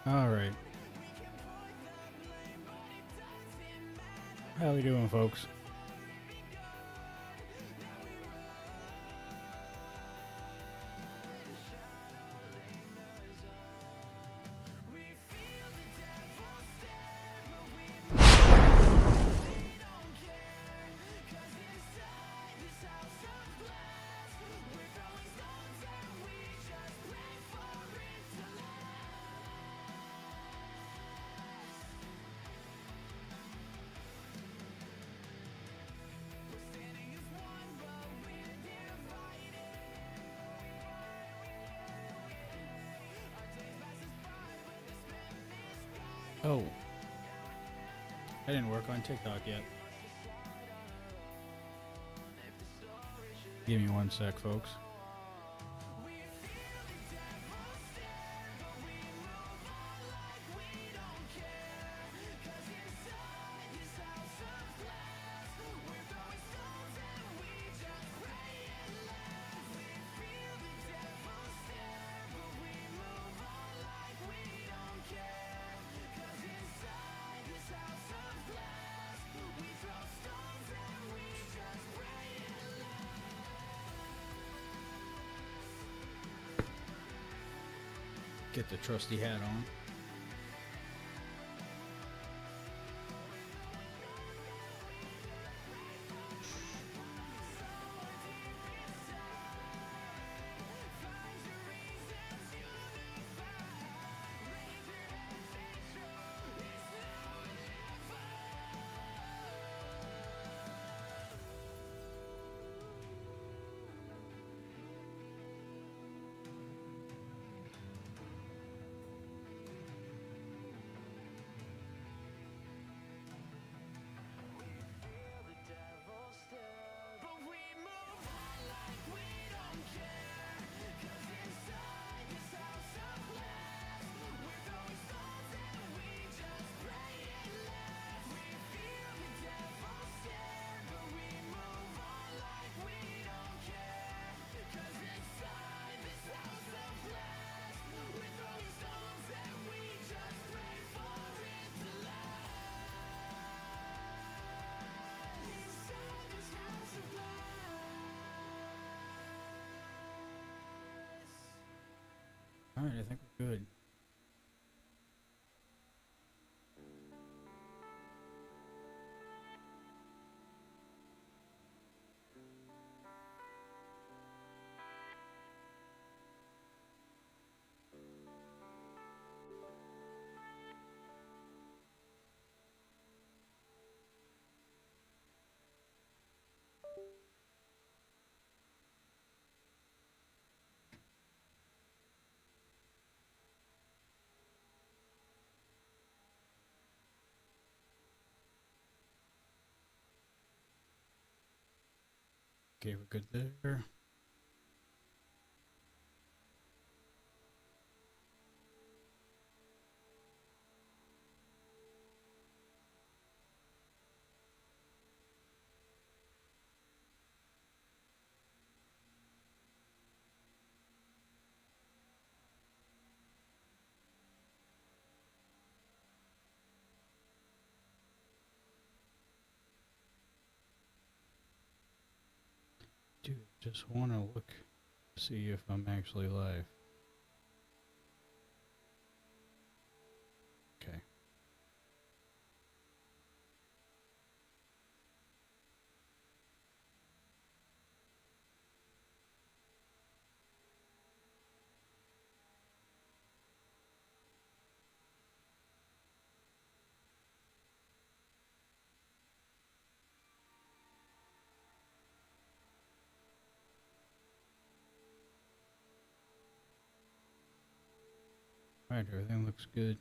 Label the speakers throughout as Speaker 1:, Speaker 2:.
Speaker 1: All right. How we doing, folks? Oh, I didn't work on TikTok yet. Give me one sec, folks. Get the trusty hat on. All right, I think we're good. Okay, we're good there. Dude, just want to look, see if I'm actually live. Okay. All right, everything looks good.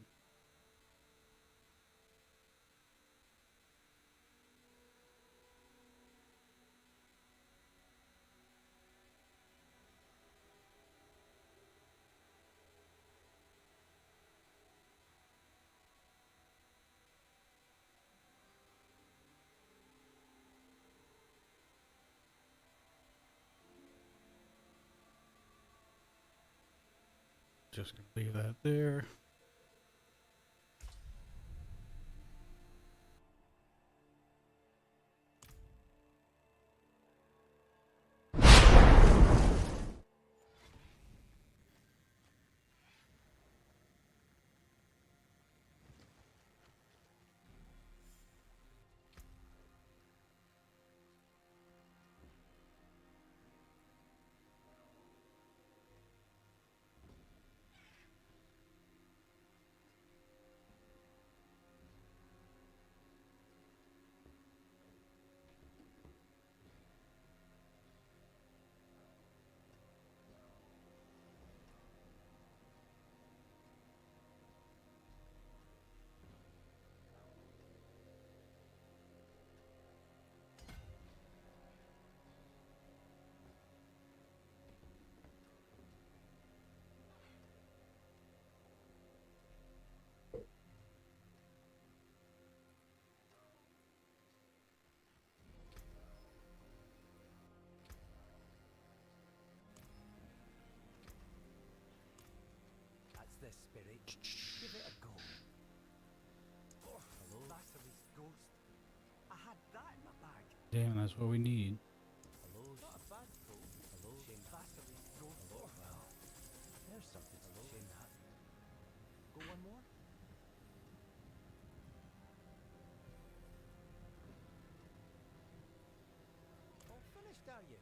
Speaker 1: Just gonna leave that there.
Speaker 2: Give it a go. Hello? Basilisk ghost. I had that in my bag.
Speaker 1: Damn, that's what we need.
Speaker 2: Hello? Not a bad pull. Hello? Shame basilisk ghost. Hello? Well, there's something. Hello? Shame that. Go one more? All finished, are you?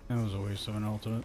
Speaker 1: That was a waste of an ultimate.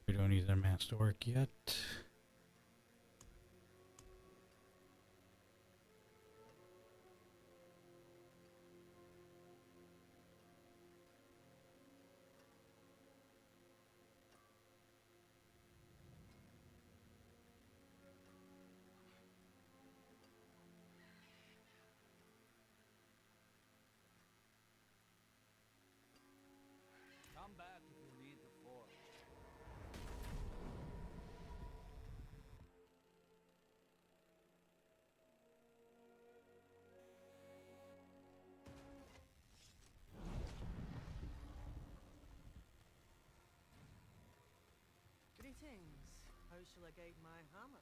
Speaker 1: We don't need their masterwork yet.
Speaker 2: Come back if you need the forge.
Speaker 3: Greetings. How shall I guide my hammer?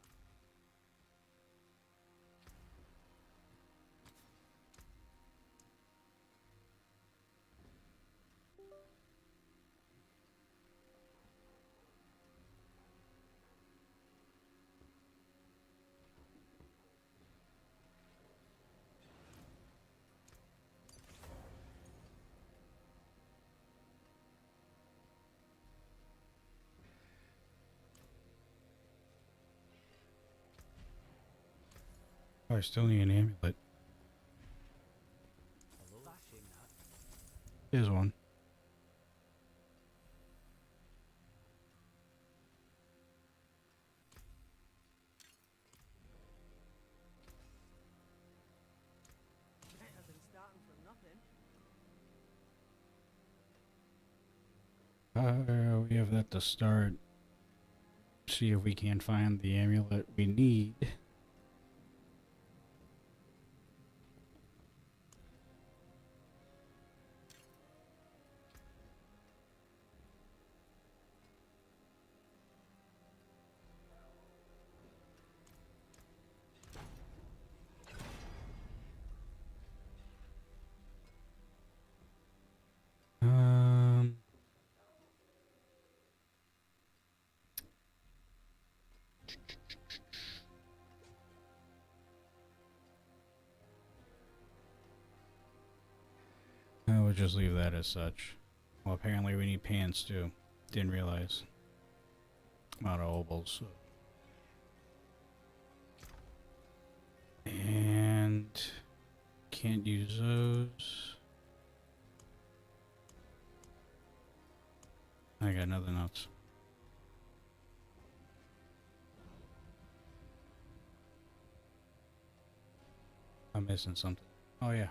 Speaker 1: Oh, I still need an amulet.
Speaker 2: Hello, shame that.
Speaker 1: Here's one.
Speaker 3: Better than starting from nothing.
Speaker 1: We have that to start. See if we can find the amulet we need. Um, I will just leave that as such. Well, apparently we need pants too. Didn't realize. I'm out of obols. So. And can't use those. I got nothing else. I'm missing something. Oh yeah.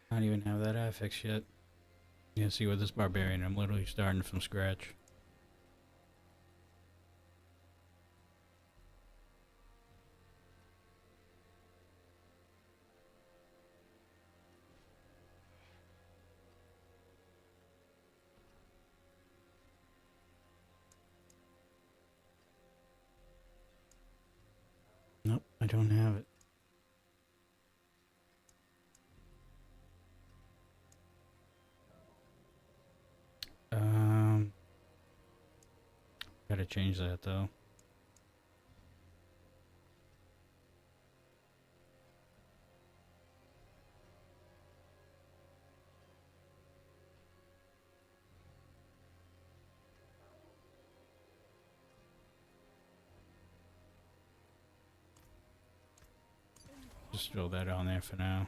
Speaker 1: I don't even have that affix yet. Yeah, see with this barbarian, I'm literally starting from scratch. Nope, I don't have it. Gotta change that though. Just throw that on there for now.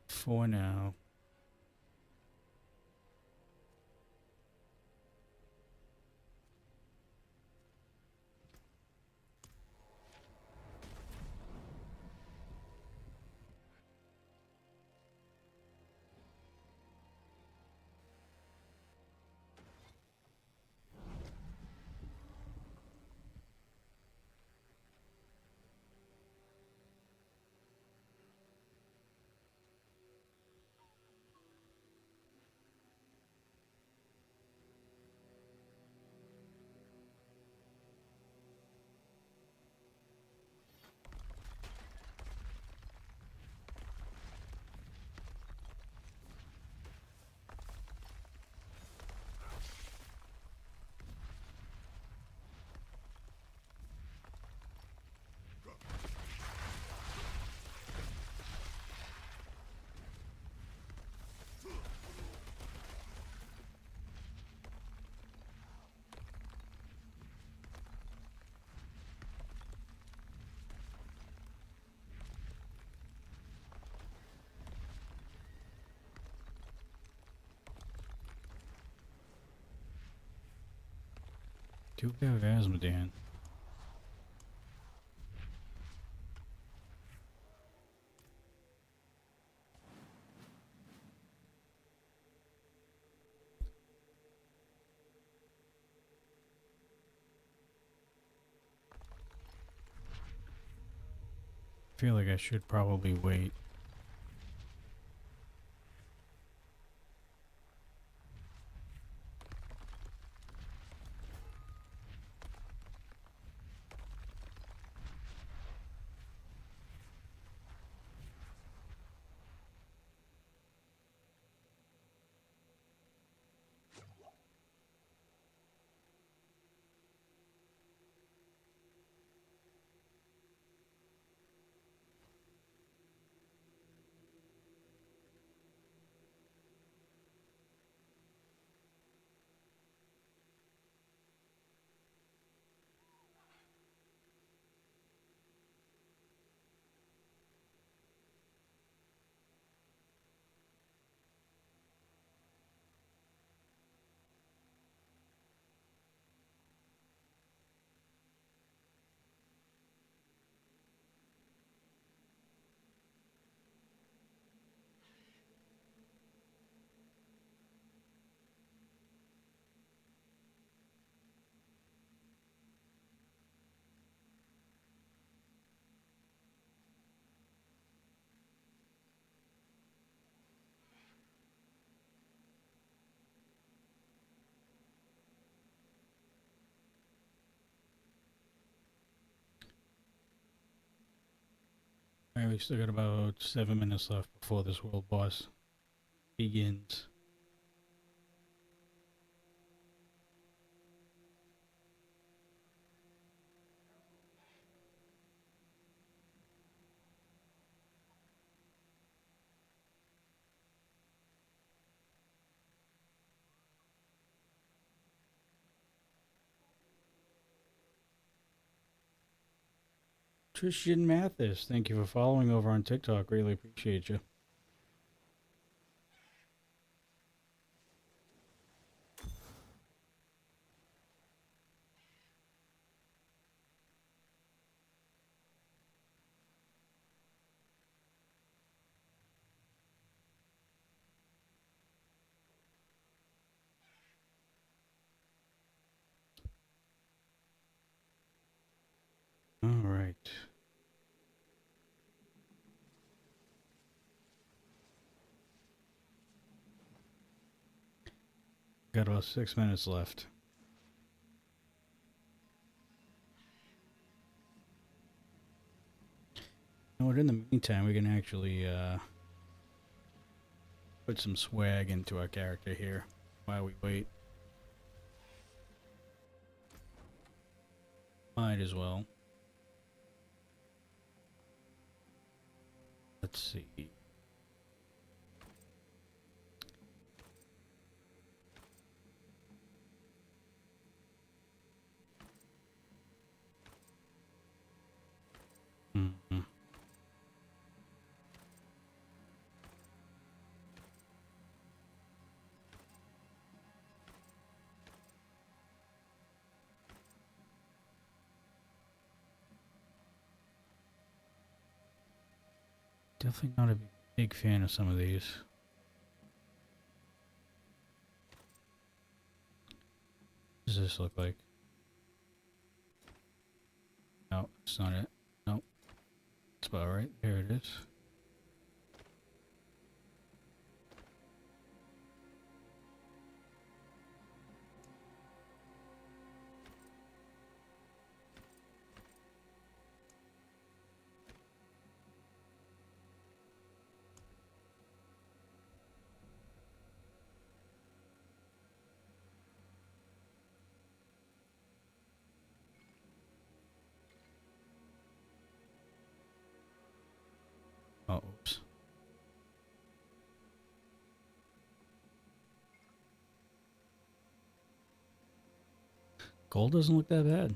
Speaker 1: For now. Do we have Asmodean? I feel like I should probably wait. Alright, we still got about 7 minutes left before this world boss begins. Tristan Mathis, thank you for following over on TikTok. Really appreciate you. All right. Got about 6 minutes left. You know what, in the meantime, we can actually put some swag into our character here while we wait. Might as well. Let's see. Mm-hmm. Definitely not a big fan of some of these. What does this look like? No, it's not it. Nope. It's about right. There it is. Oh, oops. Gold doesn't look that bad.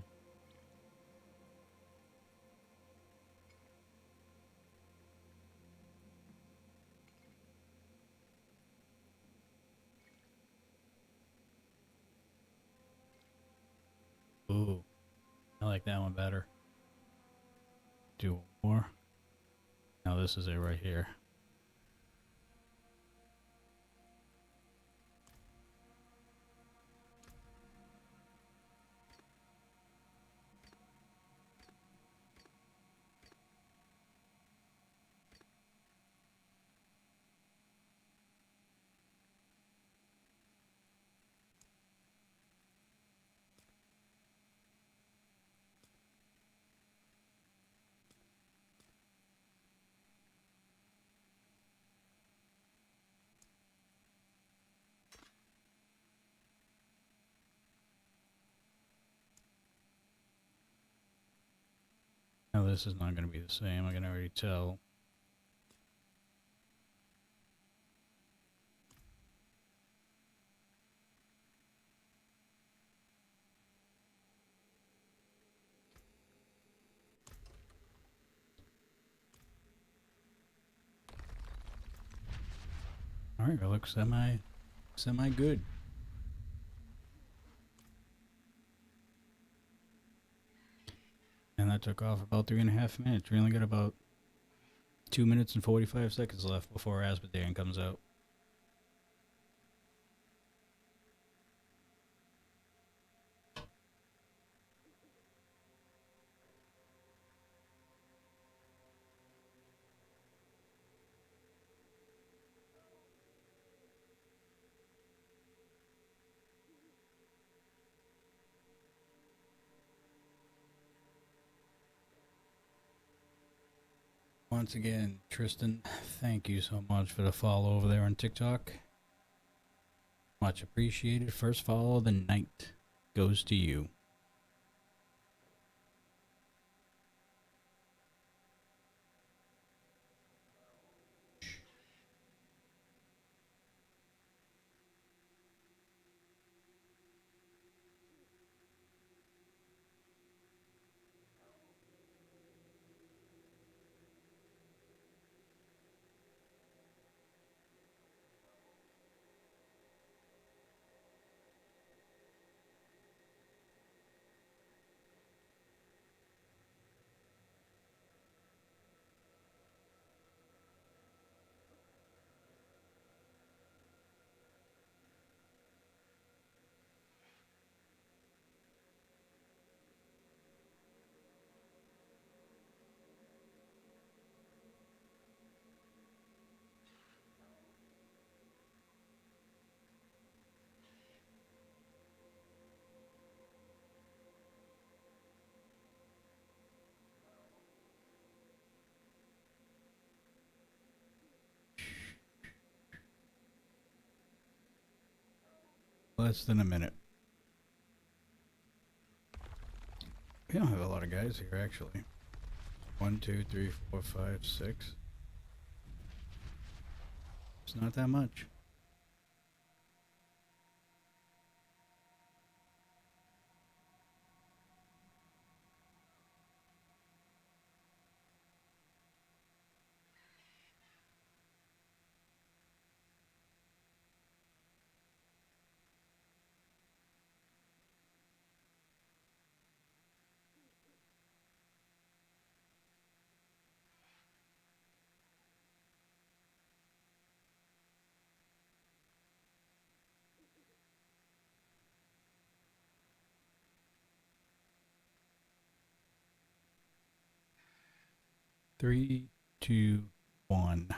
Speaker 1: Ooh, I like that one better. Do one more. Now this is it right here. Now this is not going to be the same. I can already tell. All right, it looks semi good. And that took off about 3.5 minutes. We only got about 2 minutes and 45 seconds left before Asmodean comes out. Once again, Tristan, thank you so much for the follow over there on TikTok. Much appreciated. First follow of the night goes to you. Less than a minute. We don't have a lot of guys here, actually. 1, 2, 3, 4, 5, 6. It's not that much. Three, two, one.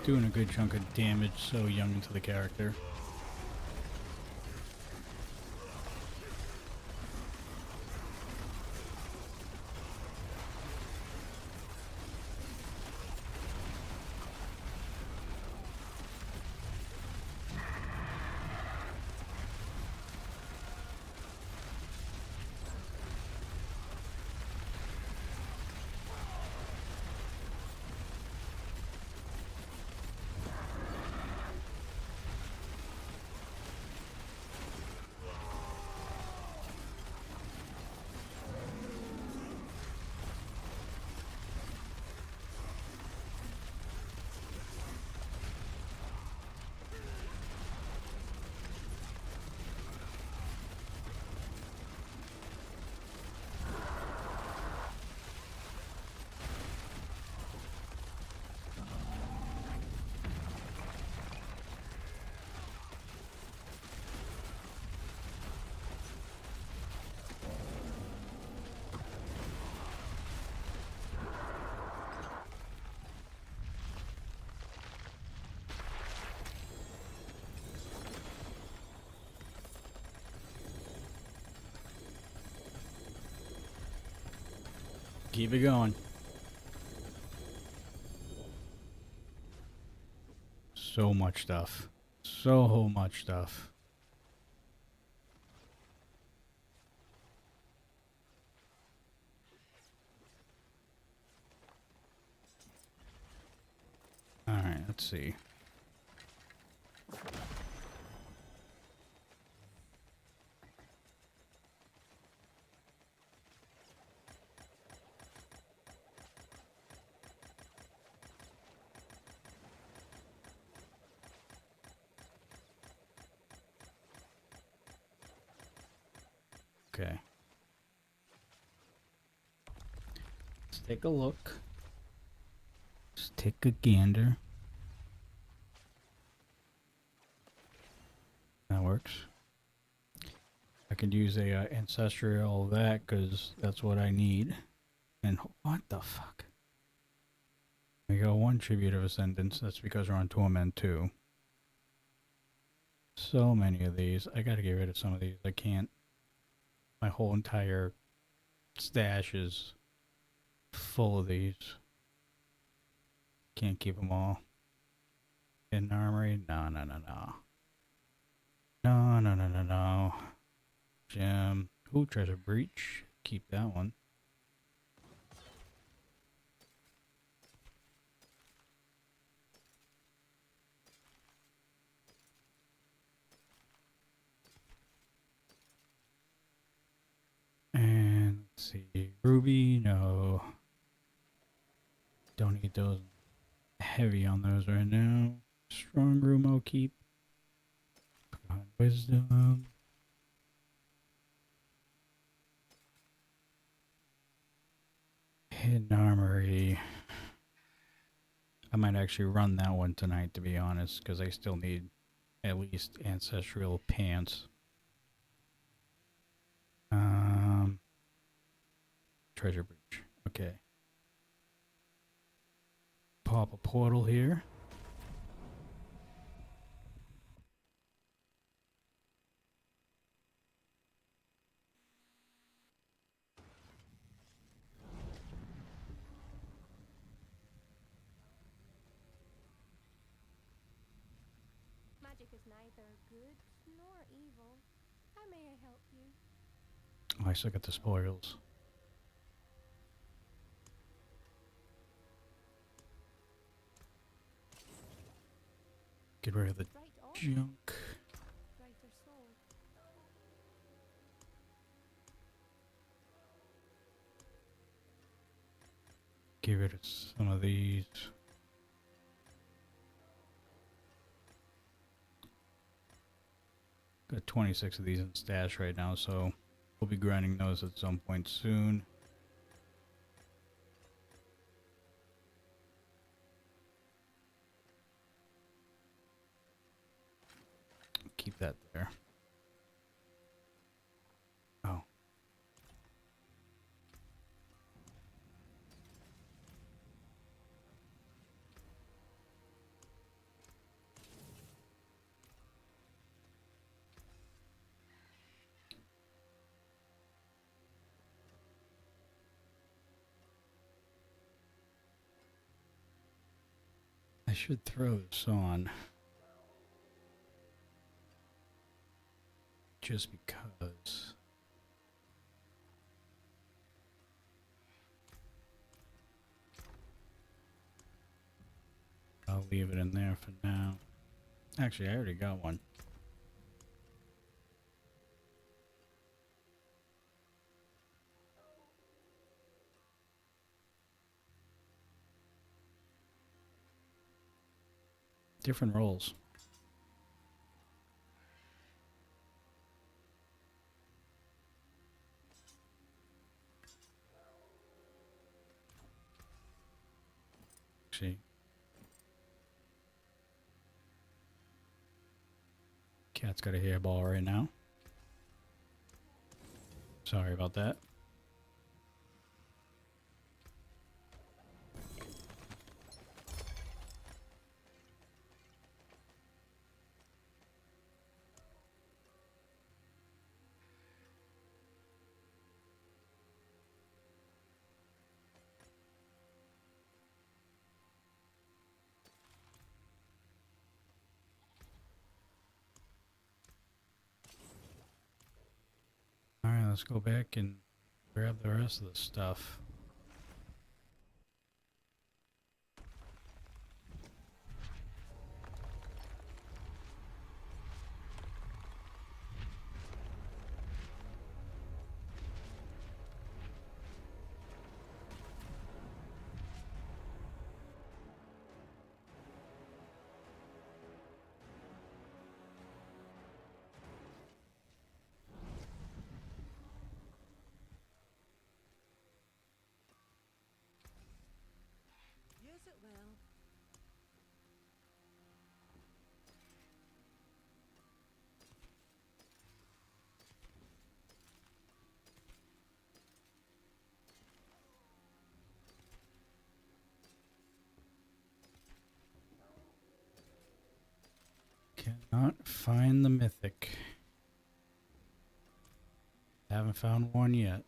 Speaker 1: Doing a good chunk of damage so young into the character. Keep it going. So much stuff. So much stuff. Alright, let's see. Okay. Let's take a look. Let's take a gander. That works. I could use a ancestral that because that's what I need. And what the fuck? We got one tribute of ascendance. That's because we're on torment too. So many of these. I gotta get rid of some of these. I can't. My whole entire stash is full of these. Can't keep them all. In armory? No, no, no, no. No, no, no, no, no. Gem. Ooh, treasure breach. Keep that one. And let's see. Ruby, no. Don't need those heavy on those right now. Strong room I'll keep. Wisdom. Hidden armory. I might actually run that one tonight, to be honest, because I still need at least ancestral pants. Treasure breach. Okay. Pop a portal here.
Speaker 4: Magic is neither good nor evil. How may I help you?
Speaker 1: Oh, I still got the spoils. Get rid of the
Speaker 4: Right on.
Speaker 1: junk.
Speaker 4: Brighter soul.
Speaker 1: Get rid of some of these. Got 26 of these in stash right now, so we'll be grinding those at some point soon. Keep that there. Oh. I should throw this on. Just because. I'll leave it in there for now. Actually, I already got one. Different rolls. Actually, cat's got a hairball right now. Sorry about that. let's go back and grab the rest of the stuff.
Speaker 3: Use it well.
Speaker 1: Cannot find the mythic. Haven't found one yet.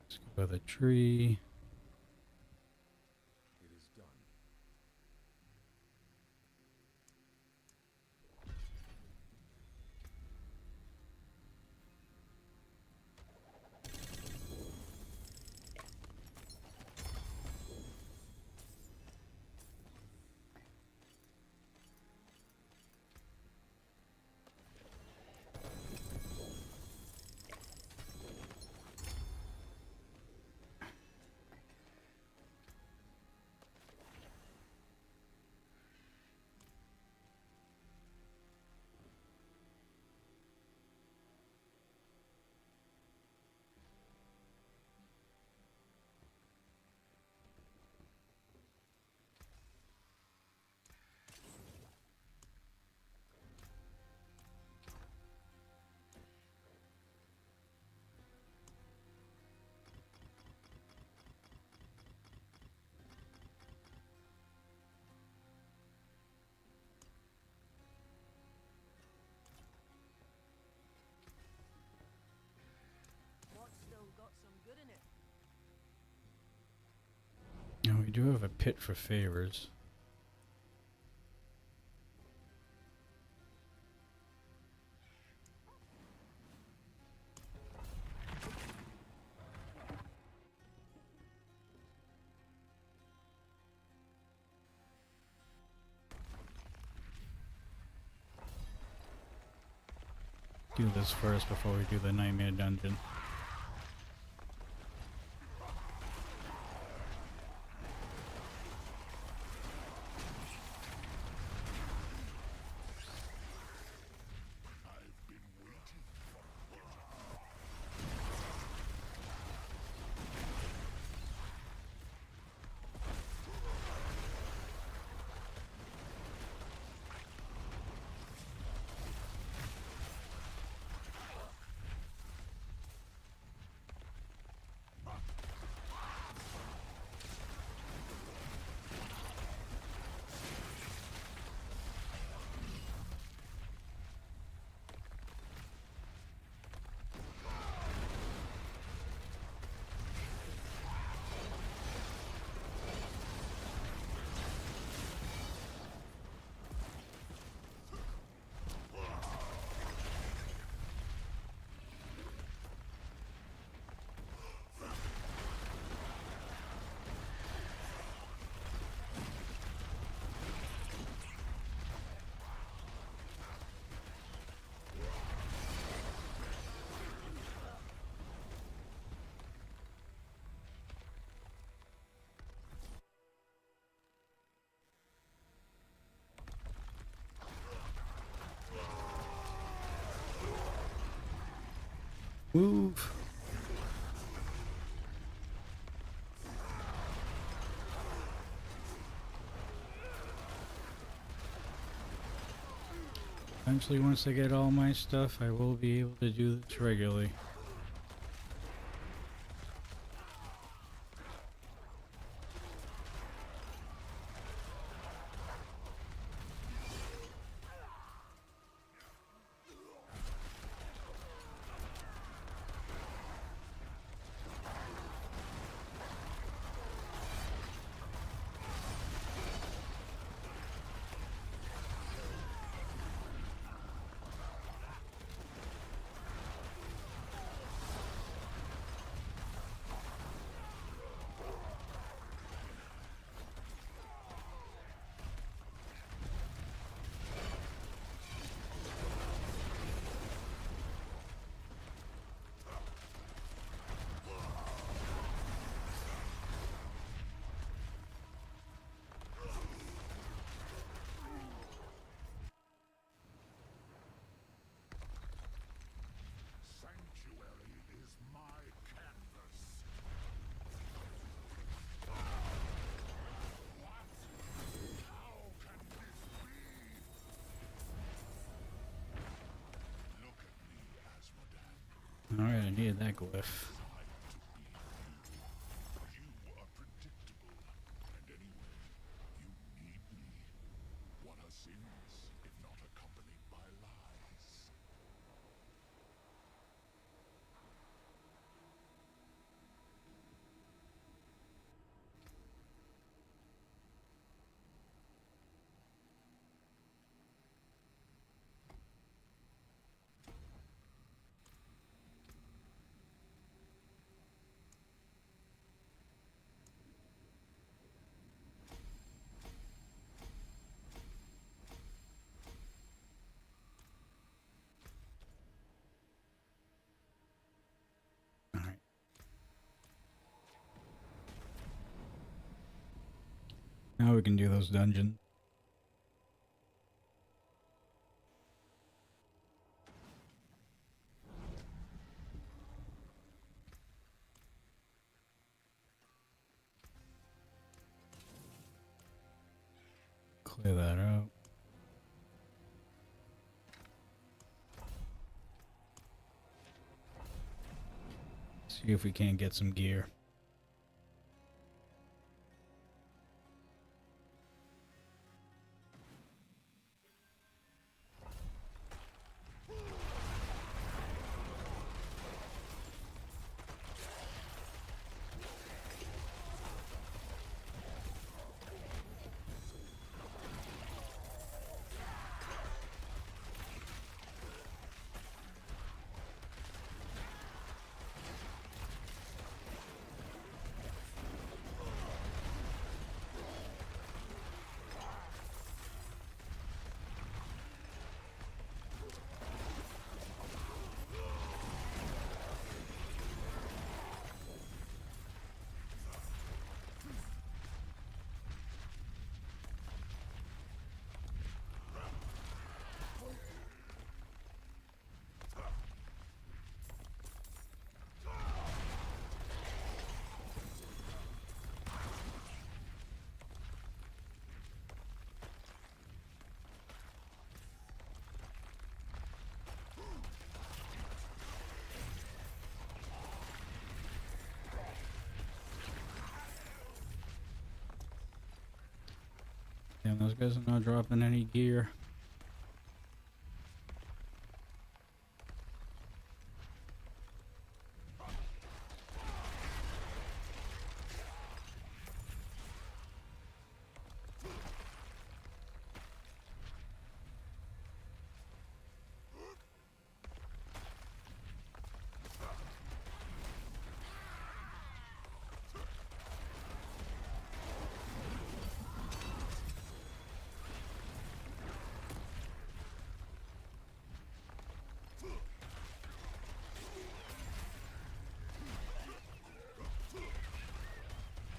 Speaker 1: Let's go by the tree.
Speaker 2: It is done.
Speaker 3: What's still got some good in it?
Speaker 1: Now we do have a pit for favors. Do this first before we do the nightmare dungeon. Move. Eventually, once I get all my stuff, I will be able to do this regularly. needed that glyph.
Speaker 5: You are predictable, and anyway, you need me. What are sins if not accompanied by lies?
Speaker 1: Alright. Now we can do those dungeons. Clear that out. See if we can't get some gear. Damn, those guys are not dropping any gear.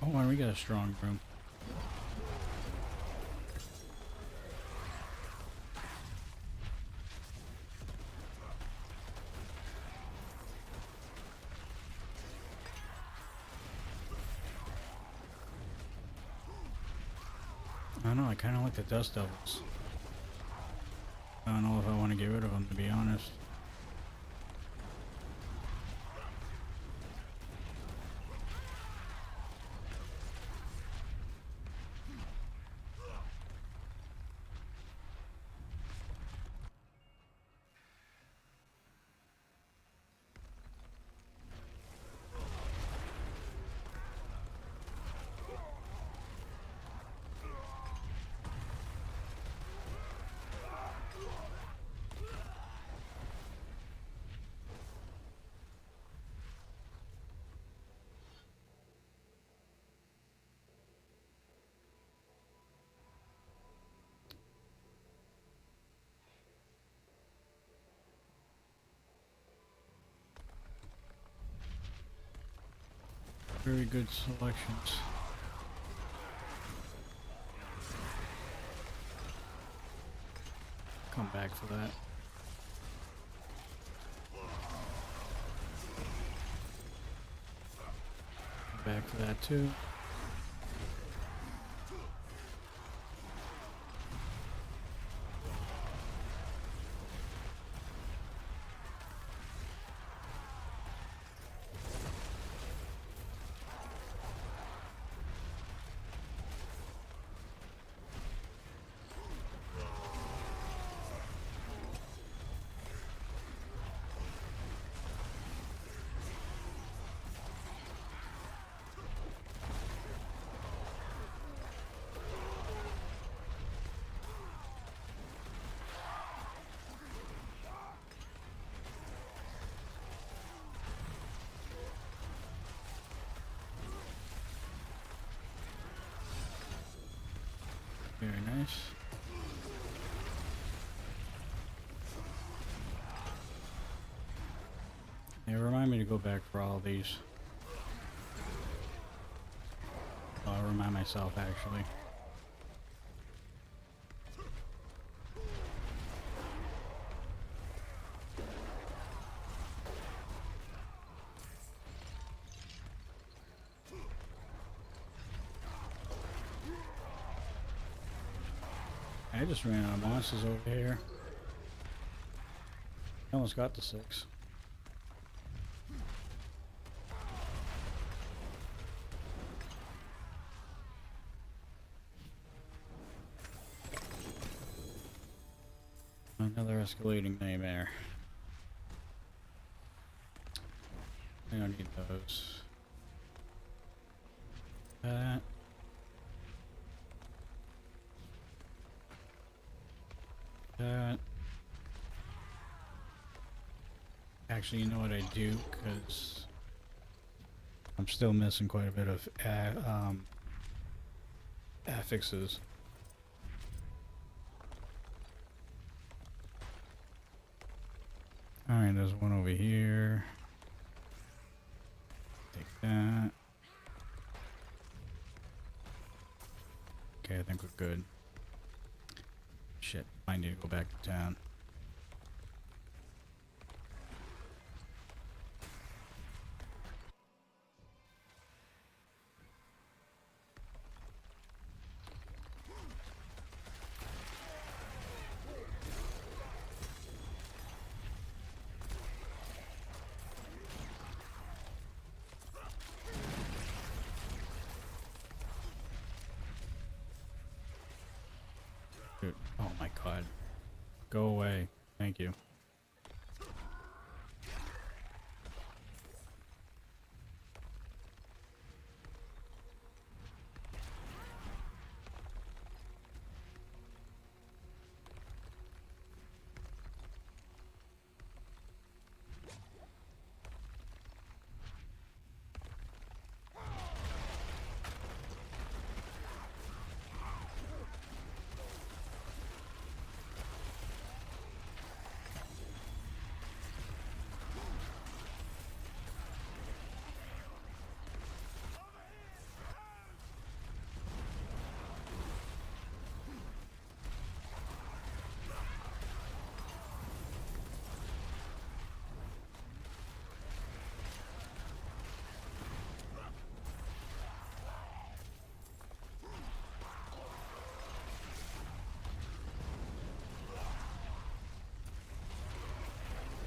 Speaker 1: Oh, and we got a strong room. I don't know, I kind of like the Dust Devils. I don't know if I want to get rid of them, to be honest. Very good selections. Come back for that. Come back for that too. Nice. Hey, remind me to go back for all these. I'll remind myself, actually. I just ran out of monsters over here. I almost got the 6. Another escalating nightmare. I don't need those. That. That. Actually, you know what I do? Because I'm still missing quite a bit of affixes. Alright, there's one over here. Take that. Okay, I think we're good. Shit, I need to go back to town. Dude, oh my god. Go away. Thank you.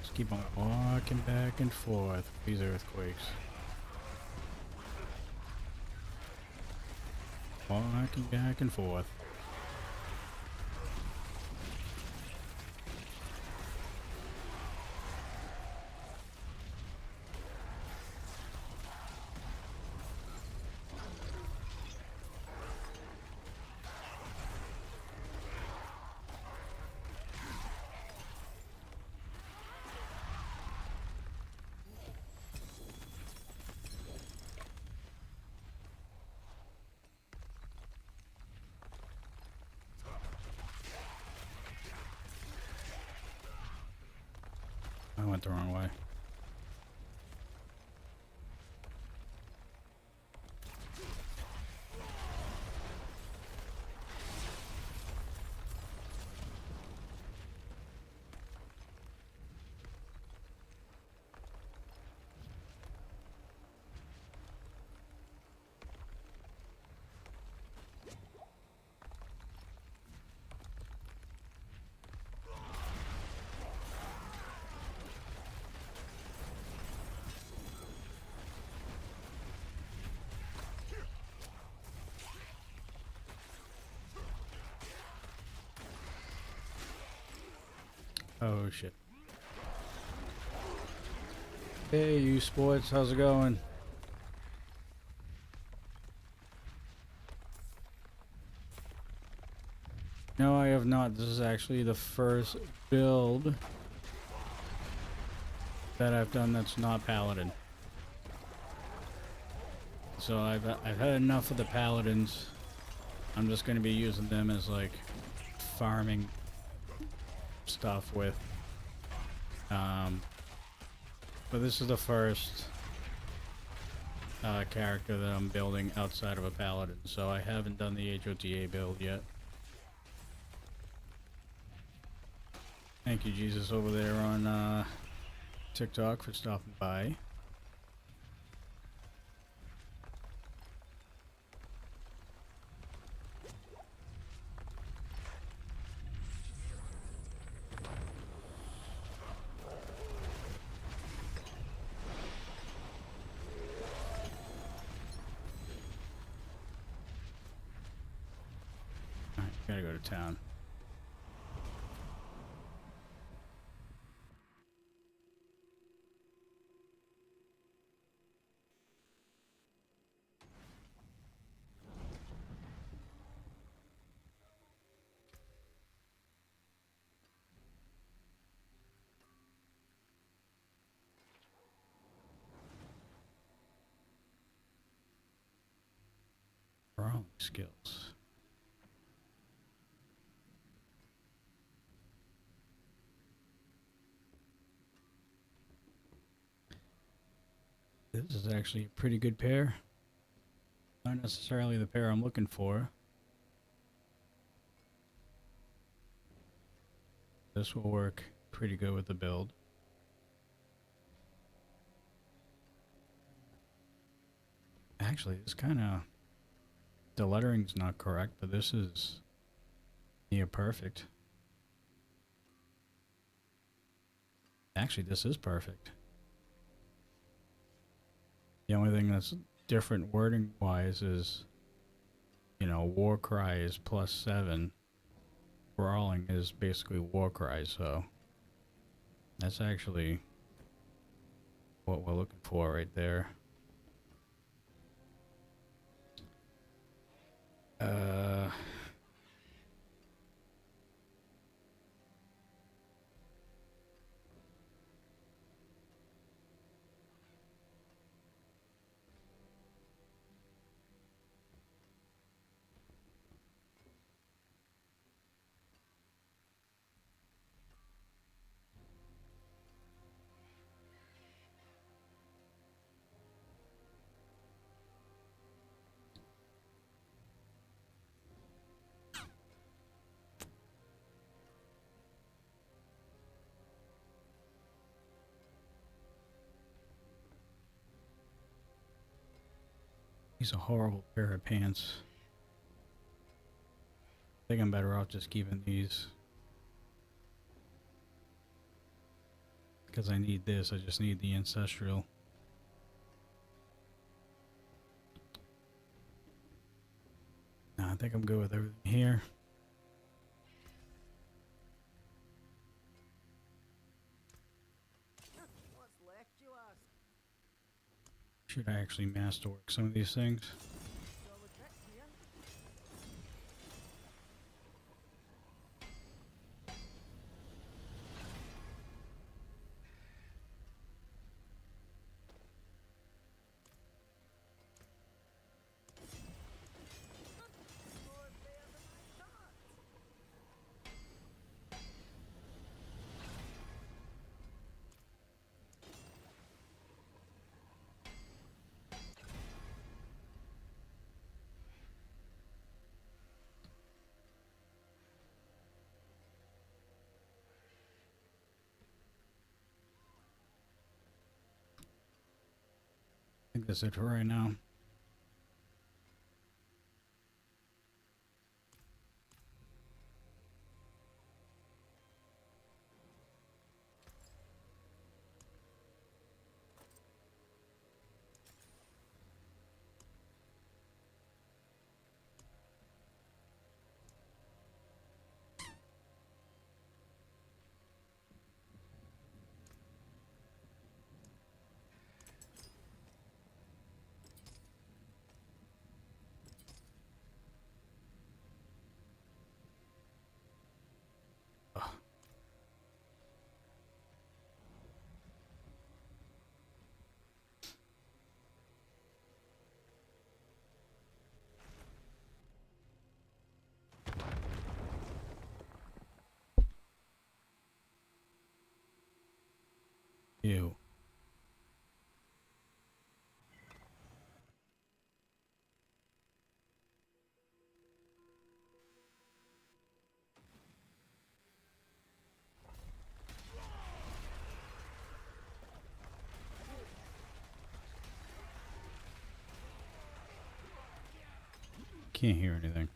Speaker 1: Just keep on walking back and forth with these earthquakes. Walking back and forth. I went the wrong way. Oh shit. Hey you sports, how's it going? No, I have not. This is actually the first build that I've done that's not Paladin. So I've had enough of the Paladins. I'm just going to be using them as like farming stuff with. But this is the first character that I'm building outside of a Paladin, so I haven't done the HOTA build yet. Thank you, Jesus, over there on TikTok for stopping by. Alright, gotta go to town. Brawling skills. This is actually a pretty good pair. Not necessarily the pair I'm looking for. This will work pretty good with the build. Actually, it's kind of... The lettering's not correct, but this is near perfect. Actually, this is perfect. The only thing that's different wording-wise is, you know, war cry is +7. Brawling is basically war cry, so that's actually what we're looking for right there. These are a horrible pair of pants. I think I'm better off just keeping these. Because I need this, I just need the ancestral. Nah, I think I'm good with everything here.
Speaker 2: What's left, you ask?
Speaker 1: Should I actually masterwork some of these things?
Speaker 2: Solid bits here. More there than I thought.
Speaker 1: I think that's it for right now. can't hear anything.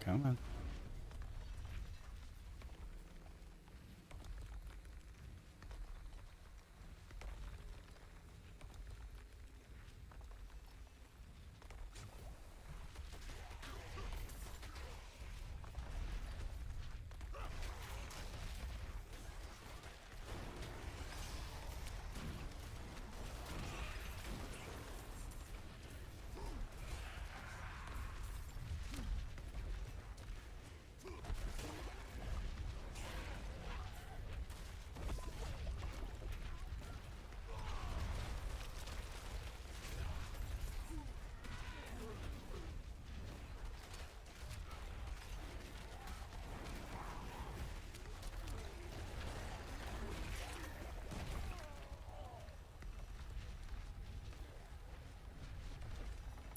Speaker 1: Come on.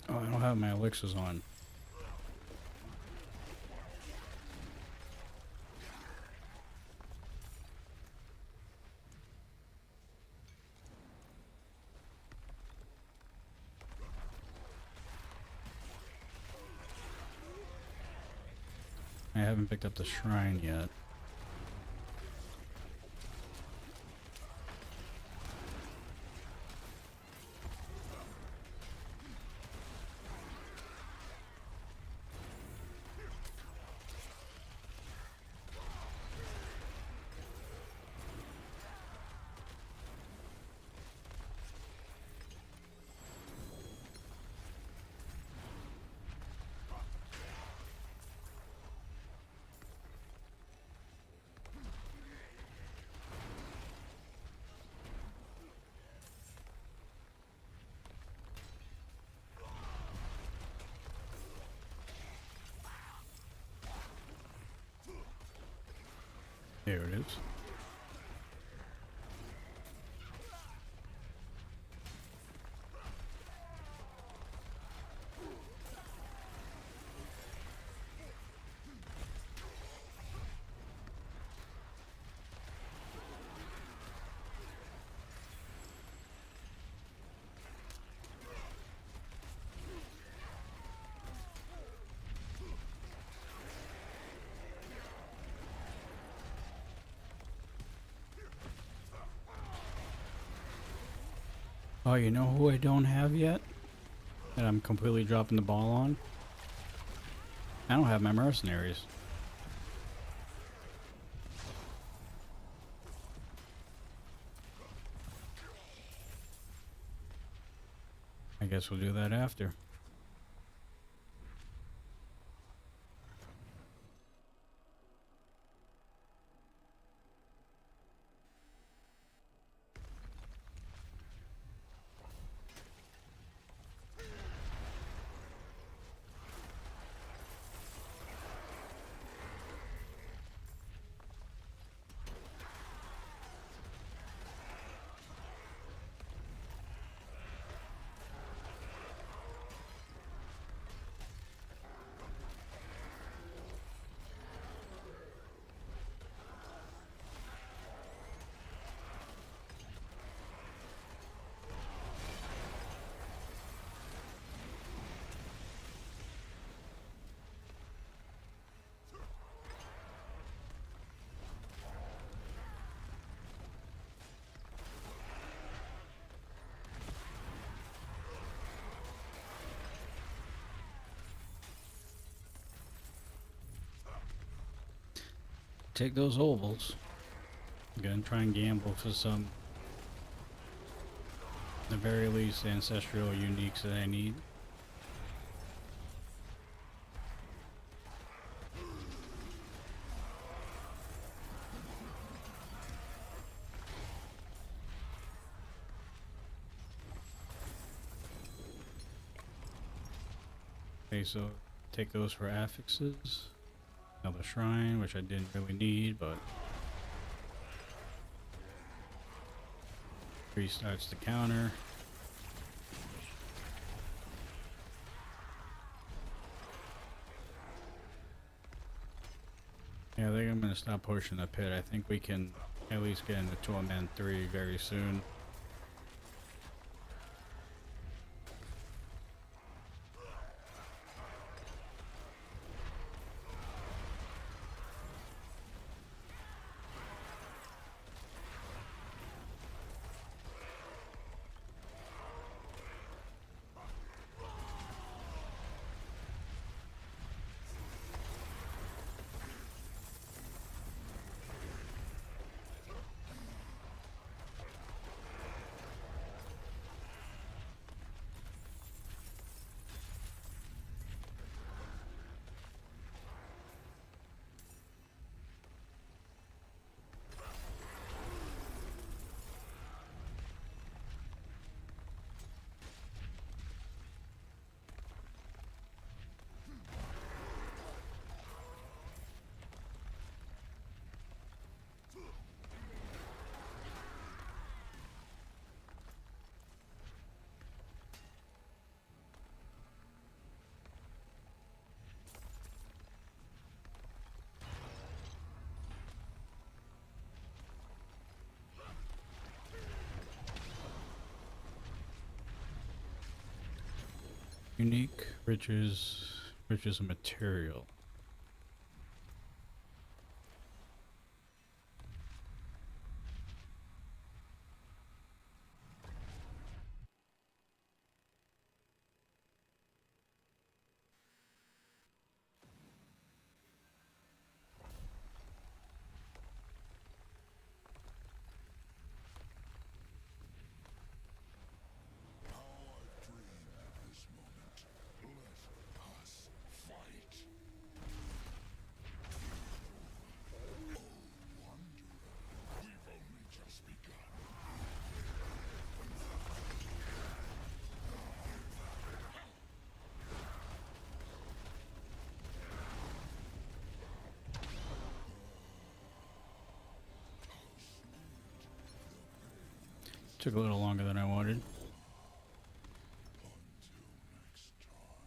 Speaker 1: Oh, I don't have my elixirs on. I haven't picked up the shrine yet. There it is. Oh, you know who I don't have yet? That I'm completely dropping the ball on? I don't have my mercenaries. I guess we'll do that after. Take those ovals. Gonna try and gamble for some, at the very least, ancestral uniques that I need. Okay, so take those for affixes. Another shrine, which I didn't really need, but restarts the counter. Yeah, I think I'm gonna stop pushing the pit. I think we can at least get into Torment 3 very soon. Unique riches of material.
Speaker 5: How I've dreamed of this moment. Let us fight. Oh, wanderer, we've only just begun.
Speaker 1: Took a little longer than I wanted.
Speaker 5: Until next time,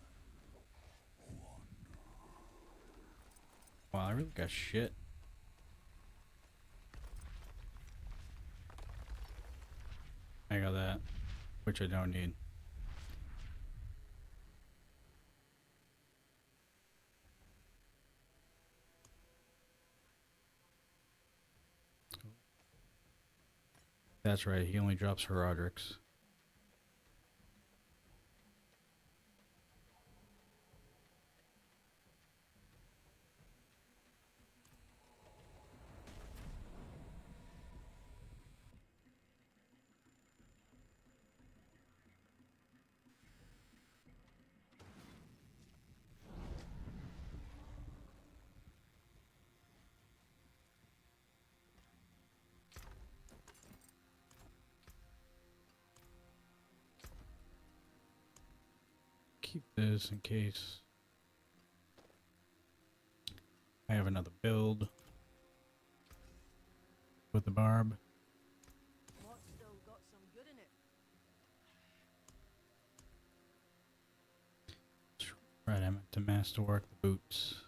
Speaker 1: Wow, I really got shit. I got that, which I don't need. That's right, he only drops Herodrix. Keep this in case I have another build with the barb.
Speaker 3: What's still got some good in it?
Speaker 1: Right, I meant to masterwork the boots.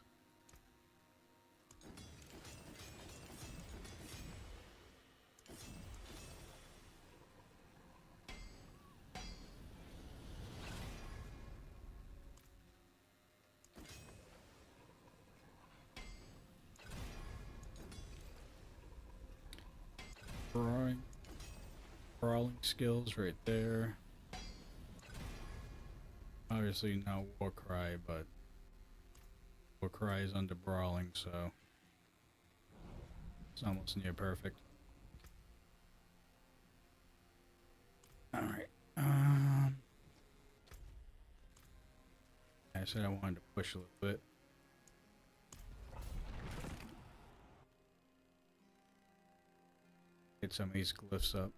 Speaker 1: Brawling skills right there. Obviously not Warcry, but Warcry is under brawling, so It's almost near perfect. Alright. I said I wanted to push a little bit. Get some of these glyphs up.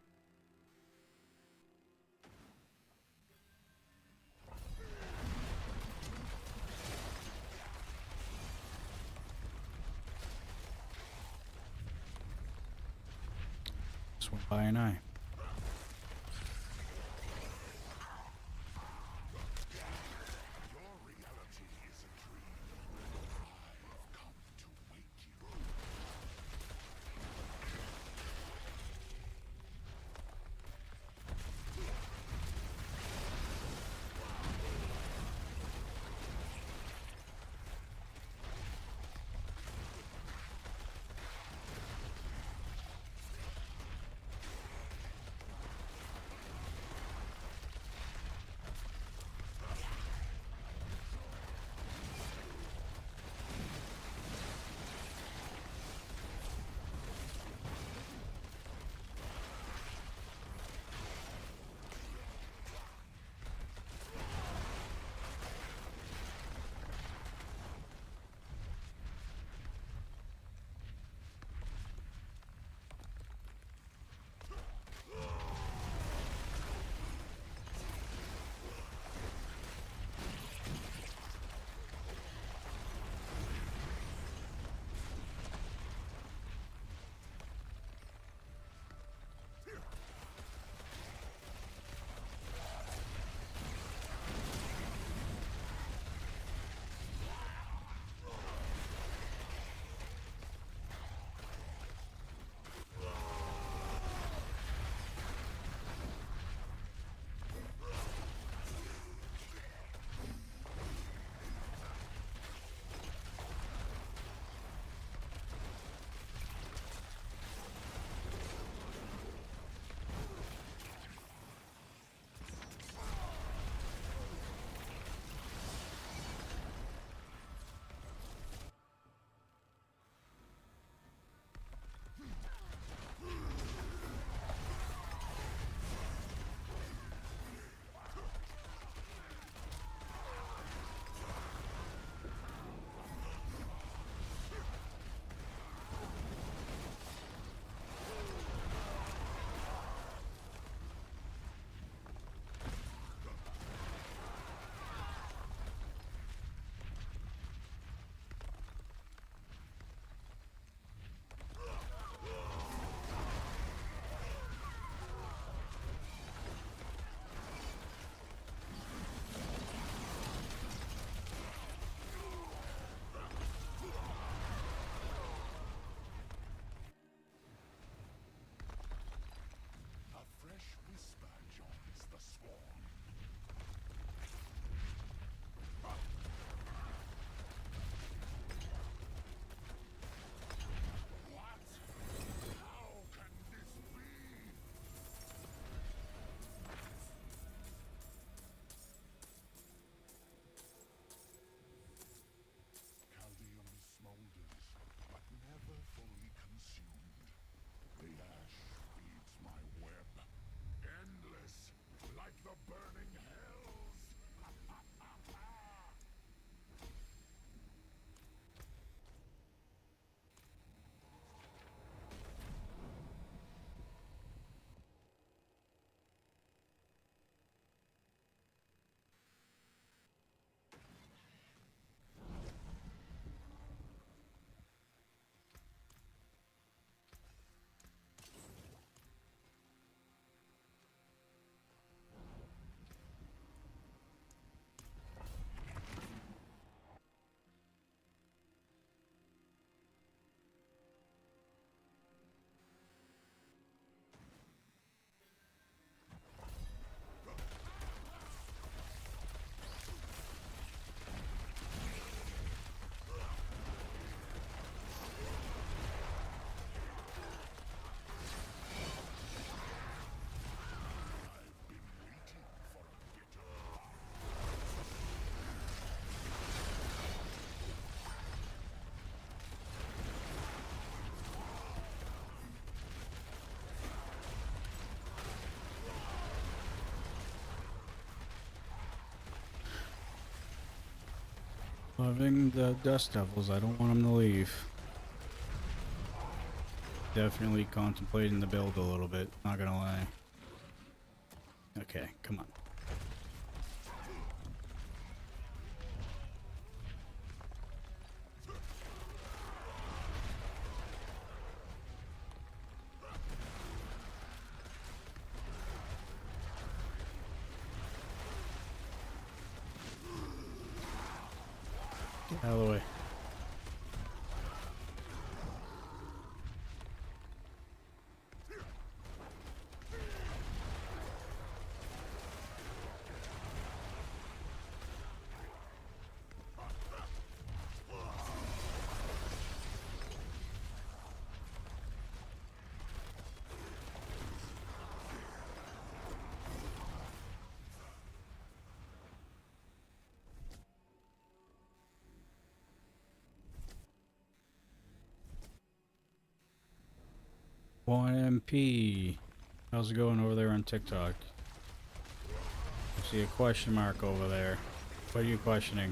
Speaker 1: Just went by an eye.
Speaker 5: Your reality is a dream. I've come to wake you.
Speaker 1: Loving the Dust Devils. I don't want them to leave. Definitely contemplating the build a little bit, not gonna lie. Okay, come on. Get out of the way. One MP. How's it going over there on TikTok? I see a question mark over there. What are you questioning?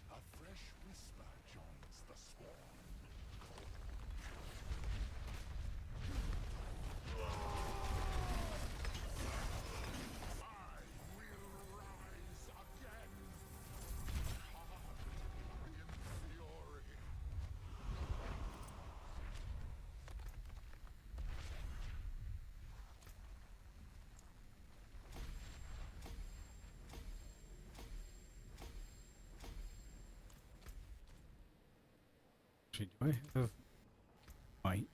Speaker 5: A fresh whisper joins the swarm. I will rise again. In fury.
Speaker 1: Actually, do I have might?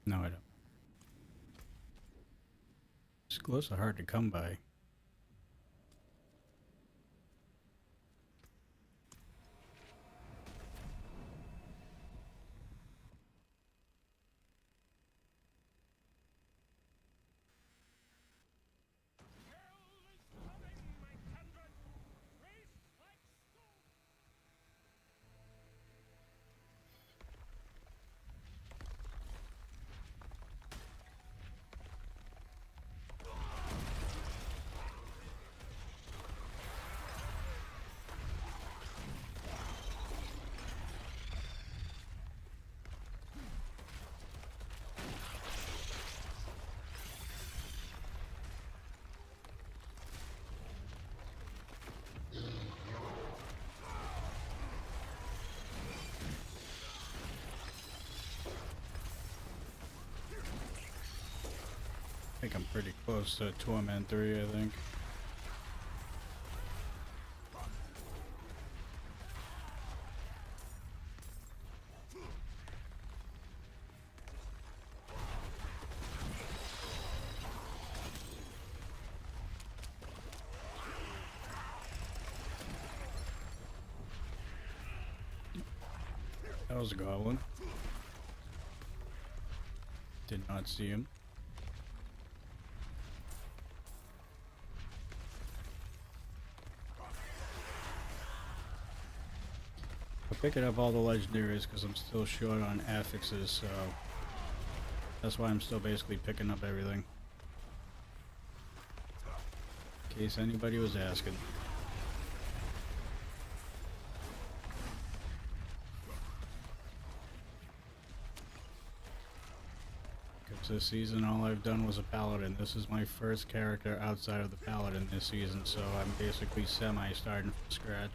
Speaker 1: No, I don't. These glows are hard to come by. I think I'm pretty close to 2 and 3, I think. That was a goblin. Did not see him. I'm picking up all the legendaries because I'm still short on affixes, so that's why I'm still basically picking up everything. In case anybody was asking. This season, all I've done was a Paladin. This is my first character outside of the Paladin this season, so I'm basically semi-starting from scratch.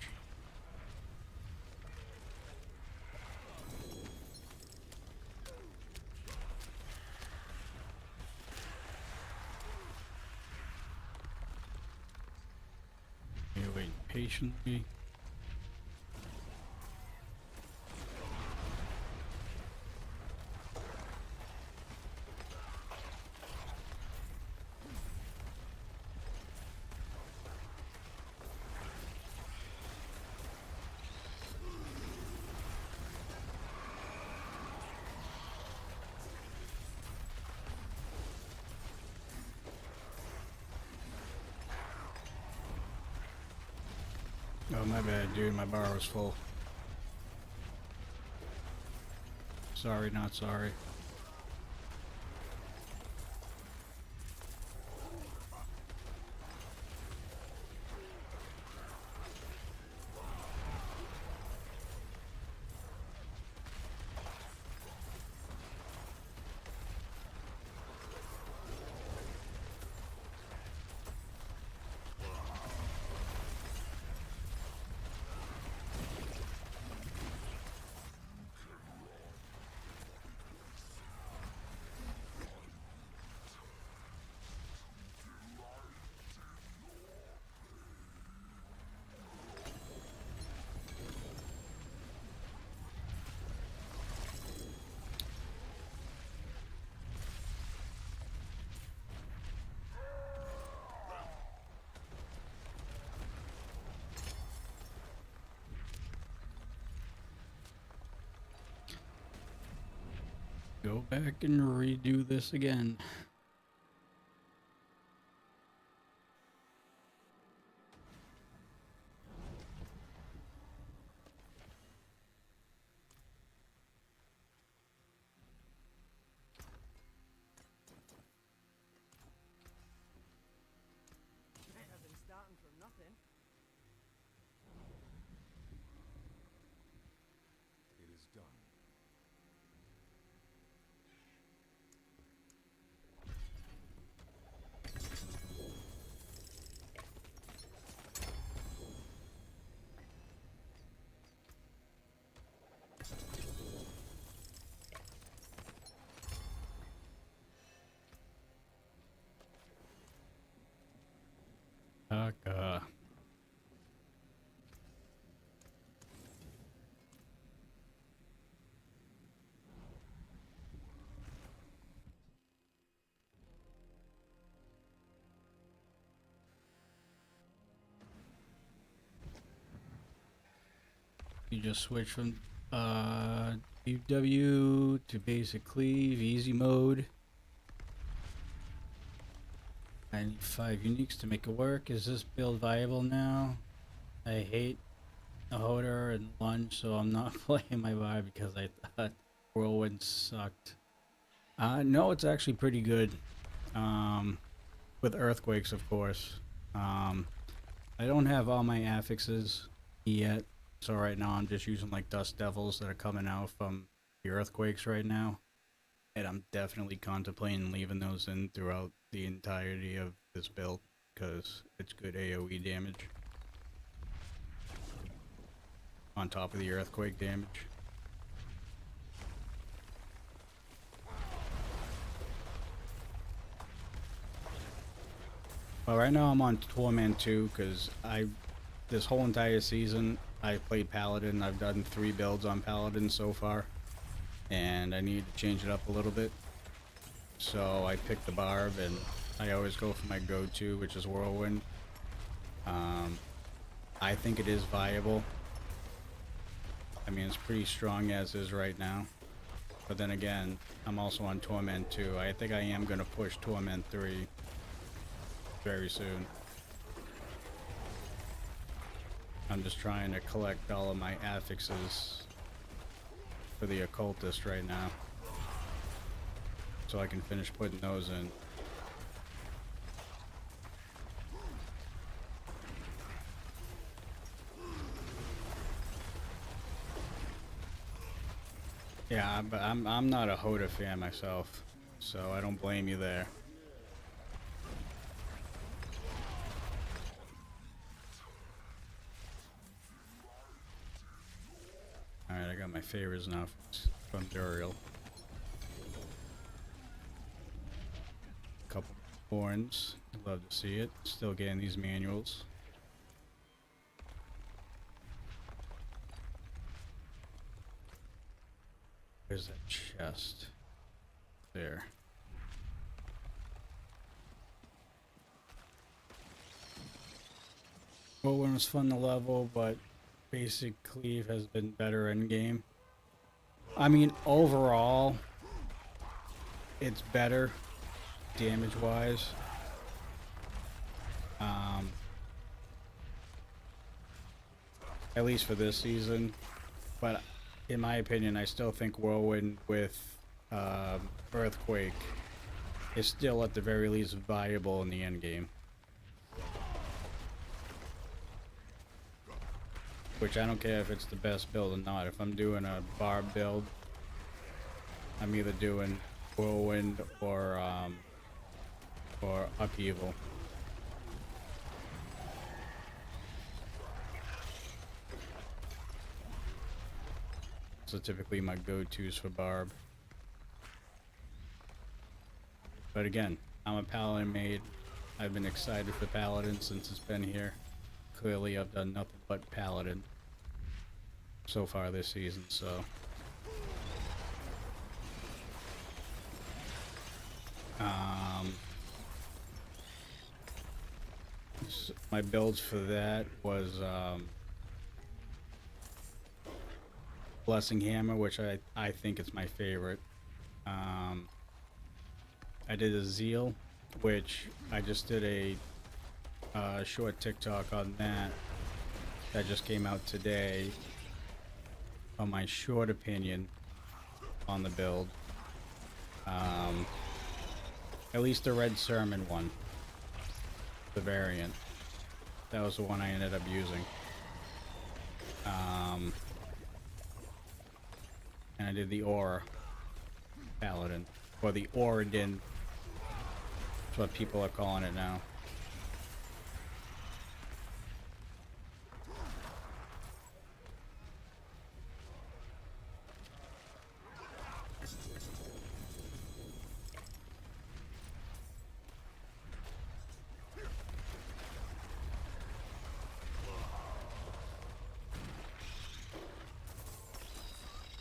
Speaker 1: You wait patiently. Oh, my bad, dude. My bar was full. Sorry, not sorry. Go back and redo this again.
Speaker 3: Might have been starting from nothing.
Speaker 5: It is done.
Speaker 1: Taka. You just switch from UW to basic cleave, easy mode. I need 5 uniques to make it work. Is this build viable now? I hate a Hodor and lunge, so I'm not playing my bar because I thought Whirlwind sucked. No, it's actually pretty good. With earthquakes, of course. I don't have all my affixes yet, so right now I'm just using like Dust Devils that are coming out from the earthquakes right now. And I'm definitely contemplating leaving those in throughout the entirety of this build because it's good AoE damage on top of the earthquake damage. Well, right now I'm on Torment 2 because this whole entire season I played Paladin. I've done 3 builds on Paladin so far, and I need to change it up a little bit. So I picked the Barb, and I always go for my go-to, which is Whirlwind. I think it is viable. I mean, it's pretty strong as is right now. But then again, I'm also on Torment 2. I think I am going to push Torment 3 very soon. I'm just trying to collect all of my affixes for the occultist right now, so I can finish putting those in. Yeah, but I'm not a Hoda fan myself. so I don't blame you there. Alright, I got my favors now from Burial. Couple horns. Love to see it. Still getting these manuals. Where's that chest? There. Whirlwind was fun to level, but basic cleave has been better in game. I mean, overall, it's better damage wise. At least for this season. But in my opinion, I still think Whirlwind with Earthquake is still at the very least viable in the end game. Which I don't care if it's the best build or not. If I'm doing a Barb build, I'm either doing Whirlwind or Upheaval. So typically my go-tos for Barb. But again, I'm a Paladin maid. I've been excited for Paladin since it's been here. Clearly I've done nothing but Paladin so far this season, so my builds for that was Blessing Hammer, which I think is my favorite. I did a Zeal, which I just did a short TikTok on that just came out today on my short opinion on the build. At least the Red Sermon one, the variant, that was the one I ended up using. And I did the Aura Paladin, or the Oradin, that's what people are calling it now.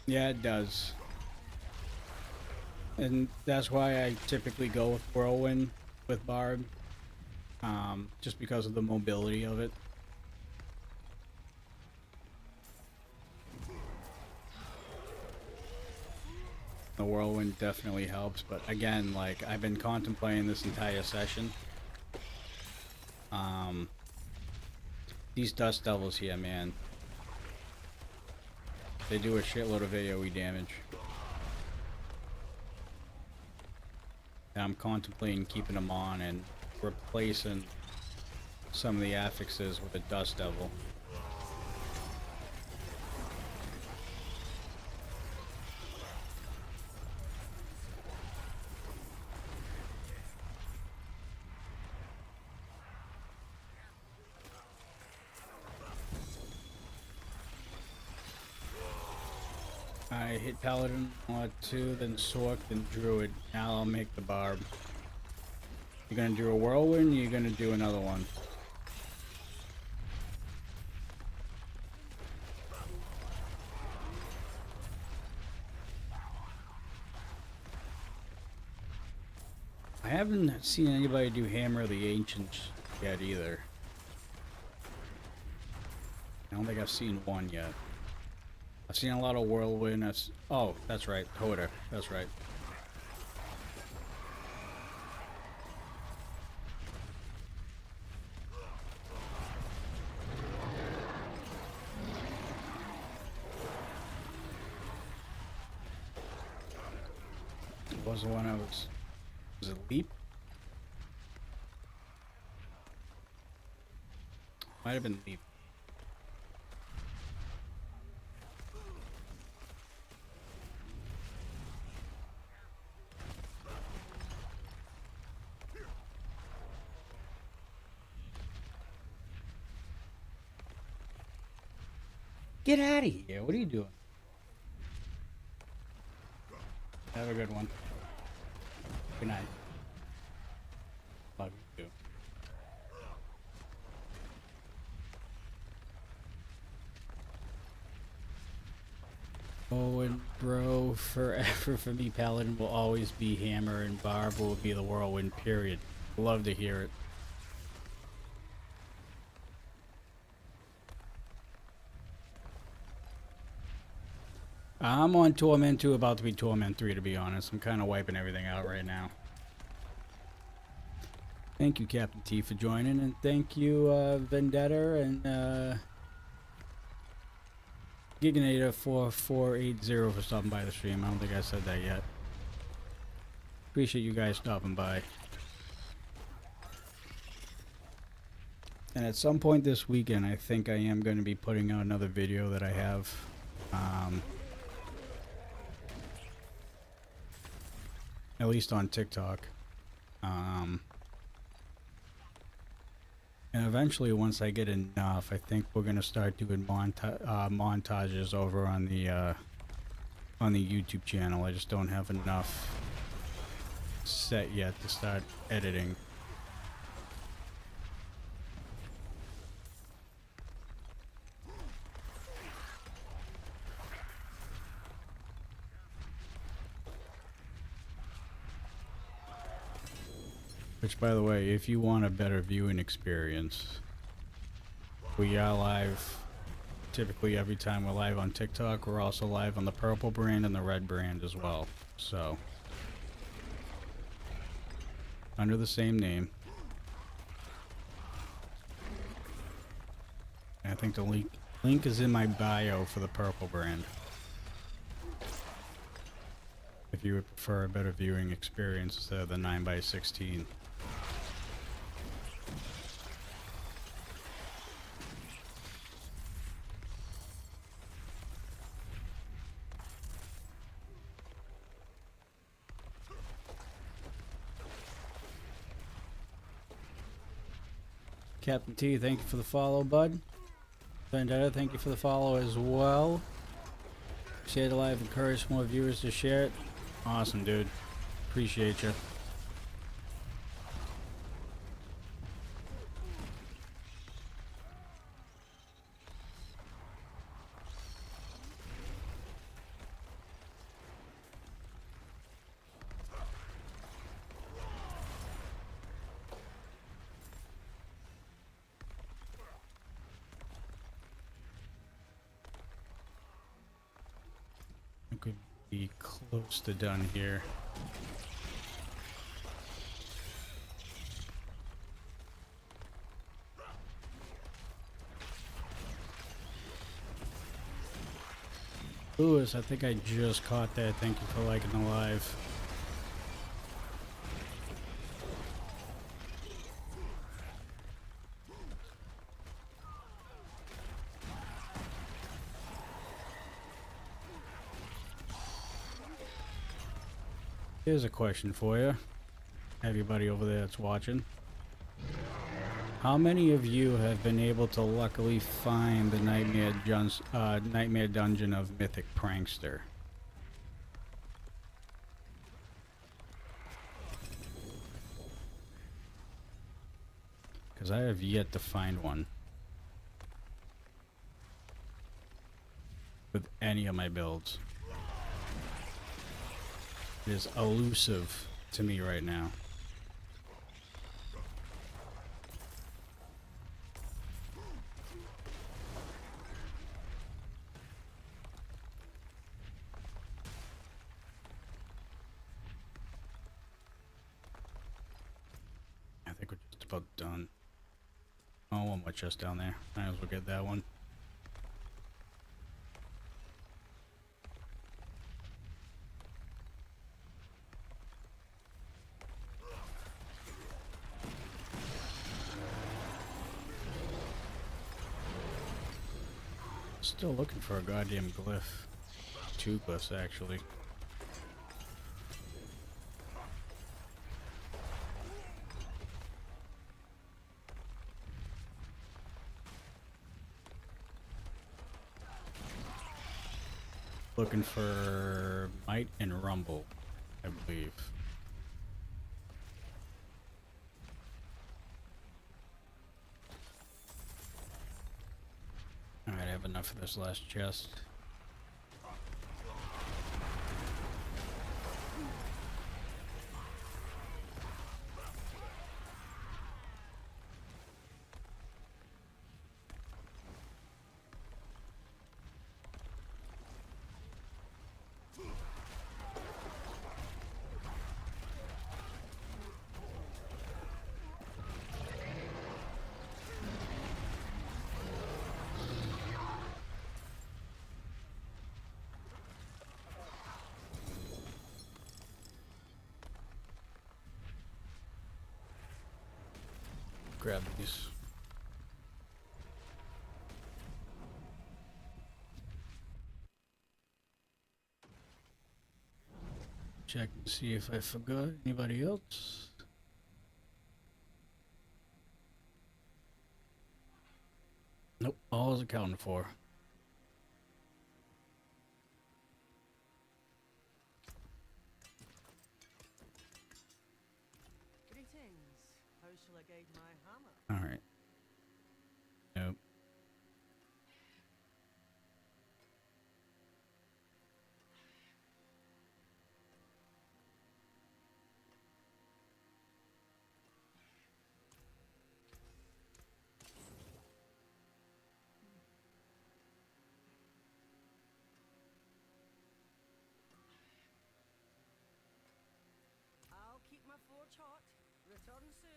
Speaker 1: Yeah, it does. And that's why I typically go with Whirlwind with Barb. Just because of the mobility of it. The Whirlwind definitely helps, but again, like, I've been contemplating this entire session. These Dust Devils here, man. They do a shitload of AoE damage. And I'm contemplating keeping them on and replacing some of the affixes with a Dust Devil. I hit Paladin on 2, then Sork, then Druid. Now I'll make the Barb. You're gonna do a Whirlwind, you're gonna do another one. I haven't seen anybody do Hammer of the Ancients yet either. I don't think I've seen one yet. I've seen a lot of Whirlwind. Oh, that's right. Hoda. That's right. What was the one I was... Was it Leap? Might have been Leap. Get out of here. What are you doing? Have a good one. Good night. Love you too. Oh, and bro, forever for me, Paladin will always be Hammer and Barb will be the Whirlwind, period. Love to hear it. I'm on Torment 2, about to be Torment 3, to be honest. I'm kind of wiping everything out right now. Thank you, Captain T, for joining, and thank you, Vendetta and Giganator4480 for stopping by the stream. I don't think I said that yet. Appreciate you guys stopping by. And at some point this weekend, I think I am going to be putting out another video that I have. At least on TikTok. And eventually, once I get enough, I think we're gonna start doing montages over on the YouTube channel. I just don't have enough set yet to start editing. Which, by the way, if you want a better viewing experience, we are live typically every time we're live on TikTok. We're also live on the purple brand and the red brand as well. So, under the same name. And I think the link is in my bio for the purple brand. If you would prefer a better viewing experience instead of the 9x16. Captain T, thank you for the follow, bud. Vendetta, thank you for the follow as well. Share the live, encourage more viewers to share it. Awesome, dude. Appreciate you. Could be close to done here. Lewis, I think I just caught that. Thank you for liking the live. Here's a question for you, everybody over there that's watching. How many of you have been able to luckily find the Nightmare Dungeon of Mythic Prankster? Because I have yet to find one with any of my builds. It is elusive to me right now. I think we're just about done. Oh, one more chest down there. Might as well get that one. Still looking for a goddamn glyph. 2 glyphs, actually. looking for Might and Rumble, I believe. Alright, I have enough of this last chest. Grab these. Check and see if I forgot anybody else. Nope, all is accounted for.
Speaker 3: Greetings. How shall I guide my hammer?
Speaker 1: Alright. Nope.
Speaker 3: I'll keep my forge hot. Return soon.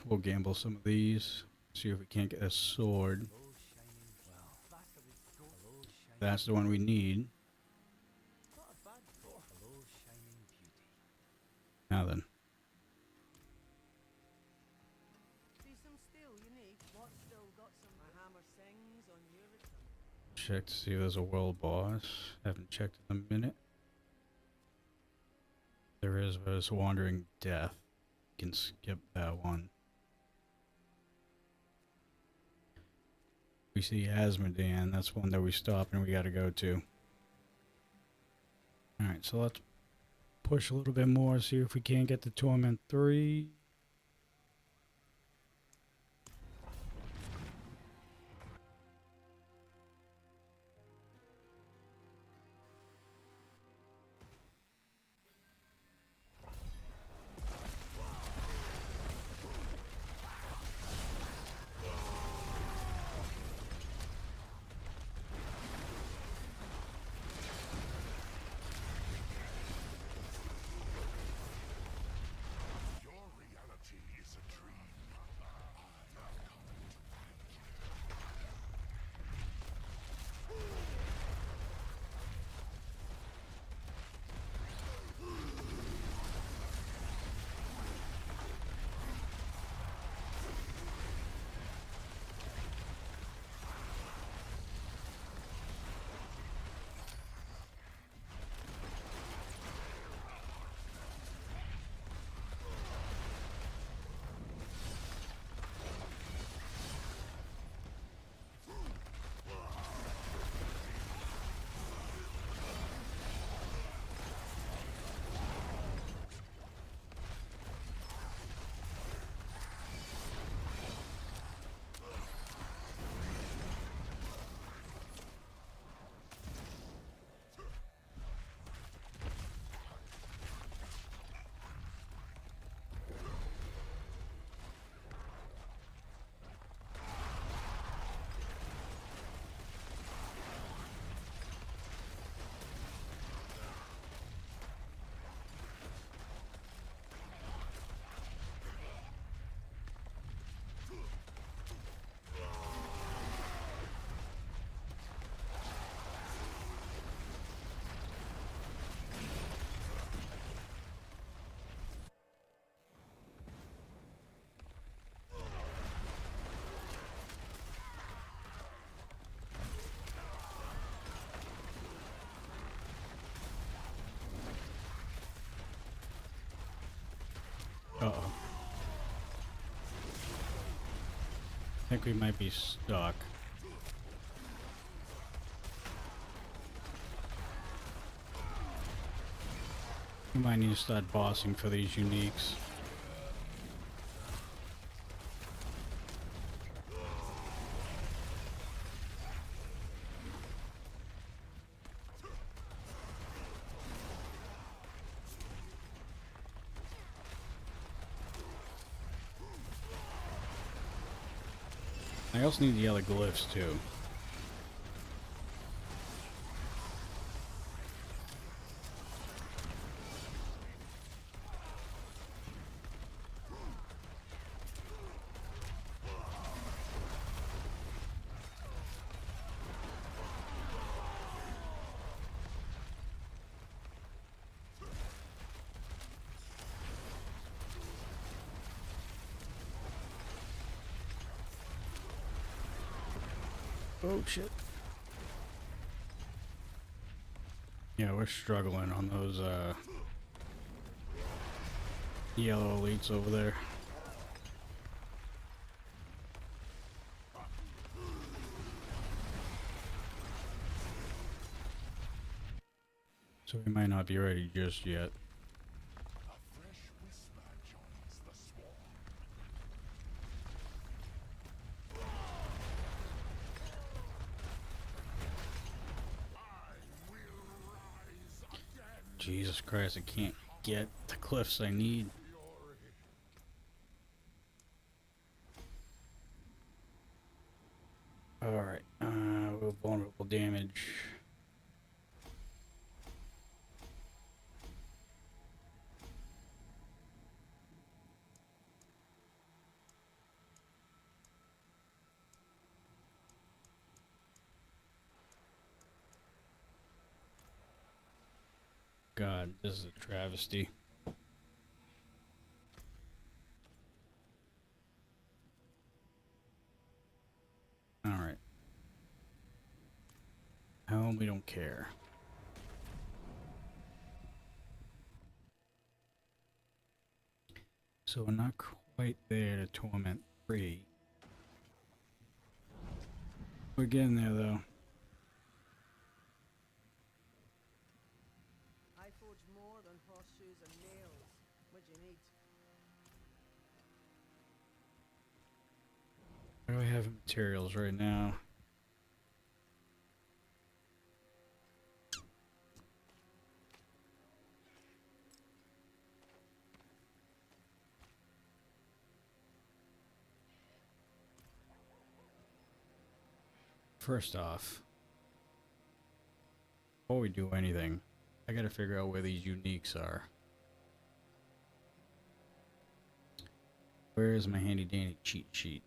Speaker 1: We'll gamble some of these. See if we can't get a sword.
Speaker 2: Hello, shining. Well, faster we go. Hello, shining.
Speaker 1: That's the one we need.
Speaker 2: Not a bad boy. Hello, shining beauty.
Speaker 1: Now then.
Speaker 3: See some steel you need. What still got some? My hammer sings on your return.
Speaker 1: Check to see if there's a world boss. Haven't checked in a minute. There is, but it's Wandering Death. Can skip that one. We see Asmodan. That's one that we stop and we gotta go to. Alright, so let's push a little bit more, see if we can't get to Torment 3.
Speaker 5: Your reality is a dream. I have come to
Speaker 1: Uh-oh. I think we might be stuck. We might need to start bossing for these uniques. I also need the other glyphs too. Oh shit. Yeah, we're struggling on those yellow elites over there. So we might not be ready just yet.
Speaker 5: A fresh whisper joins the swarm. I will rise again.
Speaker 1: Jesus Christ, I can't get the cliffs I need. Alright, we're vulnerable damage. God, this is a travesty. Alright. Hell, we don't care. So we're not quite there to Torment 3. We're getting there though.
Speaker 3: I forge more than horseshoes and nails. What do you need?
Speaker 1: What do I have in materials right now? First off, before we do anything, I gotta figure out where these uniques are. Where is my handy dandy cheat sheet?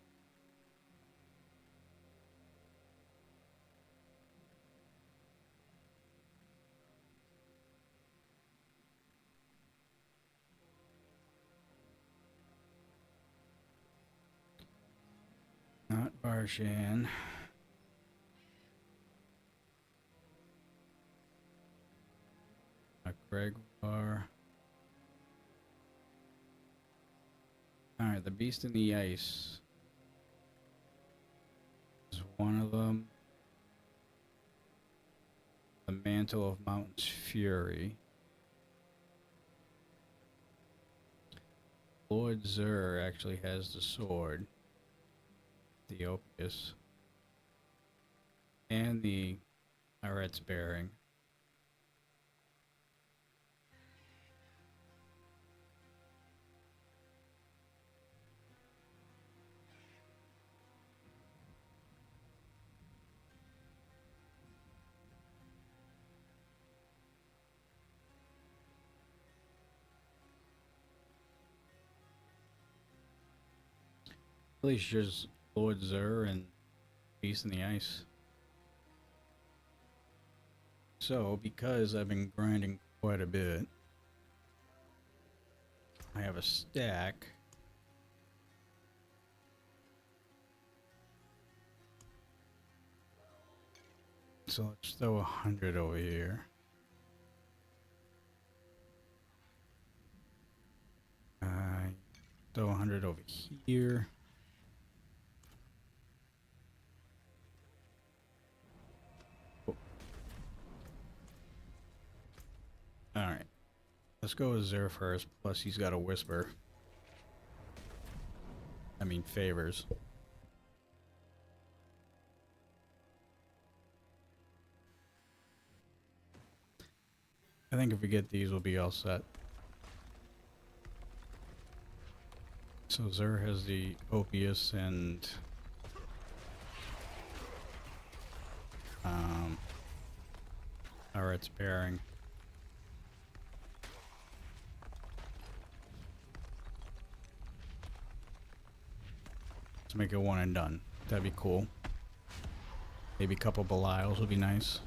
Speaker 1: Not Barshan. Not Gregoire. Alright, the Beast in the Ice is one of them. The Mantle of Mountain's Fury. Lord Zur actually has the sword. The Opus. And the Aret's Bearing. At least just Lord Zur and Beast in the Ice. So, because I've been grinding quite a bit, I have a stack. So let's throw 100 over here. Throw 100 over here. Oh. Alright. Let's go with Zer first. Plus, he's got a whisper. I mean, favors. I think if we get these, we'll be all set. So Zer has the Opius and Alright, it's bearing. Let's make it one and done. That'd be cool. Maybe a couple Belials would be nice.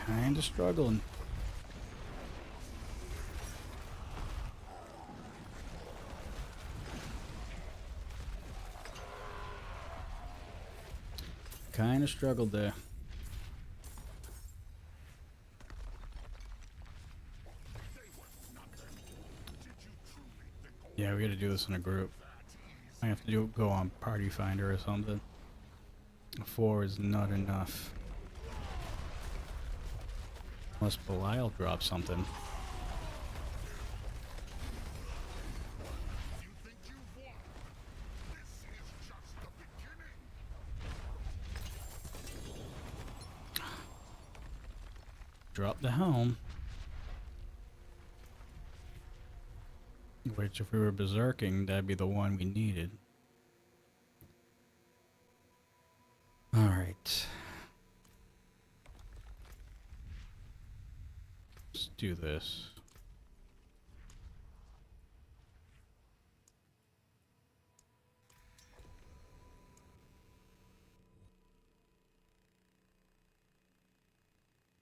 Speaker 1: Kinda struggling. Kinda struggled there. Yeah, we gotta do this in a group. I have to go on Party Finder or something. 4 is not enough. Unless Belial drops something.
Speaker 5: You think you've won? This is just the beginning.
Speaker 1: Drop the helm. Which, if we were berserking, that'd be the one we needed. Alright. Let's do this.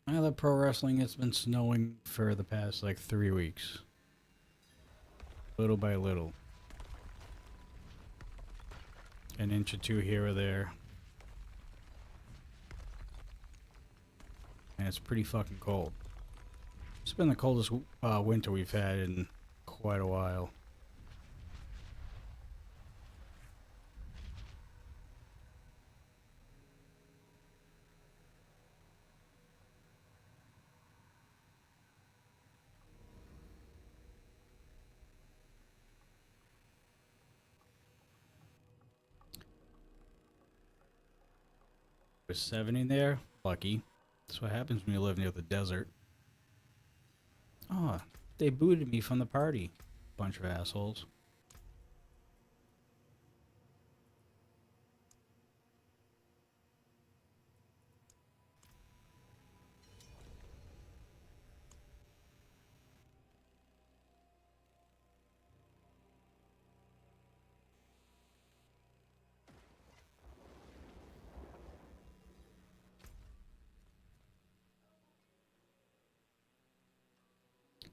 Speaker 1: I love pro wrestling. It's been snowing for the past like 3 weeks. Little by little. An inch or two here or there. And it's pretty fucking cold. It's been the coldest winter we've had in quite a while. With 70 there, lucky. That's what happens when you live near the desert. Oh, they booted me from the party. Bunch of assholes.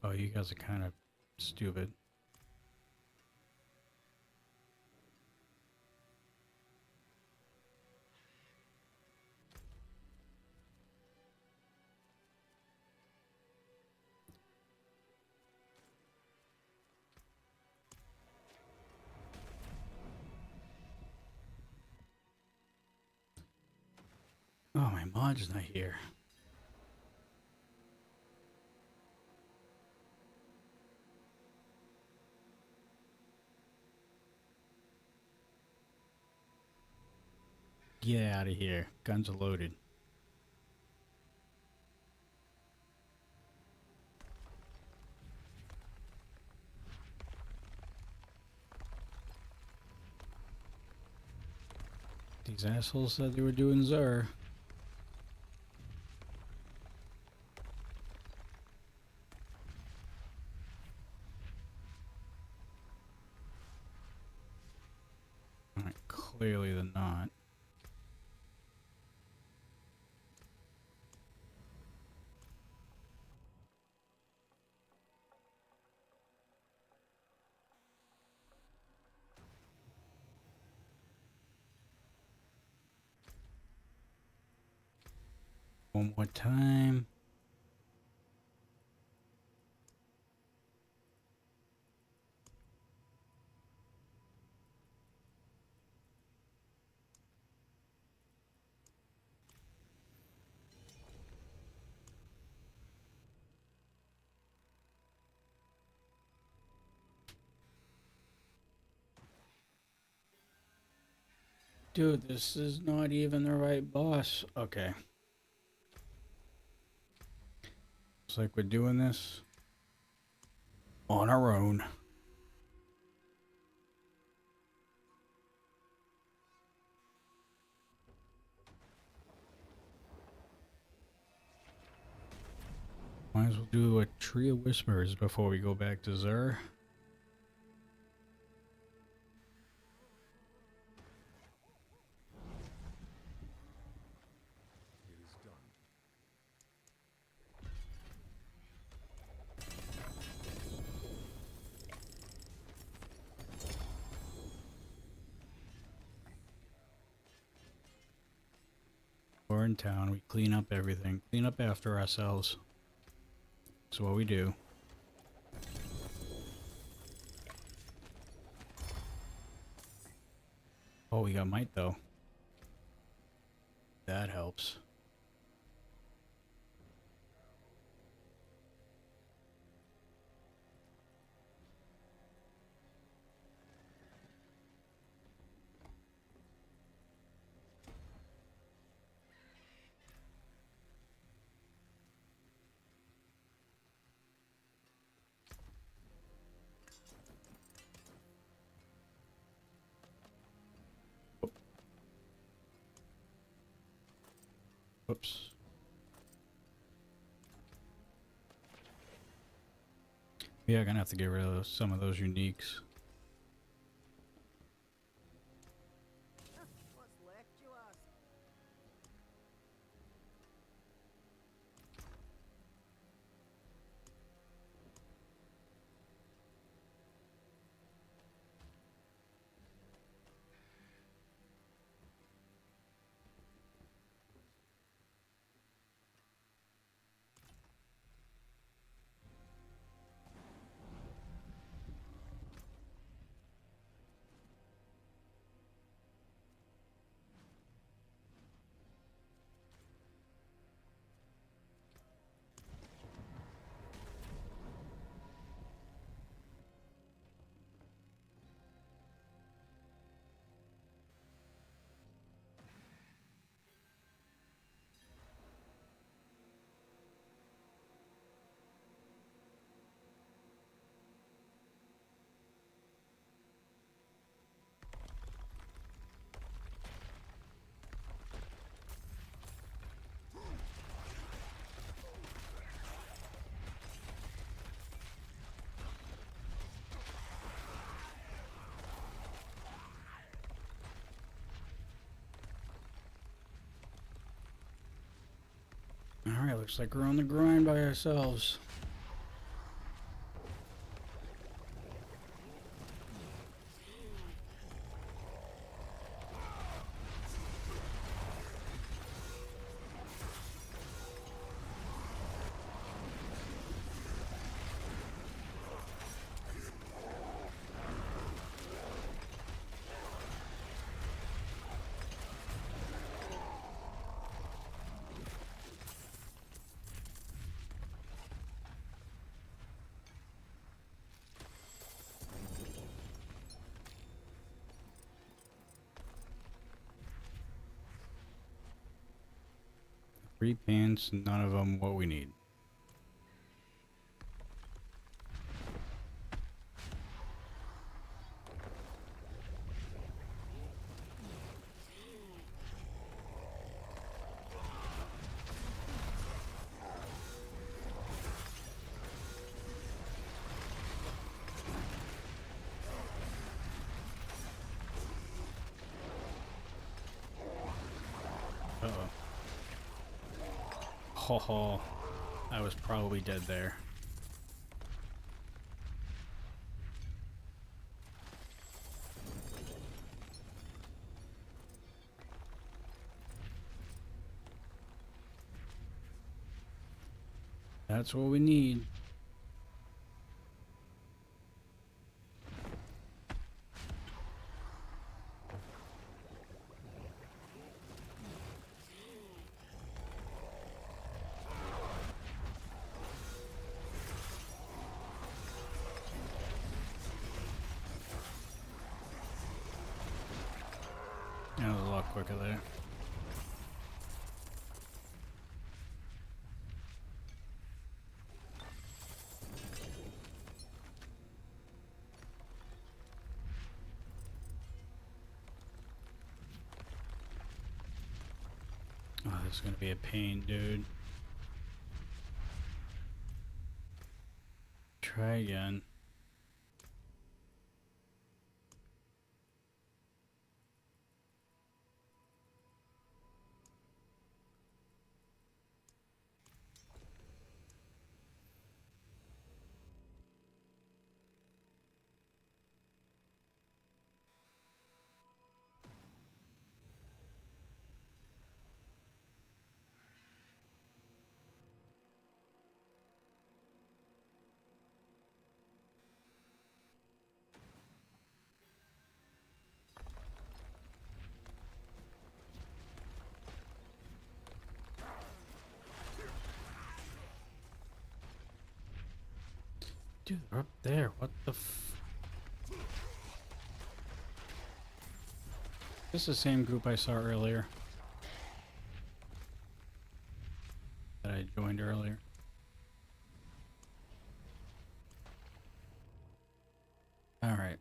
Speaker 1: Oh, you guys are kind of stupid. Oh, my mod's not here. Get out of here. Guns are loaded. These assholes said they were doing Zur. Alright, clearly they're not. One more time. Dude, this is not even the right boss. Okay. Looks like we're doing this on our own. Might as well do a Tree of Whispers before we go back to Zur.
Speaker 5: It is done.
Speaker 1: We're in town, we clean up everything. Clean up after ourselves. That's what we do. Oh, we got might though. That helps. Whoops. Yeah, gonna have to get rid of some of those uniques.
Speaker 3: What's left, you ask?
Speaker 1: Alright, looks like we're on the grind by ourselves. Three pants, none of them what we need. Uh-oh. Ho ho. I was probably dead there. That's what we need. That was a quicker there. Oh, this is gonna be a pain, dude. Try again. Dude, they're up there. What the f... This is the same group I saw earlier. That I joined earlier. Alright.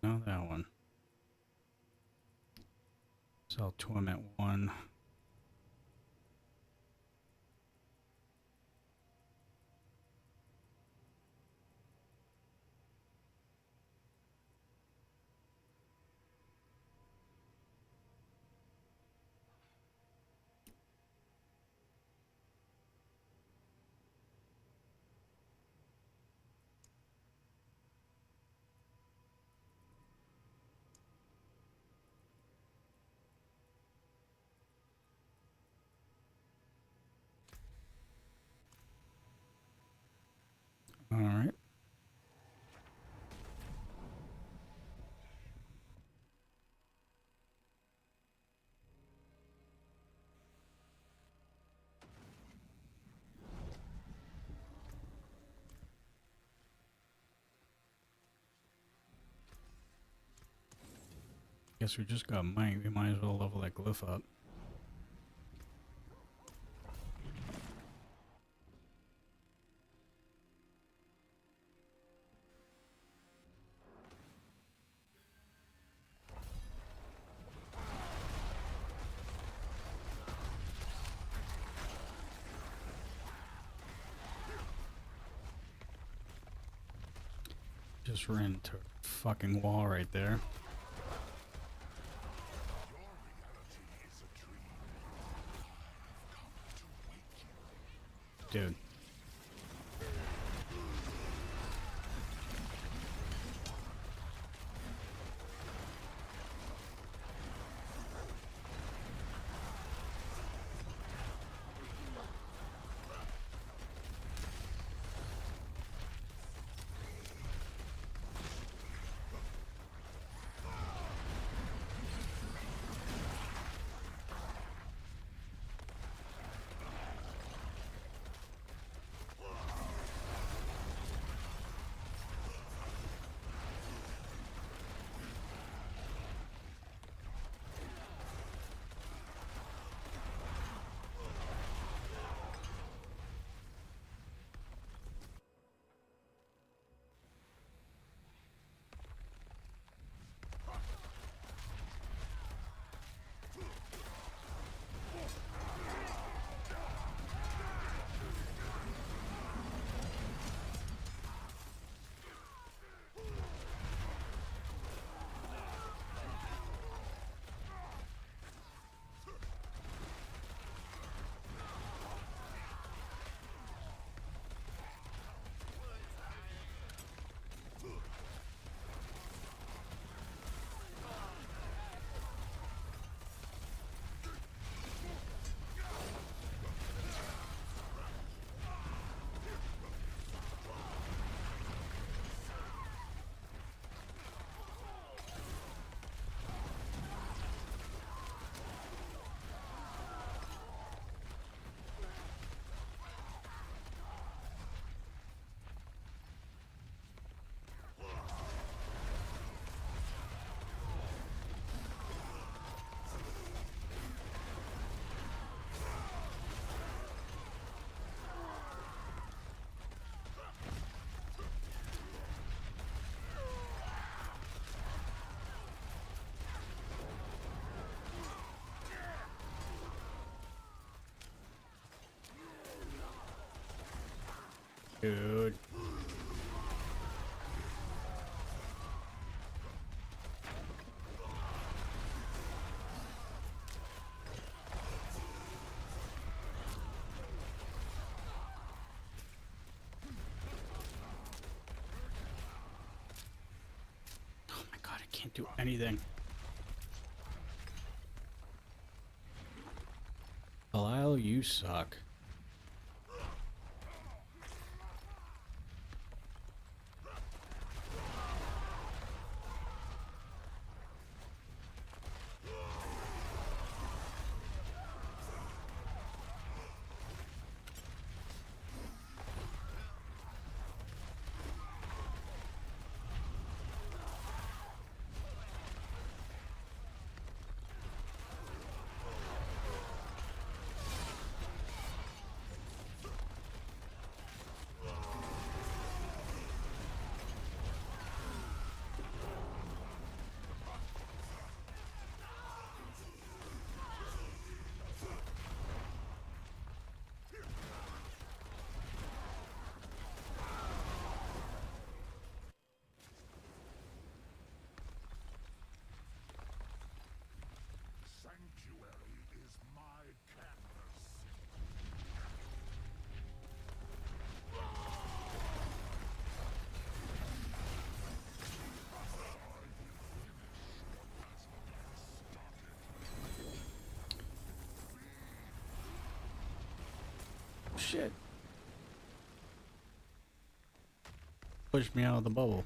Speaker 1: No, that one. Sell to him at 1. Alright. Guess we just got might. We might as well level that glyph up. Just ran into a fucking wall right there. Dude. Dude. Oh my god, I can't do anything. Belial, you suck.
Speaker 5: Sanctuary is my canvas.
Speaker 1: Shit. Pushed me out of the bubble.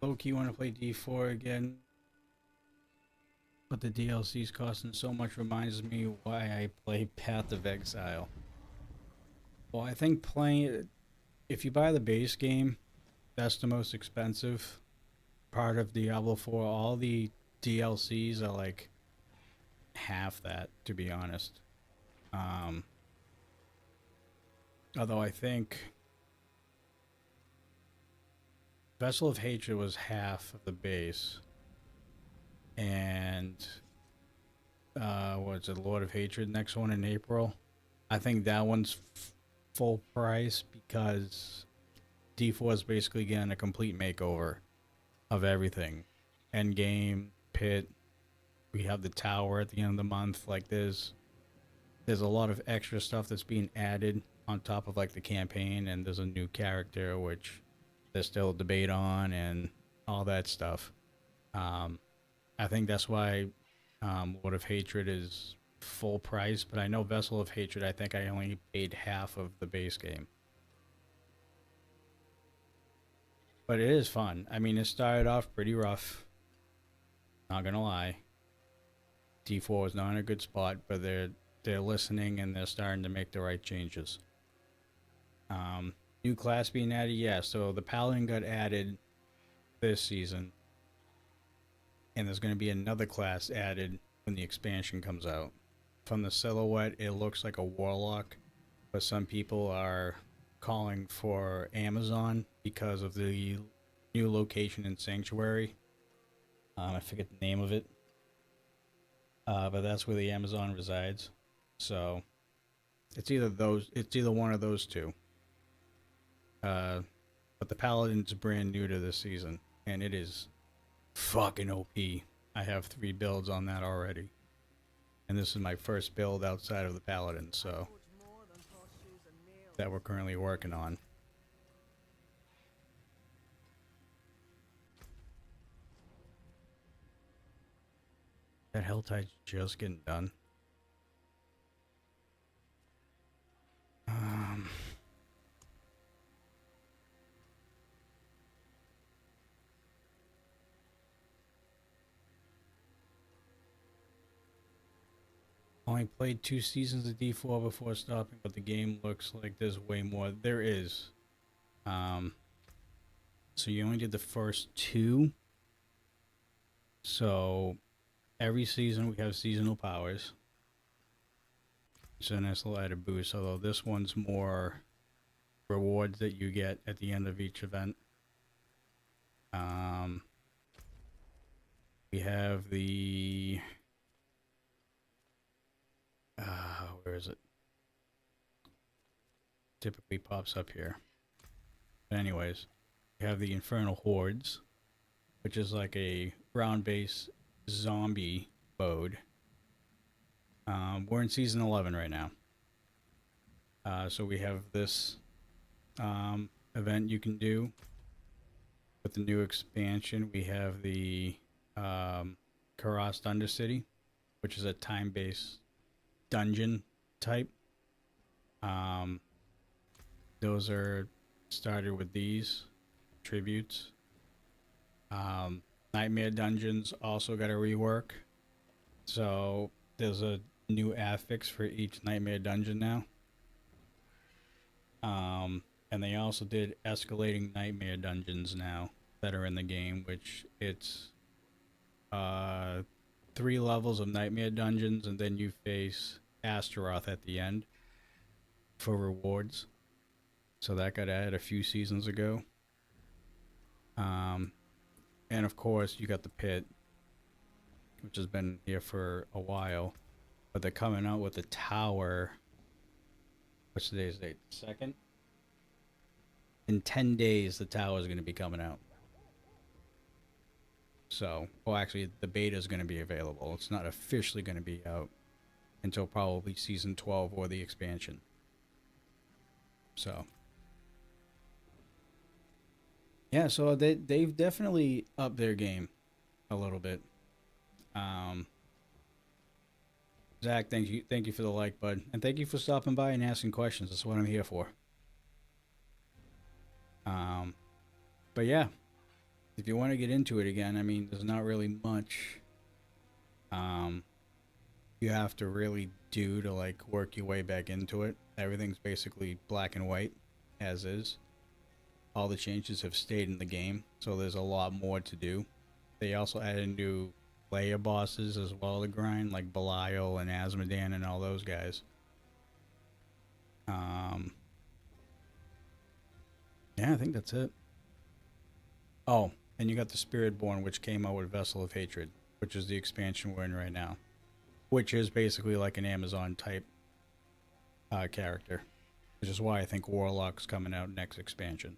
Speaker 1: Loki, want to play D4 again, but the DLC's costing so much. Reminds me why I play Path of Exile. Well, I think playing it, if you buy the base game, that's the most expensive part of Diablo 4. All the DLCs are like half that, to be honest. Although I think Vessel of Hatred was half of the base, and what's it, Lord of Hatred, next one in April. I think that one's full price because D4 is basically getting a complete makeover of everything. End game, pit, we have the tower at the end of the month. Like there's a lot of extra stuff that's being added on top of like the campaign, and there's a new character which there's still a debate on and all that stuff. I think that's why Lord of Hatred is full price, but I know Vessel of Hatred, I think I only paid half of the base game. But it is fun. I mean, it started off pretty rough. Not gonna lie. D4 was not in a good spot, but they're listening and they're starting to make the right changes. New class being added, yeah. So the Paladin got added this season, and there's going to be another class added when the expansion comes out. From the silhouette, it looks like a warlock, but some people are calling for Amazon because of the new location in Sanctuary. I forget the name of it, but that's where the Amazon resides. So it's either one of those two. But the Paladin's brand new to this season, and it is fucking OP. I have 3 builds on that already, and this is my first build outside of the Paladin, so that we're currently working on. That Helltide's just getting done. Only played 2 seasons of D4 before stopping, but the game looks like there's way more. There is. So you only did the first 2. So every season we have seasonal powers. It's a nice little added boost, although this one's more rewards that you get at the end of each event. We have the where is it? Typically pops up here. But anyways, we have the Infernal Hordes, which is like a round-based zombie mode. We're in season 11 right now. So we have this event you can do with the new expansion. We have the Karas Thunder City, which is a time-based dungeon type. Those are started with these tributes. Nightmare Dungeons also got a rework. So there's a new affix for each Nightmare Dungeon now. And they also did escalating Nightmare Dungeons now that are in the game, which it's 3 levels of Nightmare Dungeons, and then you face Astaroth at the end for rewards. So that got added a few seasons ago. And of course, you got the pit, which has been here for a while. But they're coming out with the tower. What's today's date? 2nd? In 10 days, the tower is going to be coming out. So, well, actually, the beta is going to be available. It's not officially going to be out until probably season 12 or the expansion. So, yeah, so they've definitely upped their game a little bit. Zach, thank you for the like, bud, and thank you for stopping by and asking questions. That's what I'm here for. But yeah, if you want to get into it again, I mean, there's not really much you have to really do to like work your way back into it. Everything's basically black and white as is. All the changes have stayed in the game, so there's a lot more to do. They also added new layer bosses as well to grind, like Belial and Asmodan and all those guys. Yeah, I think that's it. Oh, and you got the Spiritborn, which came out with Vessel of Hatred, which is the expansion we're in right now, which is basically like an Amazon type character, which is why I think Warlock's coming out next expansion.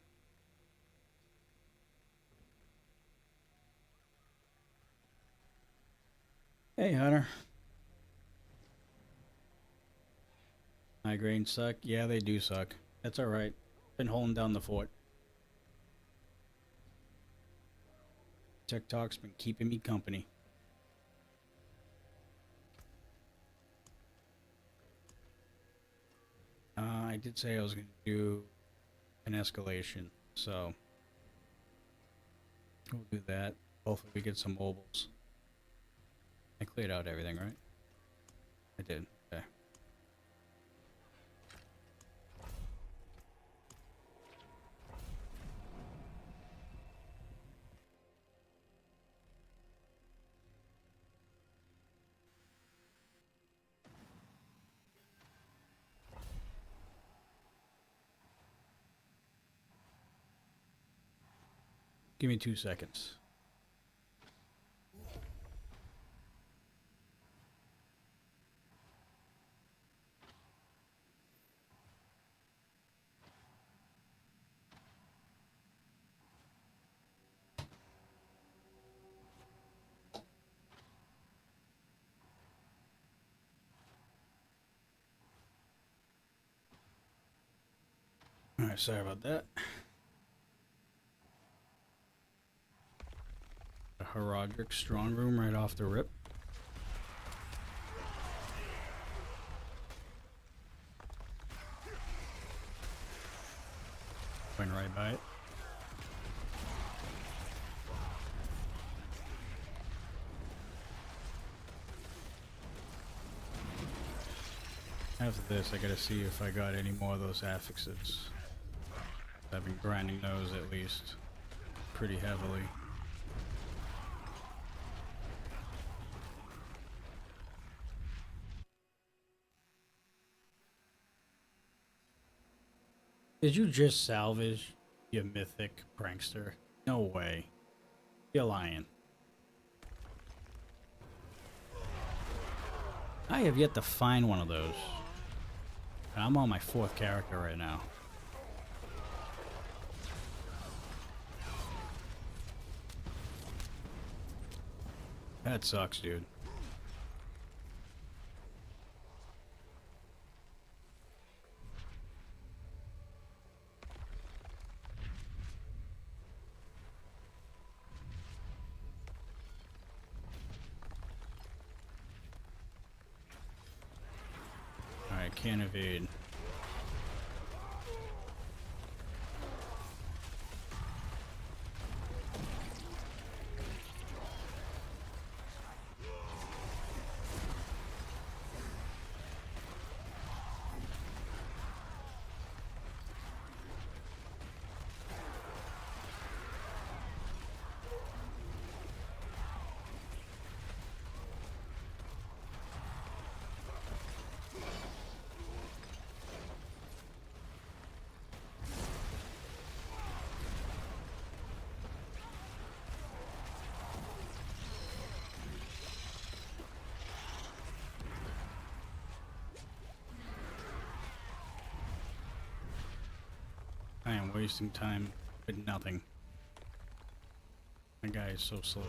Speaker 1: Hey, Hunter. Migraines suck? Yeah, they do suck. That's alright. Been holding down the fort. TikTok's been keeping me company. I did say I was going to do an escalation, so we'll do that. Hopefully we get some mobiles. I cleared out everything, right? I did. Okay. Give me 2 seconds. Alright, sorry about that. A Herodric strong room right off the rip. Went right by it. After this, I gotta see if I got any more of those affixes. I've been grinding those at least pretty heavily. Did you just salvage, you mythic prankster? No way. You're lying. I have yet to find one of those. And I'm on my 4th character right now. That sucks, dude. Alright, can't evade. I am wasting time with nothing. My guy is so slow.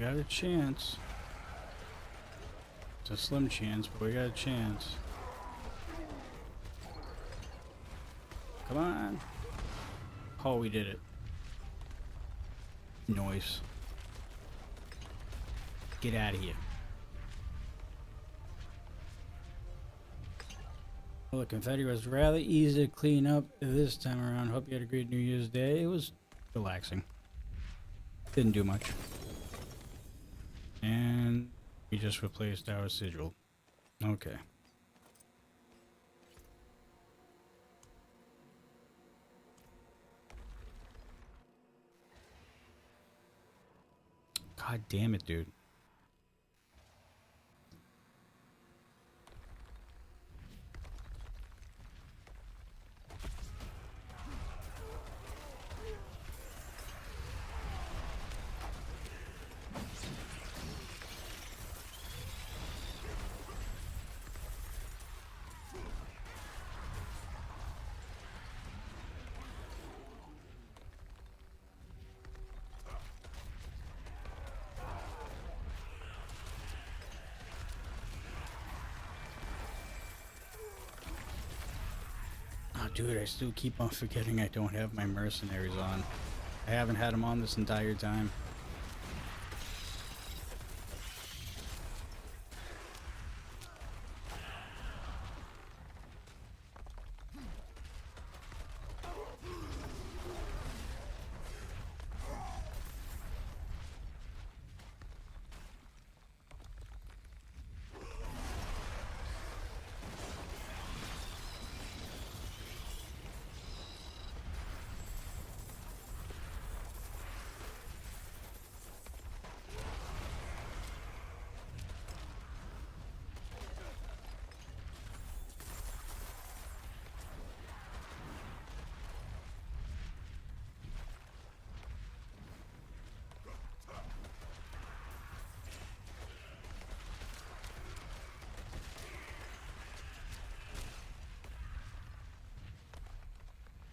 Speaker 1: Got a chance. It's a slim chance, but we got a chance. Come on. Oh, we did it. Noise. Get out of here. Well, the confetti was rather easy to clean up this time around. Hope you had a great New Year's Day. It was relaxing. Didn't do much. And we just replaced our sigil. Okay. God damn it, dude. Dude, I still keep on forgetting I don't have my mercenaries on. I haven't had them on this entire time.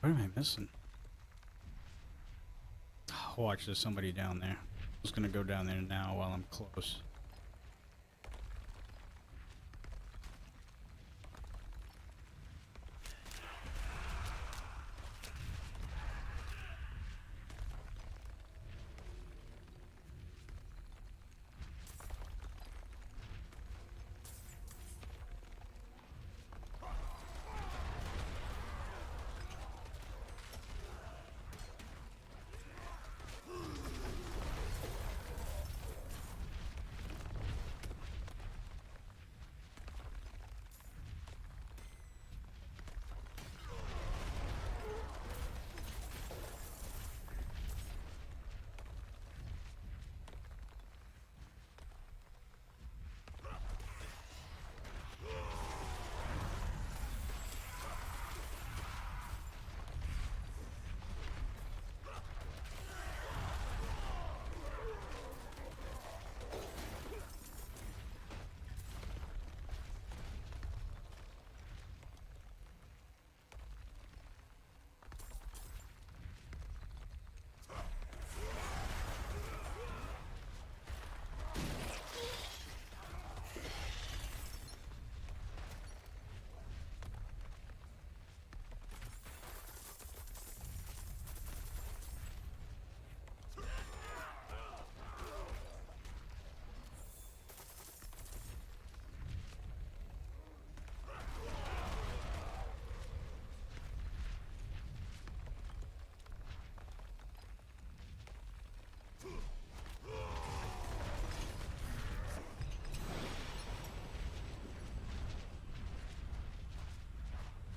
Speaker 1: What am I missing? Oh, watch, there's somebody down there. I'm just gonna go down there now while I'm close.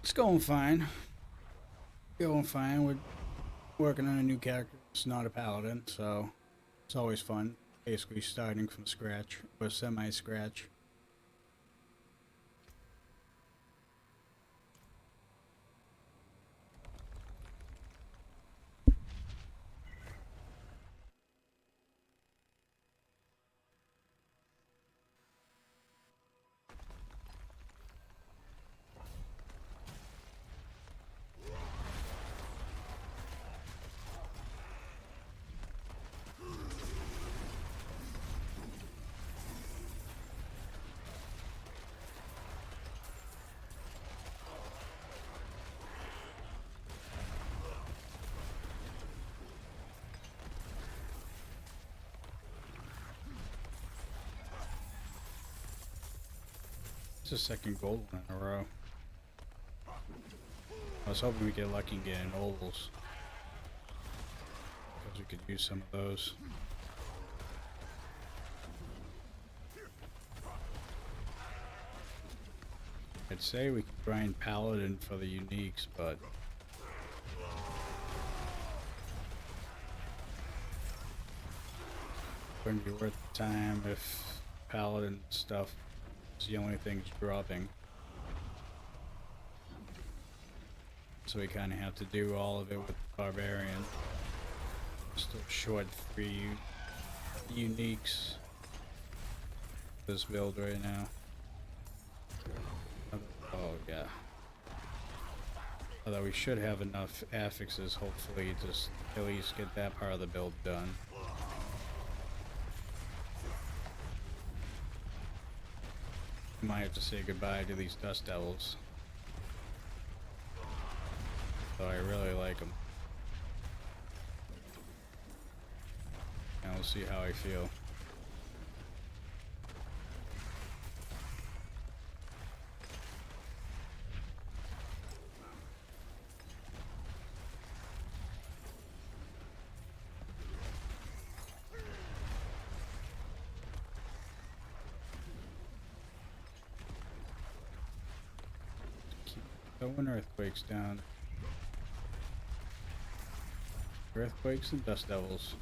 Speaker 1: It's going fine. Going fine. We're working on a new character. It's not a paladin, so it's always fun. Basically starting from scratch, or semi-scratch. It's the second gold one in a row. I was hoping we get lucky and get an ovals, because we could use some of those. I'd say we could grind Paladin for the uniques, but wouldn't be worth the time if Paladin stuff is the only thing dropping. So we kind of have to do all of it with Barbarian. Still short 3 uniques this build right now. Oh yeah. Although we should have enough affixes, hopefully, to at least get that part of the build done. Might have to say goodbye to these Dust Devils. Though I really like them. And we'll see how I feel. Keep throwing earthquakes down. Earthquakes and Dust Devils.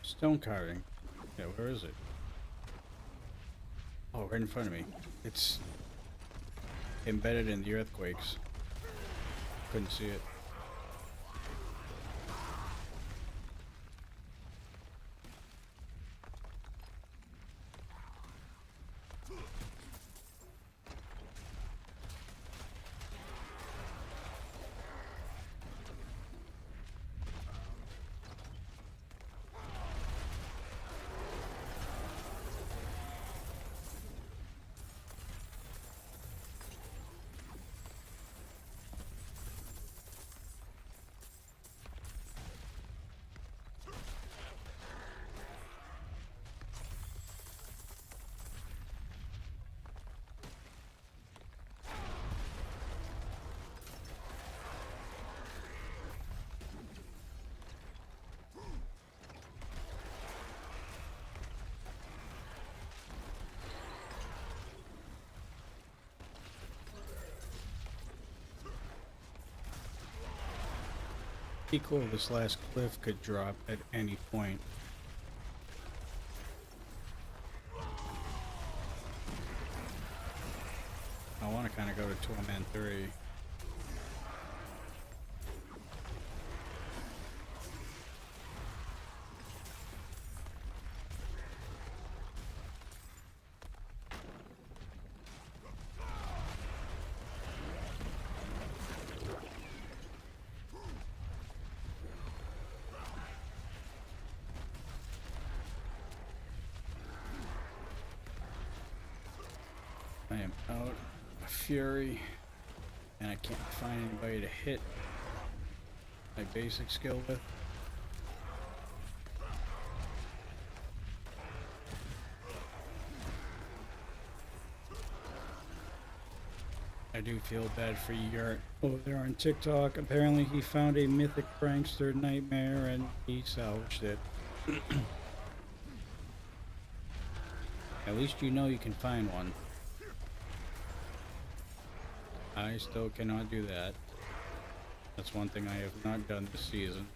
Speaker 1: Stone carving. Yeah, where is it? Oh, right in front of me. It's embedded in the earthquakes. Couldn't see it. Be cool if this last cliff could drop at any point. I want to kind of go to Torment 3. I am out of fury, and I can't find anybody to hit my basic skill with. I do feel bad for Yurt over there on TikTok. Apparently he found a mythic prankster nightmare and he salvaged it. At least you know you can find one. I still cannot do that. That's one thing I have not done this season.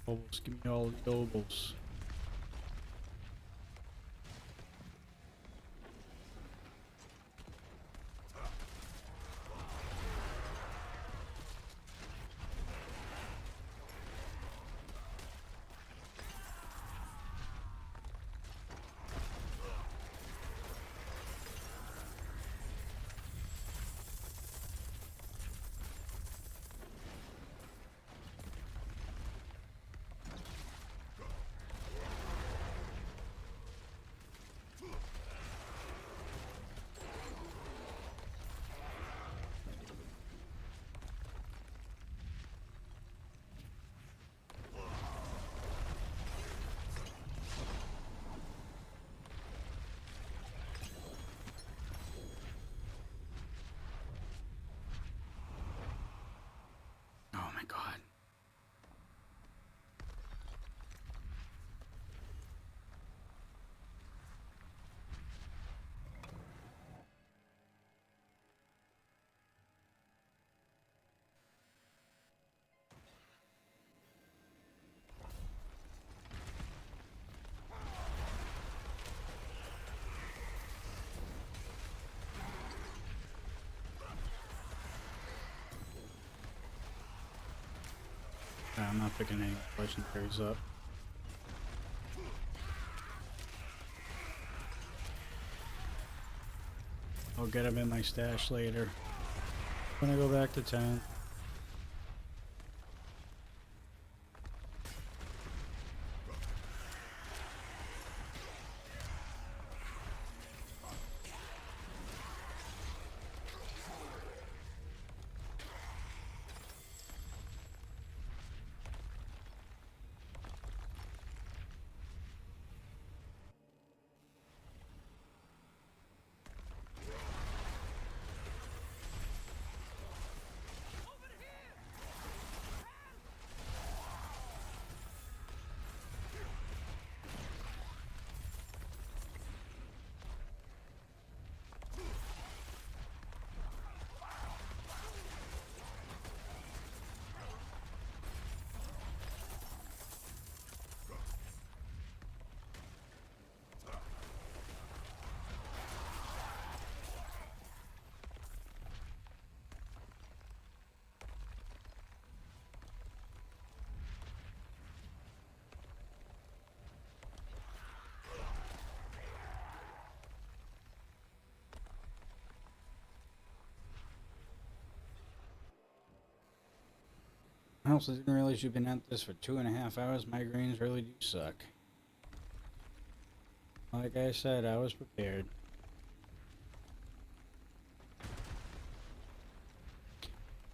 Speaker 1: Obols, give me all the obols. Oh my god. I'm not picking any legendaries up. I'll get them in my stash later when I go back to town. I also didn't realize you've been at this for 2.5 hours. Migraines really do suck. Like I said, I was prepared.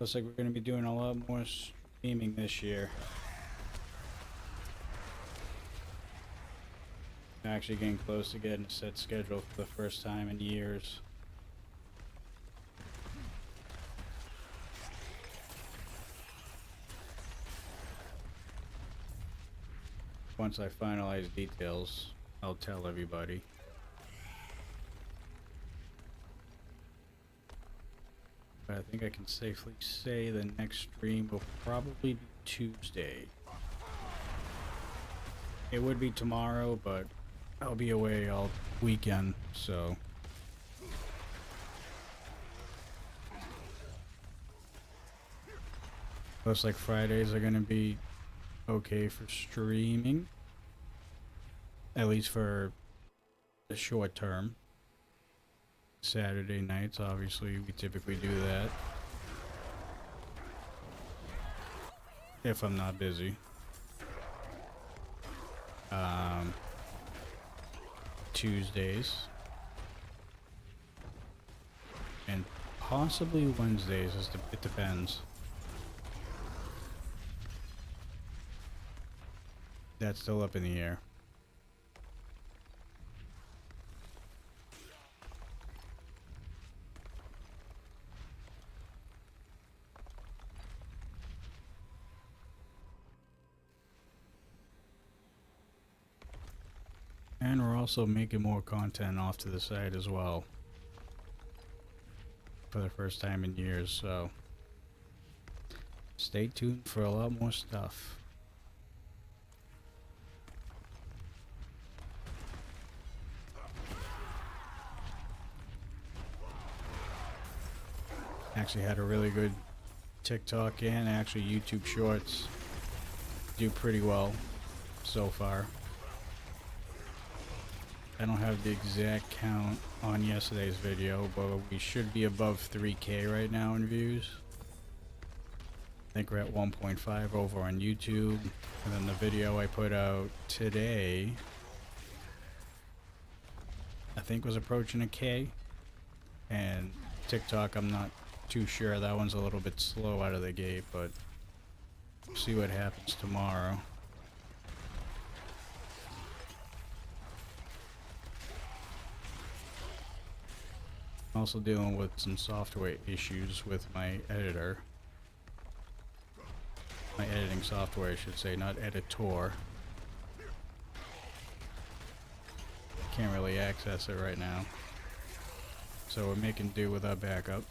Speaker 1: Looks like we're going to be doing a lot more streaming this year. Actually getting close to getting a set schedule for the first time in years. Once I finalize details, I'll tell everybody. But I think I can safely say the next stream will probably be Tuesday. It would be tomorrow, but I'll be away all weekend, so. Looks like Fridays are gonna be okay for streaming. At least for the short term. Saturday nights, obviously, we typically do that. If I'm not busy. Tuesdays. And possibly Wednesdays, it depends. That's still up in the air. And we're also making more content off to the side as well. For the first time in years, so stay tuned for a lot more stuff. Actually had a really good TikTok and actually YouTube Shorts do pretty well so far. I don't have the exact count on yesterday's video, but we should be above 3K right now in views. I think we're at 1.5 over on YouTube, and then the video I put out today I think was approaching a K, and TikTok I'm not too sure. That one's a little bit slow out of the gate, but we'll see what happens tomorrow. I'm also dealing with some software issues with my editor. My editing software, I should say, not editor. Can't really access it right now. So we're making do with our backup.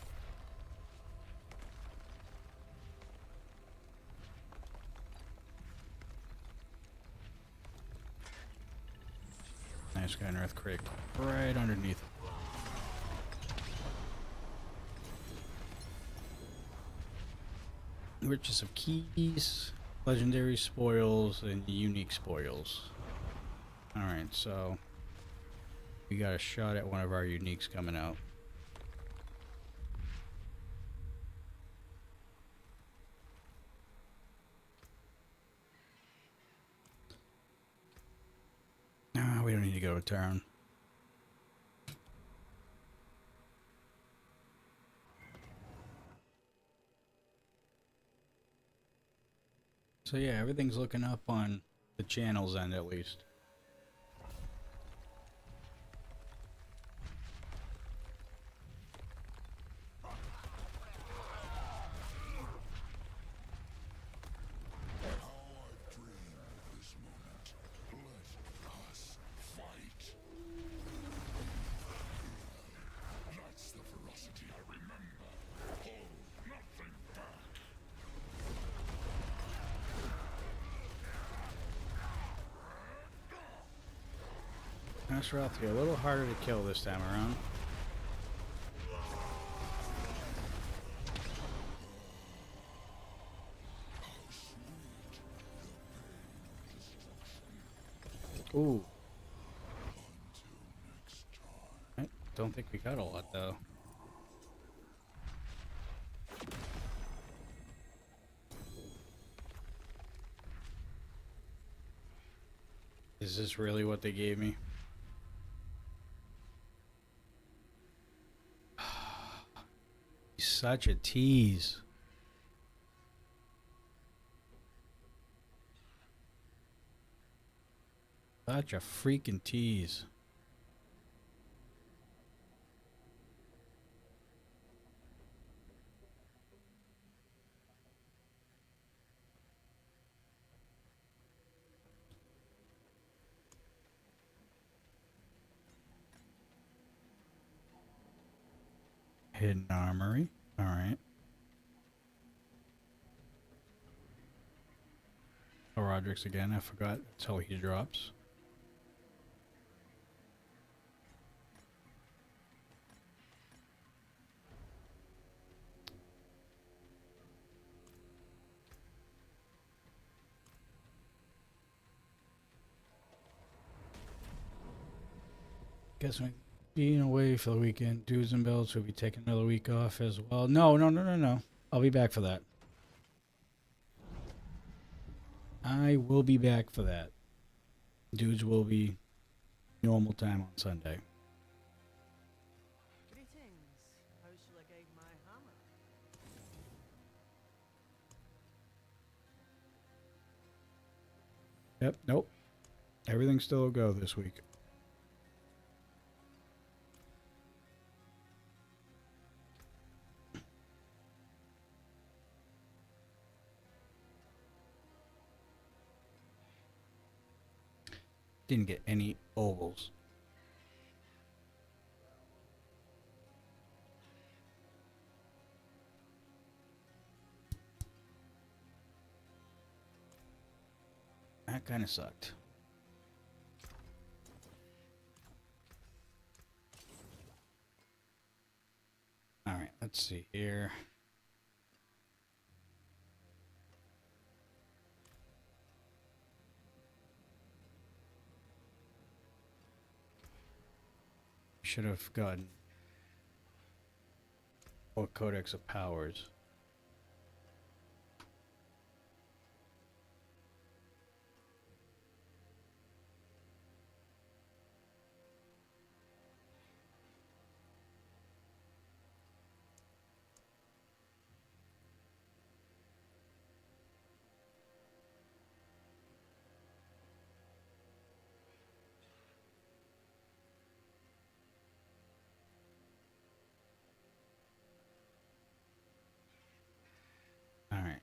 Speaker 1: Nice, got an earthquake right underneath it. Riches of keys, legendary spoils, and unique spoils. Alright, so we got a shot at one of our uniques coming out. No, we don't need to go to town. So yeah, everything's looking up on the channel's end at least. Nasrathi, a little harder to kill this time around. Ooh. I don't think we got a lot though. Is this really what they gave me? Such a tease. Such a freaking tease. Hidden armory. All right. Oh, Roderick's again. I forgot. That's how he drops. Guess we being away for the weekend. Dudes and Bells will be taking another week off as well. No, no, no, no, no. I'll be back for that. I will be back for that. Dudes will be normal time on Sunday.
Speaker 3: Greetings. How shall I guide my hammer?
Speaker 1: Yep, nope. Everything's still a go this week. Didn't get any ovals. That kind of sucked. All right, let's see here. Should have gotten more Codex of Powers. All right.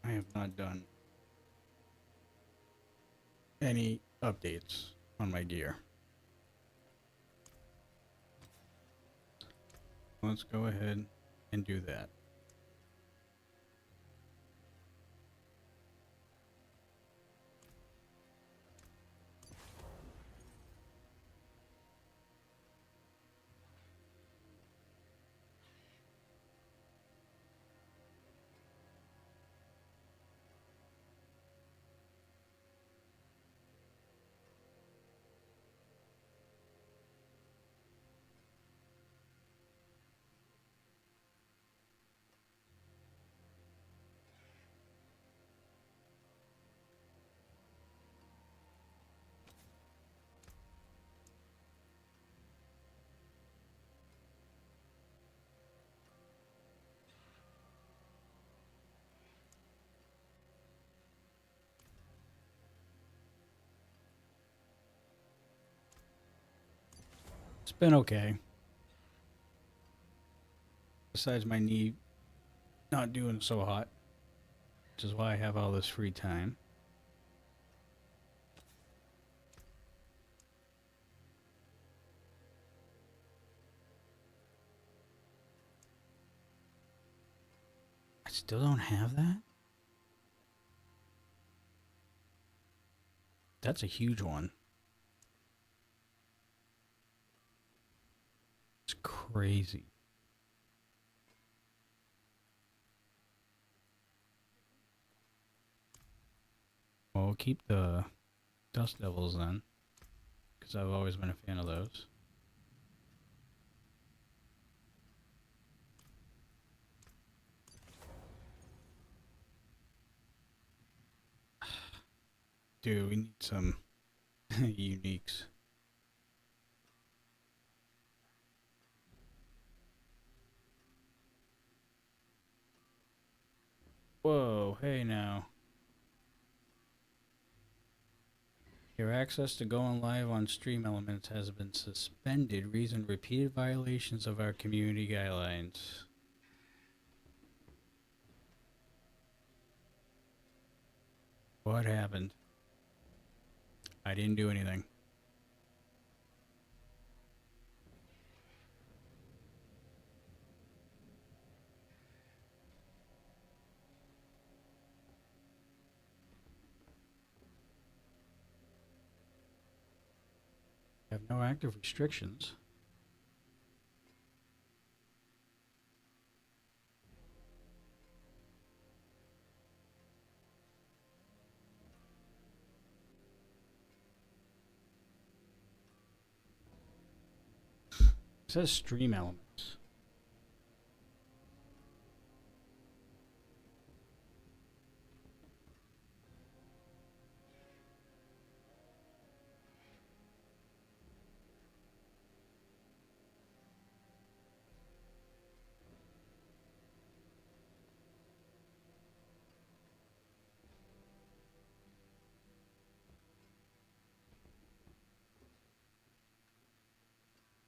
Speaker 1: I have not done any updates on my gear. Let's go ahead and do that. It's been okay. Besides my knee not doing so hot, which is why I have all this free time. I still don't have that? That's a huge one. It's crazy. Well, we'll keep the Dust Devils then, because I've always been a fan of those. Dude, we need some uniques. Whoa, hey now. Your access to going live on Stream Elements has been suspended. Reason repeated violations of our community guidelines. What happened? I didn't do anything. I have no active restrictions. says stream elements.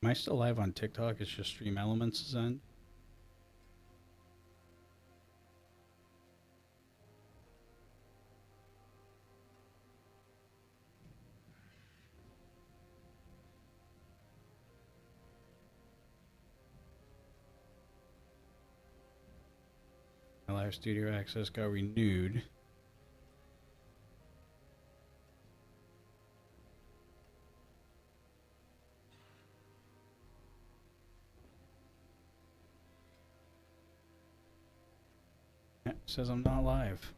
Speaker 1: Am I still live on TikTok? It's just stream elements is end. My live studio access got renewed. It says I'm not live.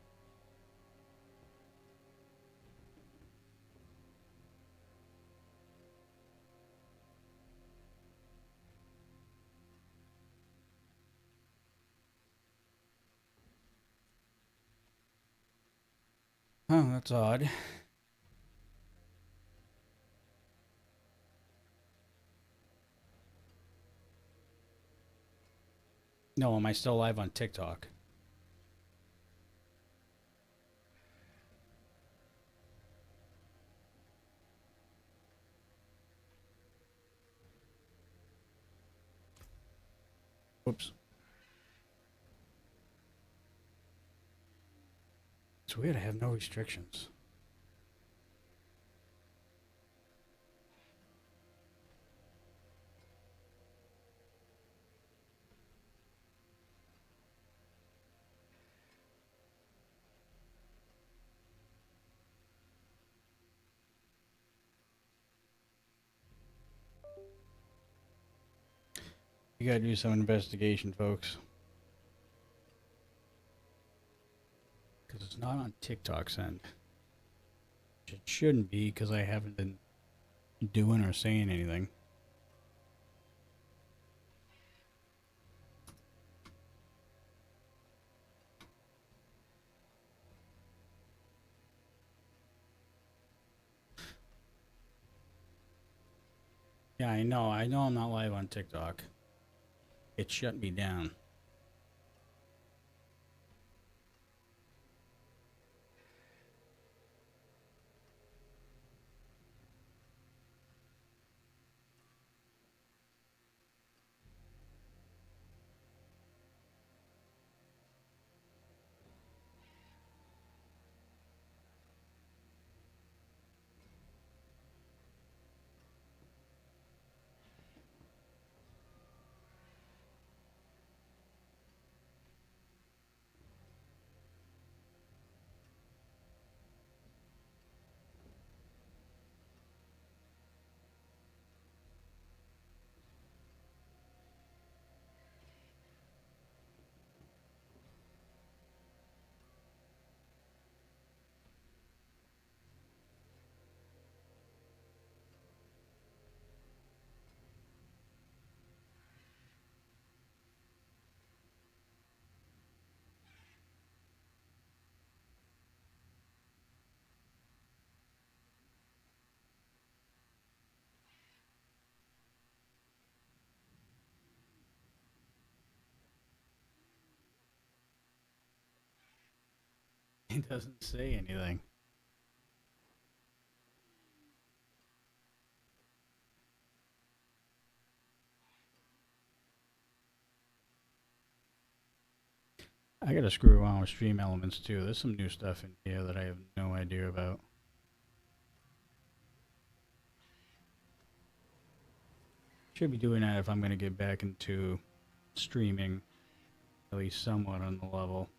Speaker 1: Oh, that's odd. No, am I still live on TikTok? Whoops. It's weird, I have no restrictions. You gotta do some investigation, folks. Because it's not on TikTok's end. It shouldn't be, because I haven't been doing or saying anything. Yeah, I know I'm not live on TikTok. It shut me down. It doesn't say anything. I gotta screw around with stream elements too. There's some new stuff in here that I have no idea about. Should be doing that if I'm gonna get back into streaming, at least somewhat on the level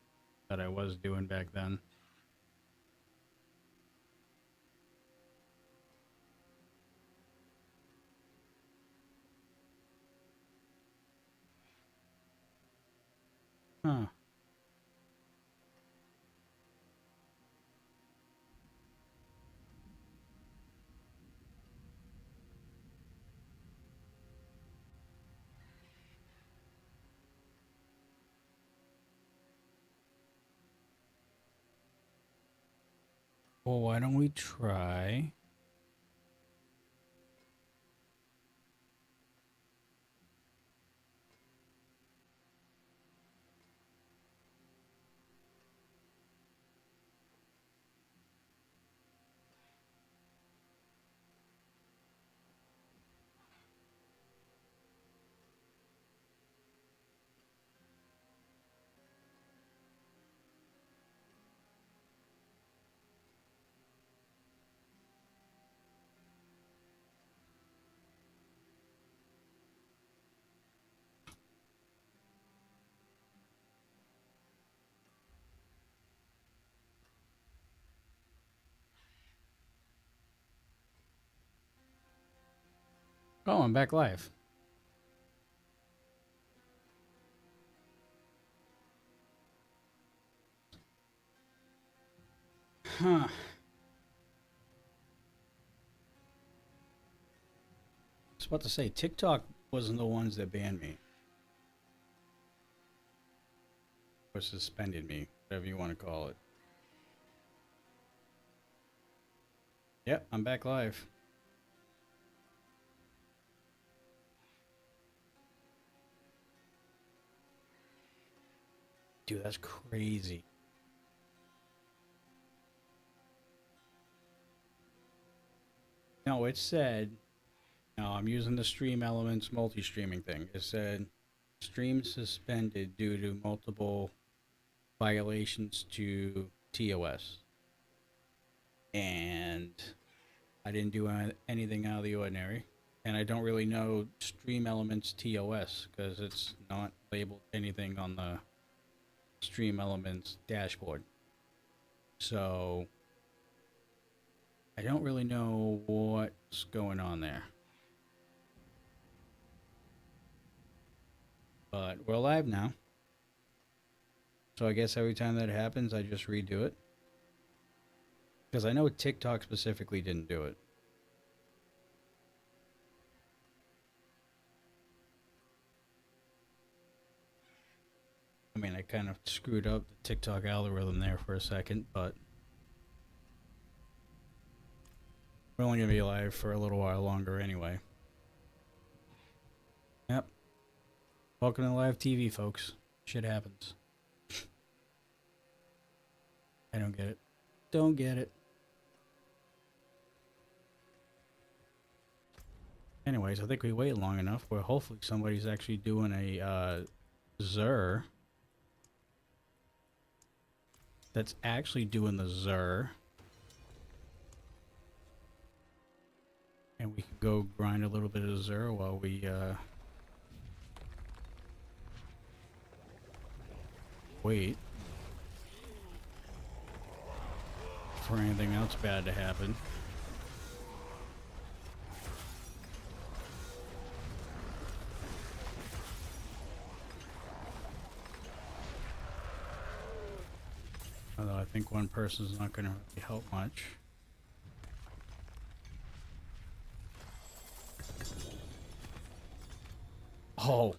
Speaker 1: that I was doing back then. Huh. Well, why don't we try? Oh, I'm back live. Huh. I was about to say, TikTok wasn't the ones that banned me. Or suspended me, whatever you want to call it. Yep, I'm back live. Dude, that's crazy. No, it said, no, I'm using the Stream Elements multi-streaming thing. It said, stream suspended due to multiple violations to TOS. And I didn't do anything out of the ordinary. And I don't really know Stream Elements TOS because it's not labeled anything on the Stream Elements dashboard. So I don't really know what's going on there. But we're live now. So I guess every time that happens, I just redo it. Because I know TikTok specifically didn't do it. I mean, I kind of screwed up the TikTok algorithm there for a second, but we're only going to be live for a little while longer anyway. Yep. Welcome to live TV, folks. Shit happens. I don't get it. Don't get it. Anyways, I think we waited long enough where hopefully somebody's actually doing a Zer. That's actually doing the Zer. And we can go grind a little bit of Zer while we wait for anything else bad to happen. Although I think one person's not going to really help much. Oh.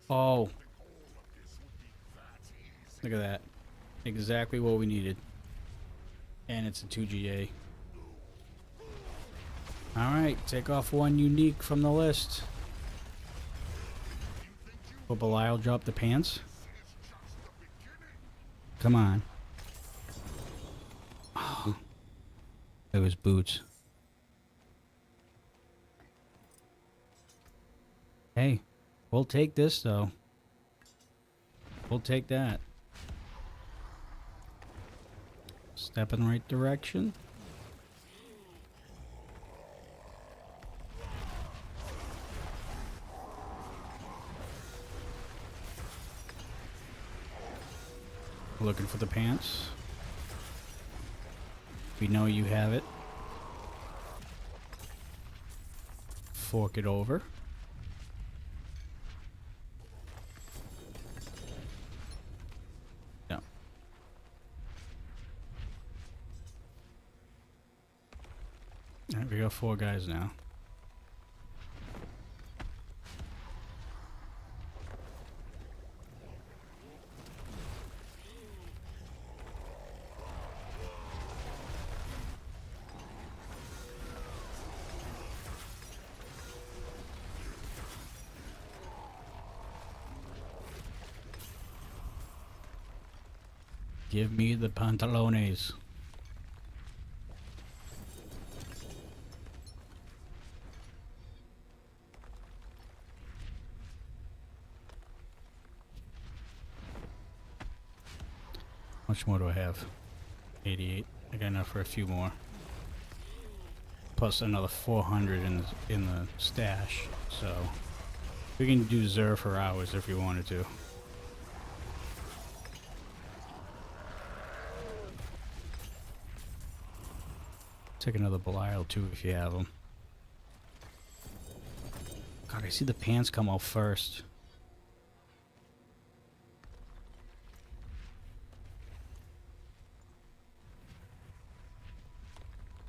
Speaker 1: Oh. Look at that. Exactly what we needed. And it's a 2GA. Alright, take off one unique from the list. Will Belial drop the pants? Come on. Oh. It was boots. Hey, we'll take this though. We'll take that. Step in the right direction. Looking for the pants. We know you have it. Fork it over. No. Alright, we got 4 guys now. Give me the pantalones. How much more do I have? 88. I got enough for a few more. Plus another 400 in the stash. So we can do Zer for hours if we wanted to. Take another Belial too if you have them. God, I see the pants come out first.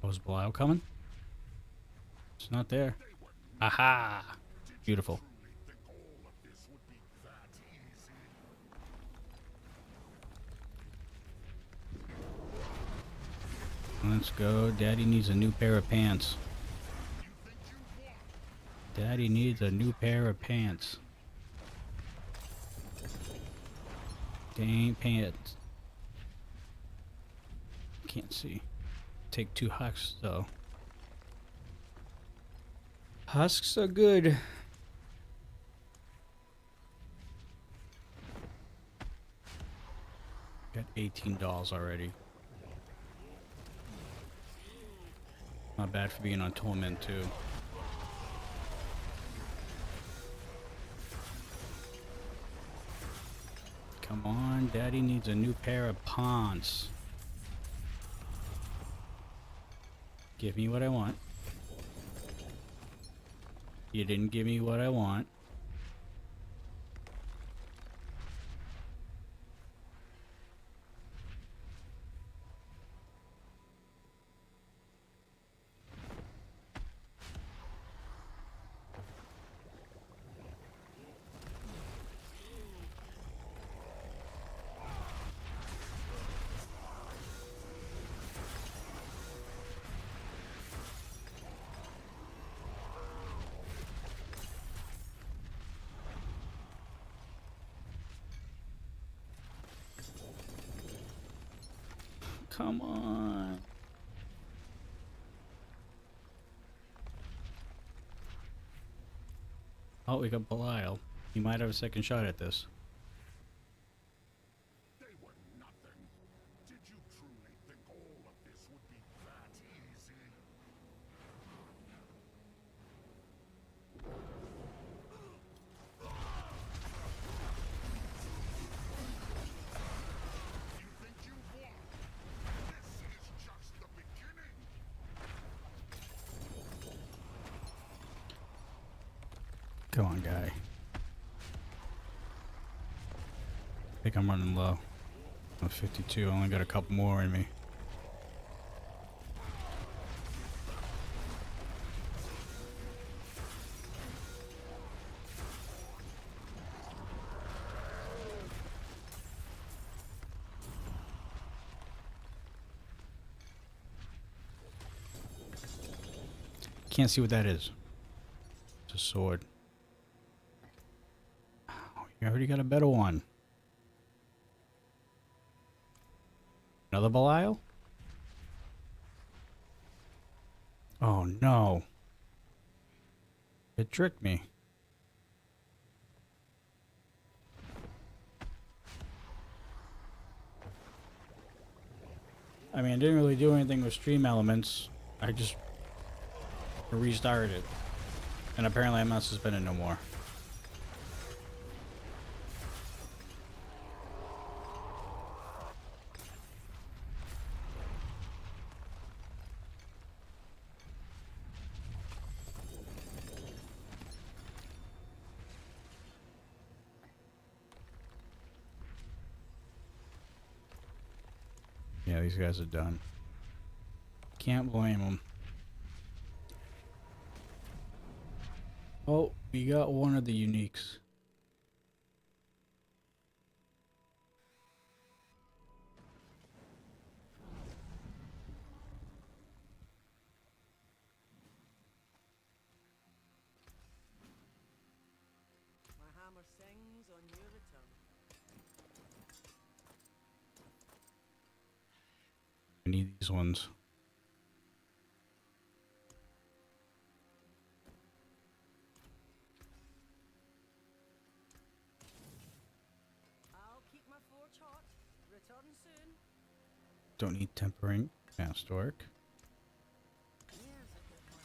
Speaker 1: Oh, is Belial coming? It's not there. Aha! Beautiful. Let's go. Daddy needs a new pair of pants. Daddy needs a new pair of pants. Dang pants. Can't see. Take 2 husks though. Husks are good. Got $18 already. Not bad for being on Torment too. Come on, Daddy needs a new pair of pants. Give me what I want. You didn't give me what I want. Come on. Oh, we got Belial. He might have a second shot at this.
Speaker 5: They were nothing. Did you truly think all of this would be that easy? You think you won? This is just the beginning.
Speaker 1: Come on, guy. I think I'm running low. I'm 52. I only got a couple more in me. Can't see what that is. It's a sword. Oh, you already got a better one. Another Belial? Oh no. It tricked me. I mean, I didn't really do anything with stream elements. I just restarted it. And apparently I'm not suspended no more. Yeah, these guys are done. Can't blame them. Oh, we got one of the uniques.
Speaker 3: My hammer sings on your return.
Speaker 1: these ones.
Speaker 3: I'll keep my forge hot. Return soon.
Speaker 1: Don't need tempering. Masterwork.
Speaker 3: Here's a good one.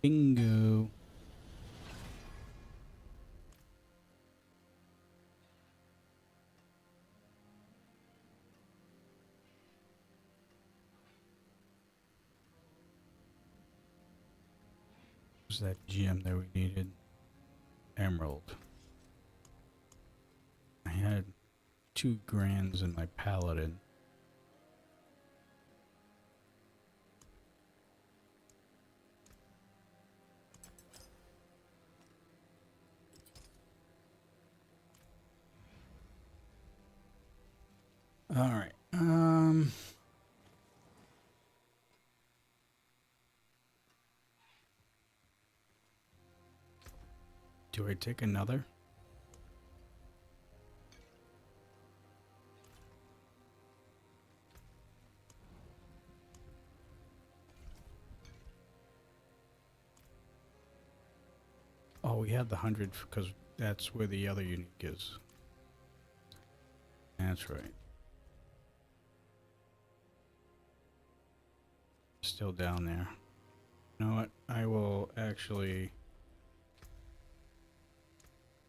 Speaker 1: Bingo. Was that gem that we needed? Emerald. I had 2 grands in my Paladin. All right. Do I take another? Oh, we had the 100 because that's where the other unique is. That's right. Still down there. You know what? I will actually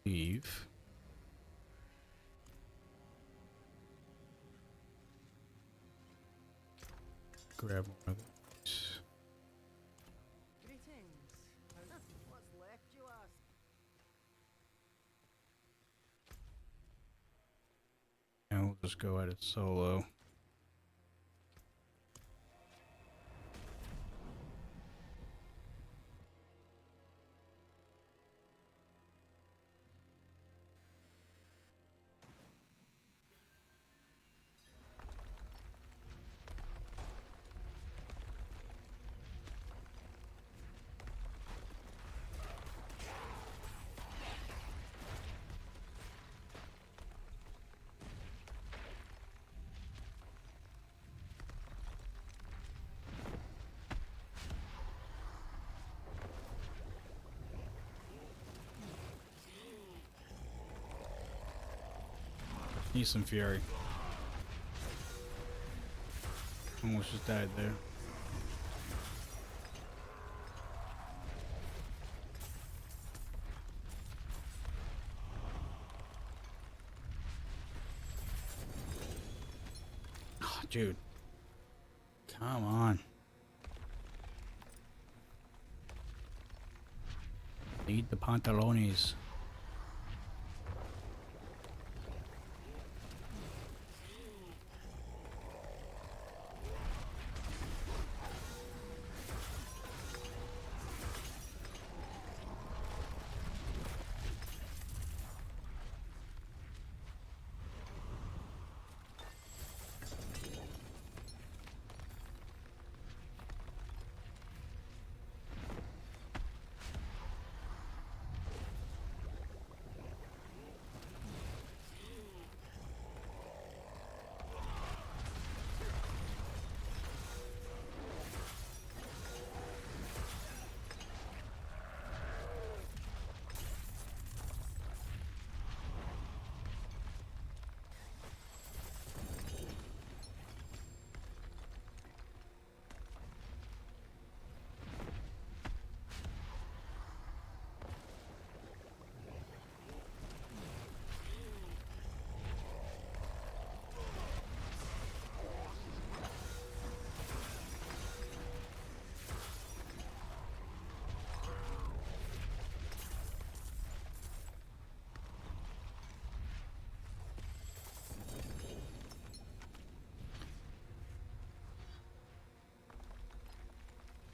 Speaker 1: leave. Grab one of these.
Speaker 3: Greetings. What's left, you ask?
Speaker 1: And we'll just go at it solo. Need some fury. Almost just died there. Oh, dude. Come on. Need the pantalones.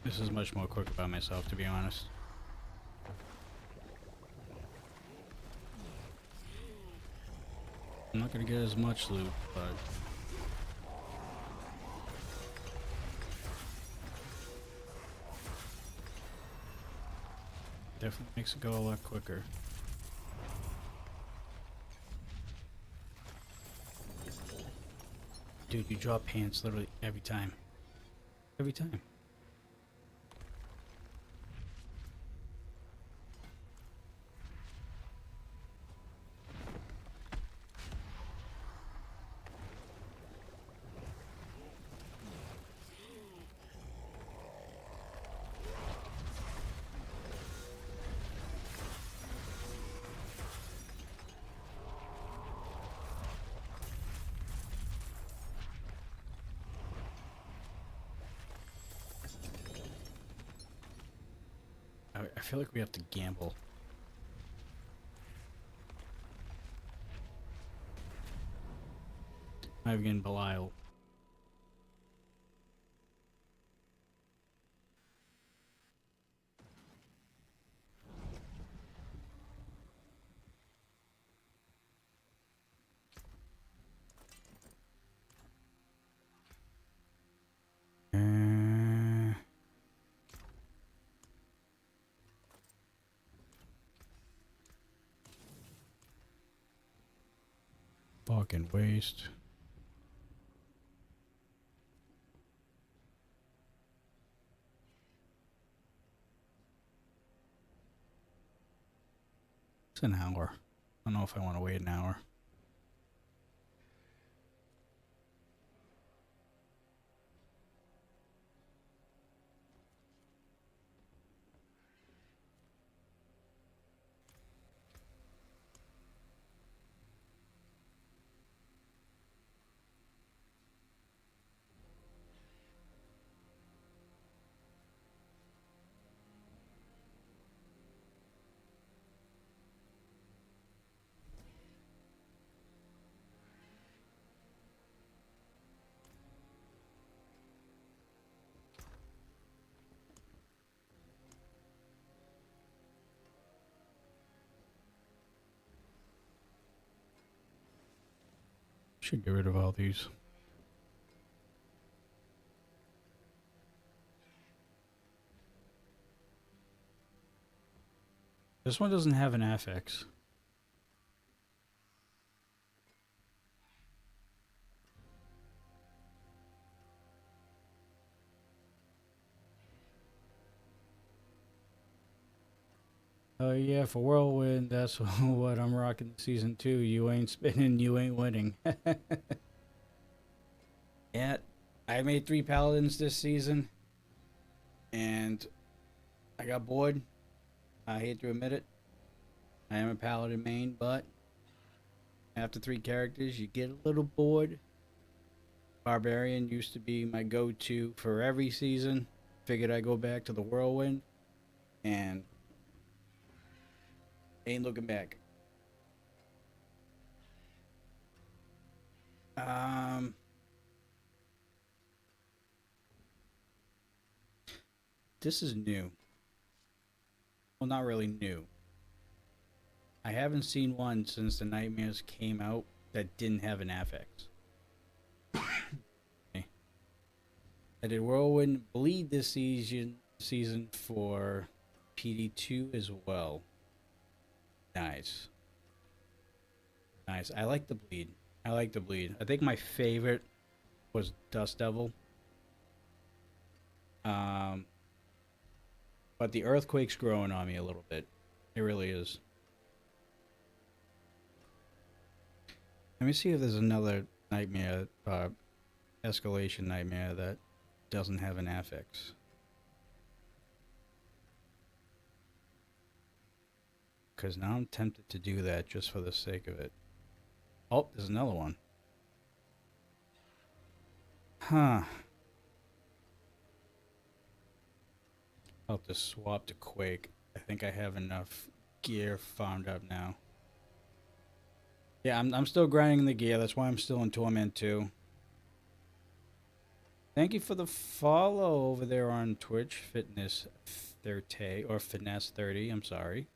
Speaker 1: This is much more quick by myself, to be honest. I'm not gonna get as much loot, but Definitely makes it go a lot quicker. Dude, you drop pants literally every time. Every time. I feel like we have to gamble. I'm getting Belial. Fucking waste. It's an hour. I don't know if I want to wait an hour. Should get rid of all these. This one doesn't have an affix. Oh yeah, for Whirlwind, that's what I'm rocking season 2. You ain't spinning, you ain't winning. Yeah, I made 3 Paladins this season, and I got bored. I hate to admit it. I am a Paladin main, but after 3 characters, you get a little bored. Barbarian used to be my go-to for every season. Figured I'd go back to the Whirlwind, and ain't looking back. This is new. Well, not really new. I haven't seen one since the Nightmares came out that didn't have an affix. Okay. I did Whirlwind Bleed this season for PD2 as well. Nice. Nice. I like the bleed. I think my favorite was Dust Devil. But the Earthquake's growing on me a little bit. It really is. Let me see if there's another nightmare, escalation nightmare that doesn't have an affix. Because now I'm tempted to do that just for the sake of it. Oh, there's another one. Huh. I'll have to swap to Quake. I think I have enough gear farmed up now. Yeah, I'm still grinding the gear. That's why I'm still in Torment 2. Thank you for the follow over there on Twitch. Fitness 30 or Finesse 30. I'm sorry.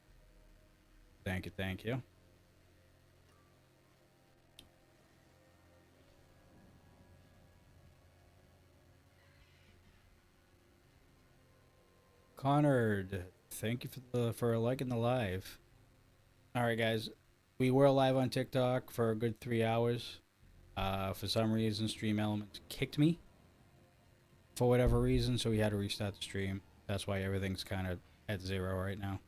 Speaker 1: Thank you, thank you. Connor, Thank you for liking the live. All right, guys. We were live on TikTok for a good 3 hours. For some reason, Stream Elements kicked me for whatever reason, so we had to restart the stream. That's why everything's kind of at 0 right now.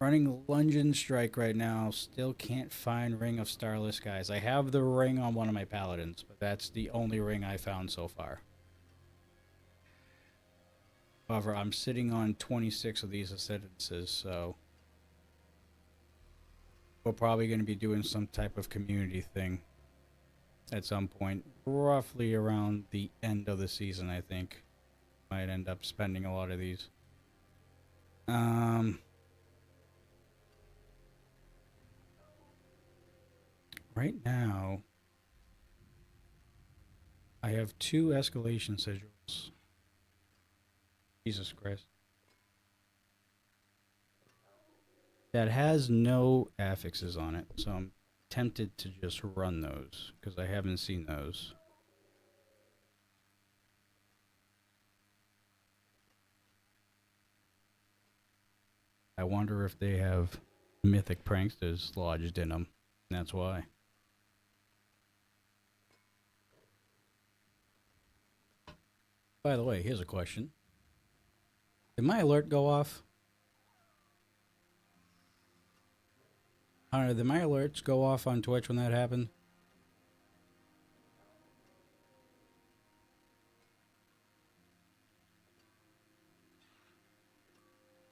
Speaker 1: Running Lungeon Strike right now. Still can't find Ring of Starless Skies. I have the ring on one of my Paladins, but that's the only ring I found so far. However, I'm sitting on 26 of these ascendances, so we're probably going to be doing some type of community thing at some point, roughly around the end of the season, I think. Might end up spending a lot of these. Right now, I have 2 escalation sigils. Jesus Christ. That has no affixes on it, so I'm tempted to just run those, because I haven't seen those. I wonder if they have mythic pranksters lodged in them. That's why. By the way, here's a question. Did my alert go off? I don't know, did my alerts go off on Twitch when that happened?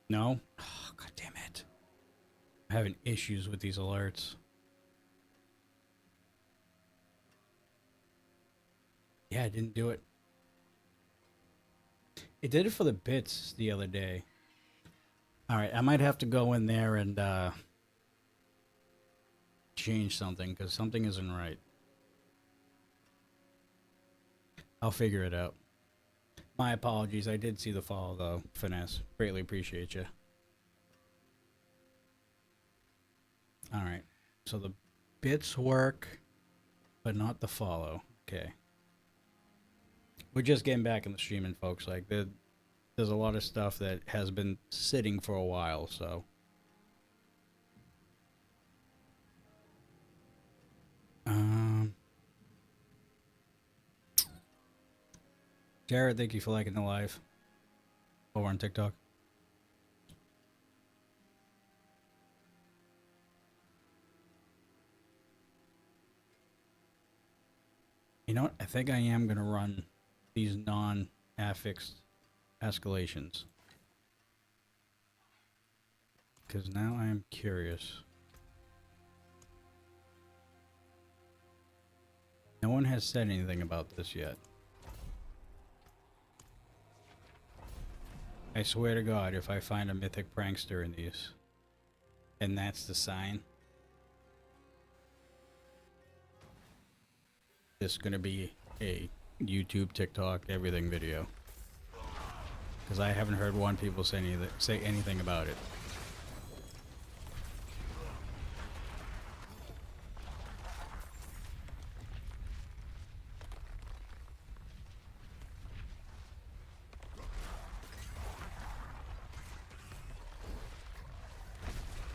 Speaker 1: No? Oh, God damn it. I'm having issues with these alerts. Yeah, I didn't do it. It did it for the bits the other day. Alright, I might have to go in there and change something, because something isn't right. I'll figure it out. My apologies, I did see the follow though, Finesse. Greatly appreciate you. Alright, so the bits work, but not the follow. Okay. We're just getting back in the streaming, folks. Like, there's a lot of stuff that has been sitting for a while, so. Jared, thank you for liking the live over on TikTok. You know what? I think I am going to run these non-affixed escalations. Because now I am curious. No one has said anything about this yet. I swear to God, if I find a mythic prankster in these, and that's the sign, this is going to be a YouTube, TikTok, everything video. Because I haven't heard one people say anything about it.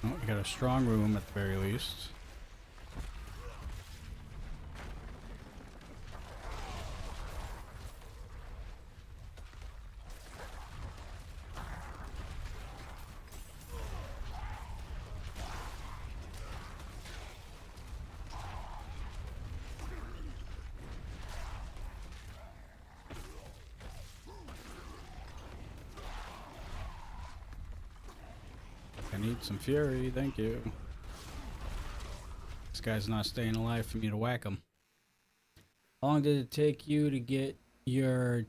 Speaker 1: Oh, we got a strong room at the very least. I need some fury, thank you. This guy's not staying alive for me to whack him. How long did it take you to get your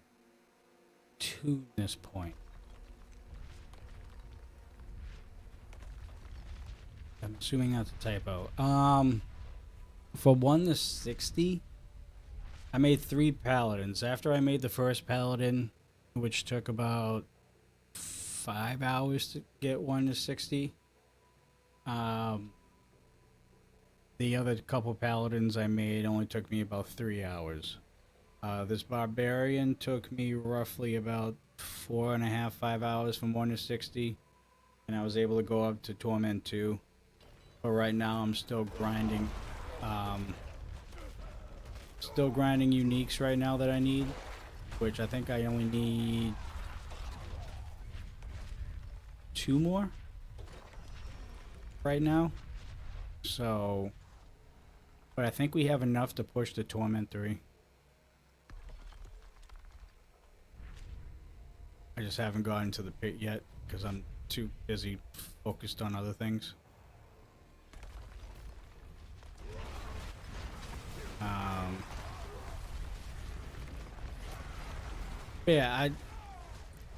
Speaker 1: tuneness point? I'm assuming that's a typo. For 1 to 60, I made 3 paladins. After I made the first paladin, which took about 5 hours to get 1 to 60. The other couple paladins I made only took me about 3 hours. This Barbarian took me roughly about 4.5, 5 hours from 1 to 60, and I was able to go up to Torment 2. But right now I'm still grinding, uniques right now that I need, which I think I only need 2 more right now. So, but I think we have enough to push the Torment 3. I just haven't gotten to the pit yet because I'm too busy focused on other things. Yeah,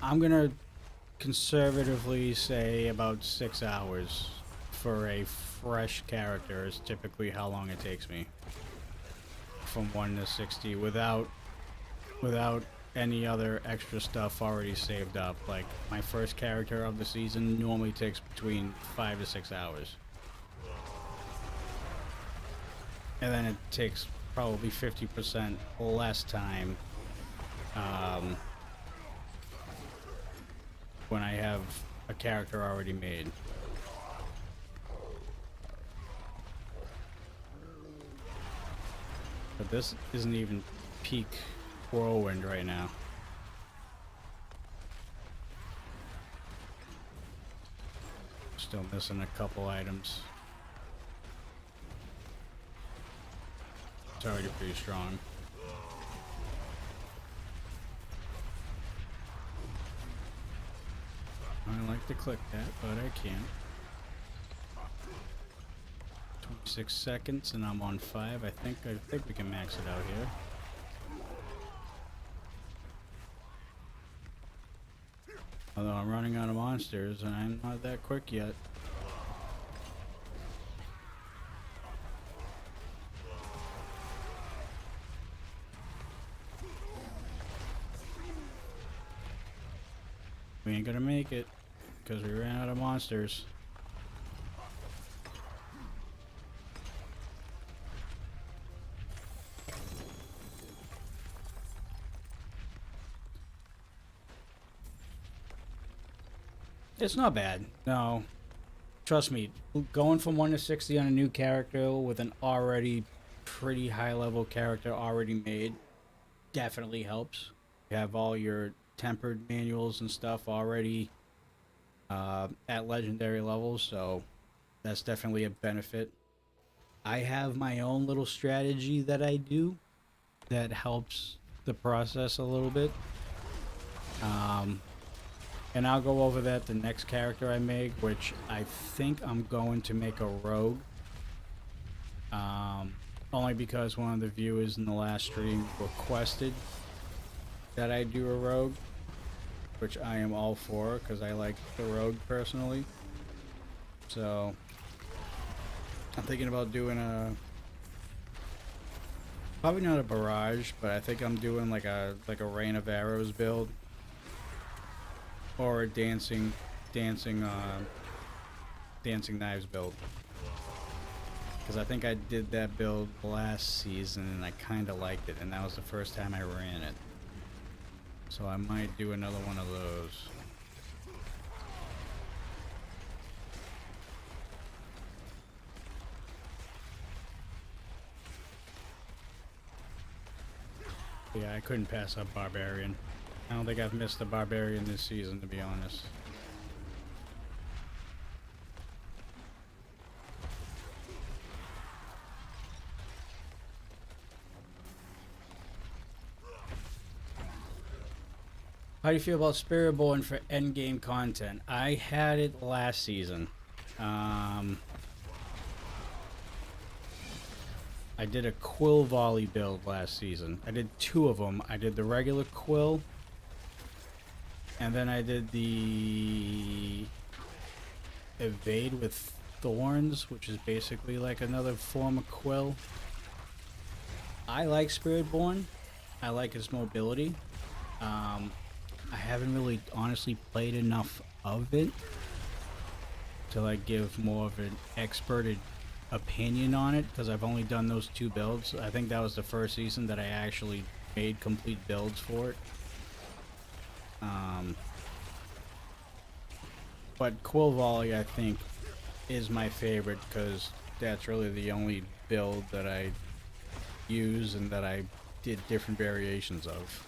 Speaker 1: I'm gonna conservatively say about 6 hours for a fresh character is typically how long it takes me from 1 to 60 without any other extra stuff already saved up. Like my first character of the season normally takes between 5 to 6 hours, and then it takes probably 50% less time when I have a character already made. But this isn't even peak Whirlwind right now. Still missing a couple items. It's already pretty strong. I like to click that, but I can't. 26 seconds and I'm on 5. I think we can max it out here. Although I'm running out of monsters and I'm not that quick yet. We ain't gonna make it because we ran out of monsters. It's not bad. No. Trust me, going from 1 to 60 on a new character with an already pretty high level character already made definitely helps. You have all your tempered manuals and stuff already at legendary levels, so that's definitely a benefit. I have my own little strategy that I do that helps the process a little bit. And I'll go over that the next character I make, which I think I'm going to make a rogue. Only because one of the viewers in the last stream requested that I do a rogue, which I am all for because I like the rogue personally. So I'm thinking about doing probably not a barrage, but I think I'm doing like a rain of arrows build. Or a dancing knives build, because I think I did that build last season and I kind of liked it, and that was the first time I ran it. So I might do another one of those. Yeah, I couldn't pass up Barbarian. I don't think I've missed a Barbarian this season, to be honest. How do you feel about Spiritborn for endgame content? I had it last season. I did a quill volley build last season. I did 2 of them. I did the regular quill, and then I did the evade with thorns, which is basically like another form of quill. I like Spiritborn. I like its mobility. I haven't really honestly played enough of it to like give more of an expert opinion on it, because I've only done those 2 builds. I think that was the first season that I actually made complete builds for it. But Quill Volley, I think, is my favorite because that's really the only build that I use and that I did different variations of.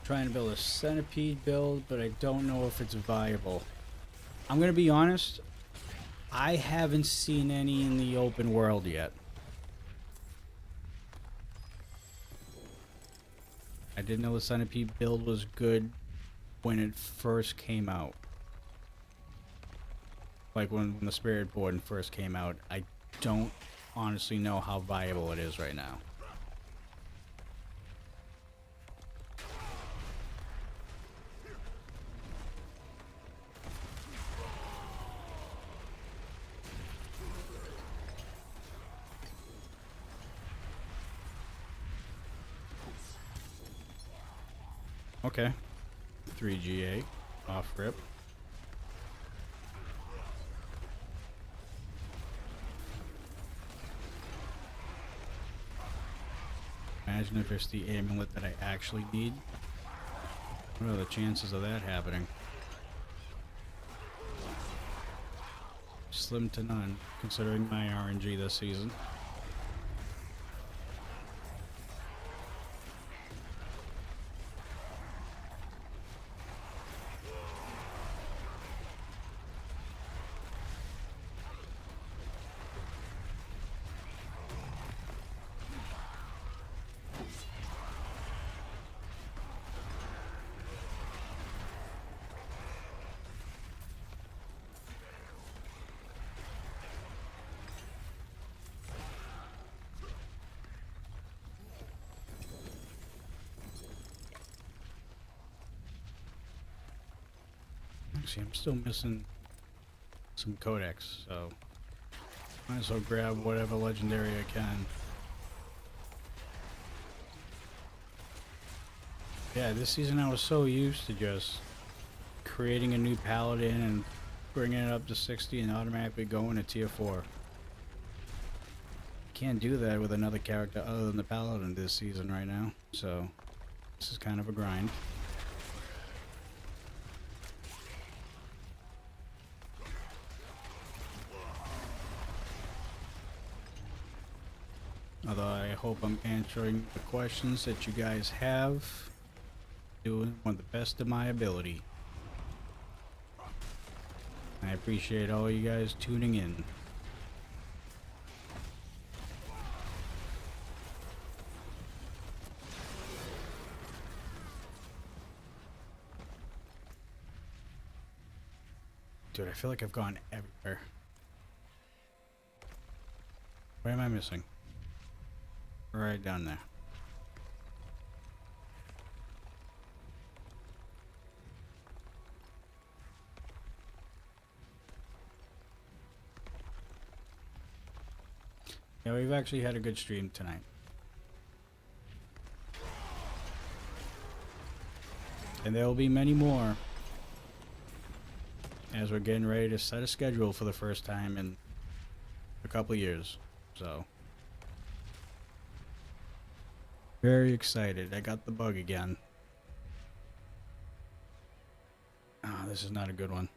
Speaker 1: Trying to build a centipede build, but I don't know if it's viable. I'm gonna be honest, I haven't seen any in the open world yet. I didn't know the centipede build was good when it first came out. Like when the Spirit Board first came out. I don't honestly know how viable it is right now. Okay. 3G8 off rip. Imagine if it's the amulet that I actually need. What are the chances of that happening? Slim to none, considering my RNG this season. Actually, I'm still missing some codex, so might as well grab whatever legendary I can. Yeah, this season I was so used to just creating a new Paladin and bringing it up to 60 and automatically going to tier 4. Can't do that with another character other than the Paladin this season right now, so this is kind of a grind. Although I hope I'm answering the questions that you guys have, doing with the best of my ability. I appreciate all you guys tuning in. Dude, I feel like I've gone everywhere. What am I missing? Right down there. Yeah, we've actually had a good stream tonight. And there will be many more as we're getting ready to set a schedule for the first time in a couple years. So very excited. I got the bug again. Ah, this is not a good one.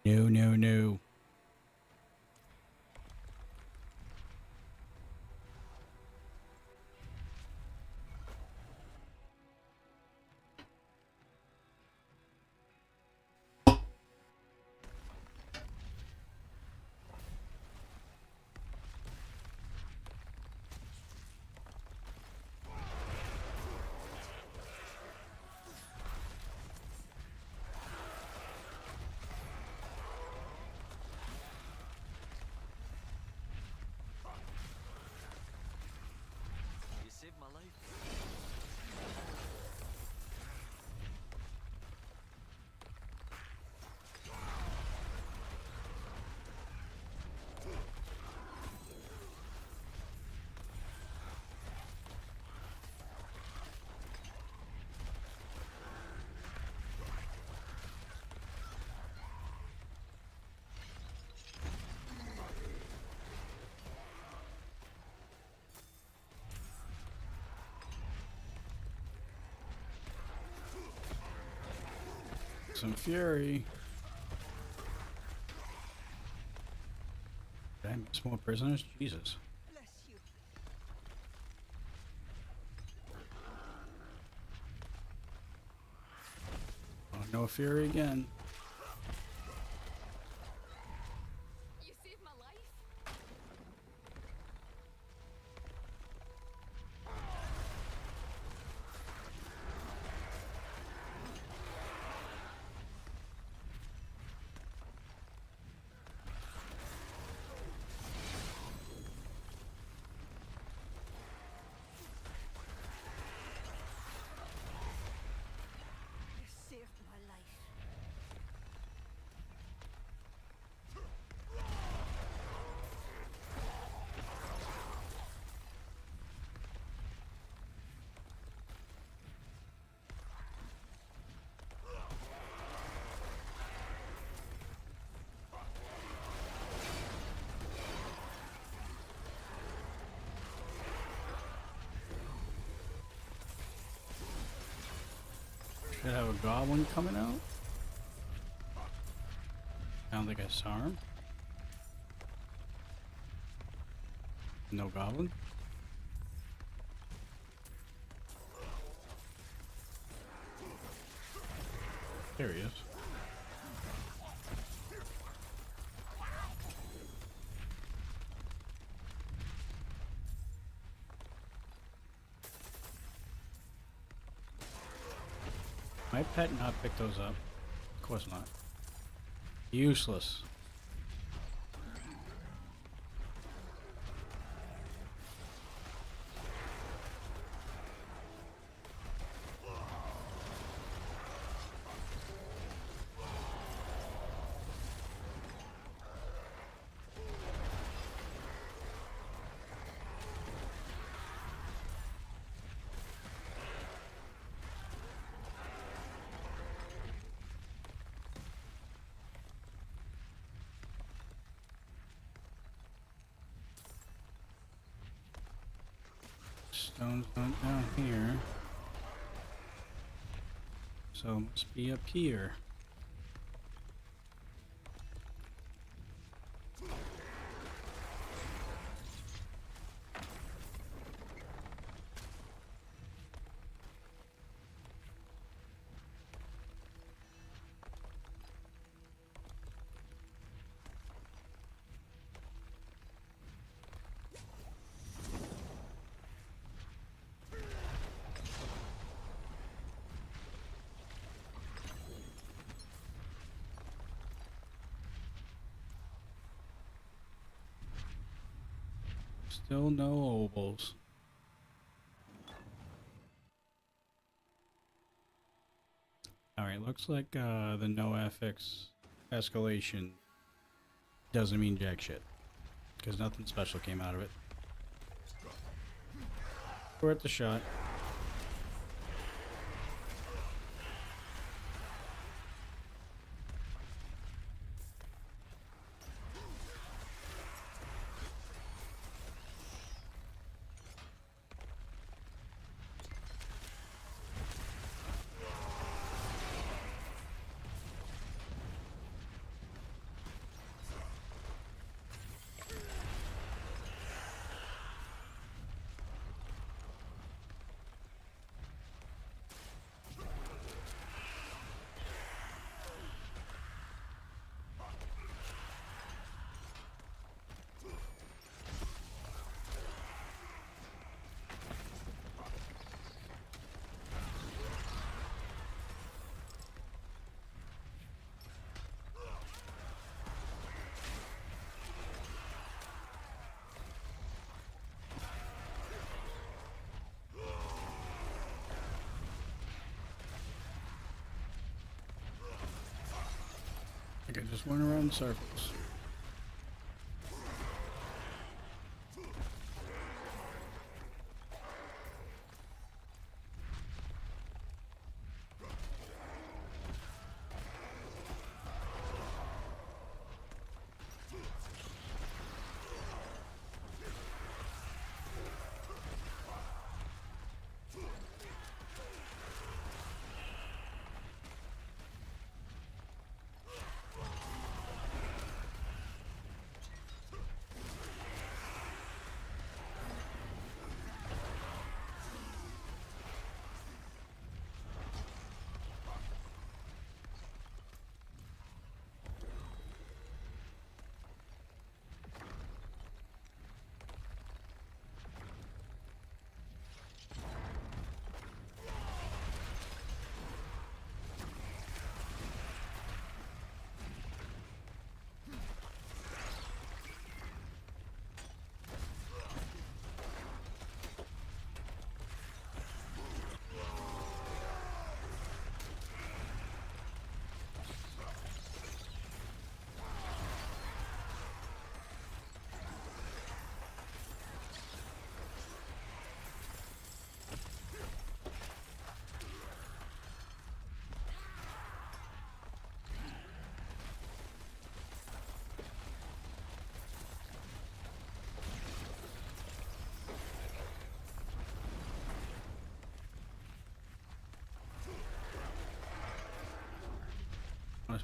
Speaker 1: No, no, no. some fury. Did I miss more prisoners? Jesus.
Speaker 3: Bless you.
Speaker 1: Oh, no fury again.
Speaker 4: You saved my life.
Speaker 3: You saved my life.
Speaker 1: Should have a goblin coming out. I don't think I saw him. No goblin. There he is. My pet not pick those up? Of course not. Useless. Stone's not down here. So it must be up here. Still no obols. Alright, looks like the no FX escalation doesn't mean jack shit. Because nothing special came out of it. We're at the shot. I think I just went around in circles.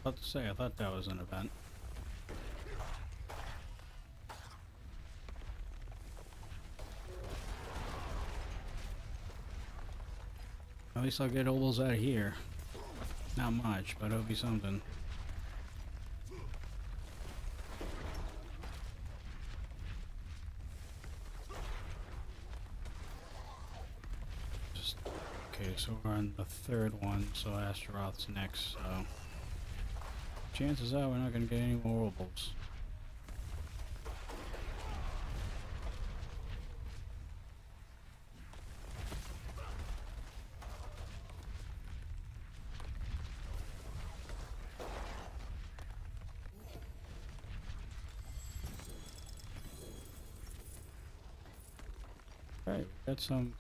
Speaker 1: about to say, I thought that was an event. At least I'll get obols out of here. Not much, but it'll be something. Just okay, so we're on the third one, so Astaroth's next, so chances are we're not gonna get any more obols. Alright, we got some.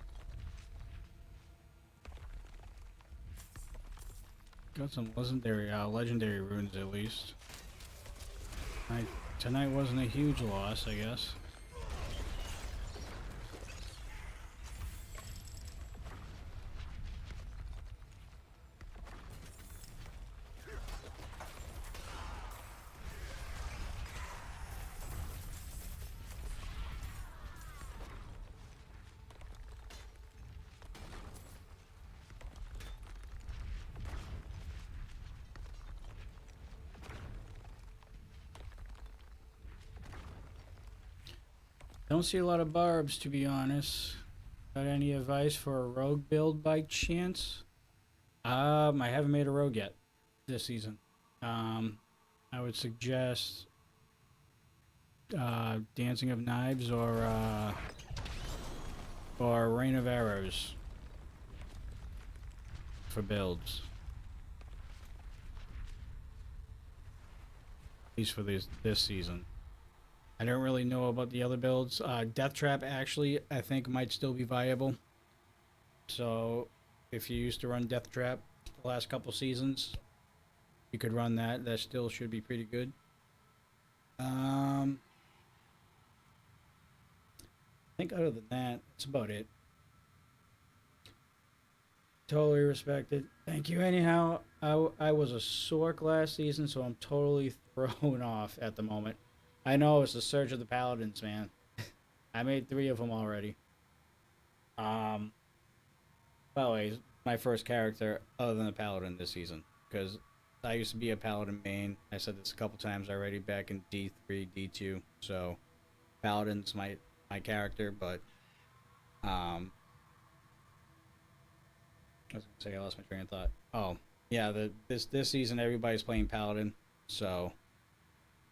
Speaker 1: Got some legendary runes at least. Tonight wasn't a huge loss, I guess. Don't see a lot of barbs, to be honest. Got any advice for a rogue build by chance? I haven't made a rogue yet this season. I would suggest Dancing of Knives or Rain of Arrows for builds. At least for this season. I don't really know about the other builds. Death Trap actually, I think, might still be viable. So, if you used to run Death Trap the last couple seasons, you could run that. That still should be pretty good. I think other than that, that's about it. Totally respected. Thank you. Anyhow, I was a Sork last season, so I'm totally thrown off at the moment. I know it's the Surge of the Paladins, man. I made 3 of them already. By the way, my first character other than a Paladin this season, because I used to be a Paladin main. I said this a couple times already back in D3, D2. So Paladin's my character, but I was gonna say I lost my train of thought. Oh, yeah, this season everybody's playing Paladin, so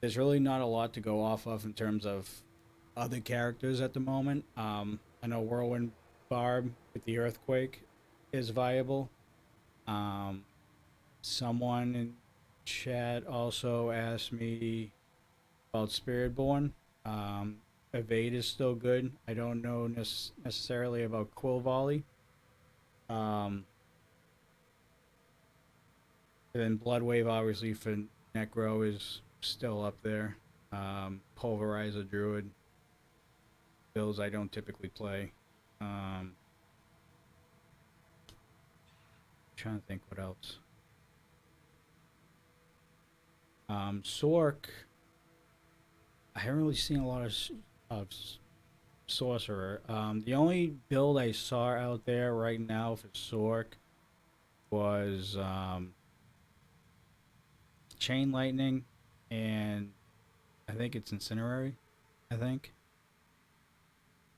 Speaker 1: there's really not a lot to go off of in terms of other characters at the moment. I know Whirlwind Barb with the Earthquake is viable. Someone in chat also asked me about Spiritborn. Evade is still good. I don't know necessarily about Quill Volley. And then Bloodwave obviously for Necro is still up there. Pulverizer Druid builds I don't typically play. Trying to think what else. Sork, I haven't really seen a lot of Sorcerer. The only build I saw out there right now for Sork was Chain Lightning, and I think it's Incinerary. I think.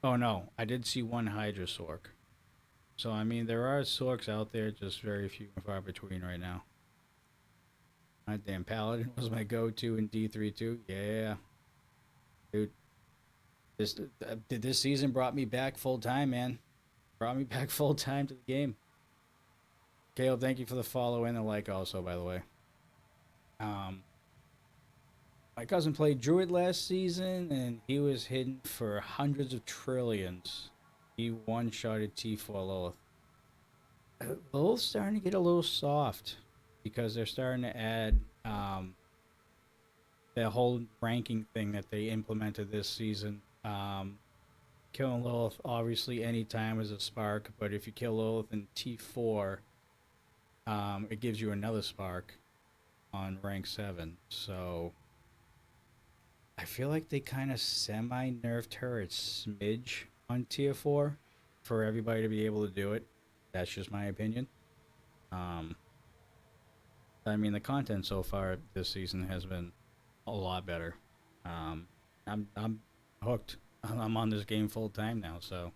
Speaker 1: Oh no, I did see one Hydra Sork. So I mean, there are Sorks out there, just very few and far between right now. My damn Paladin was my go-to in D3 too. Yeah, dude. This season brought me back full time, man. Brought me back full time to the game. Caleb, thank you for the follow and the like also, by the way. My cousin played Druid last season, and he was hitting for hundreds of trillions. He one-shotted T4 Lilith. Lilith's starting to get a little soft because they're starting to add the whole ranking thing that they implemented this season. Killing Lilith, obviously, anytime is a spark, but if you kill Lilith in T4, it gives you another spark on rank 7. So I feel like they kind of semi nerfed her a smidge on tier 4 for everybody to be able to do it. That's just my opinion. I mean, the content so far this season has been a lot better. I'm hooked. I'm on this game full time now, so.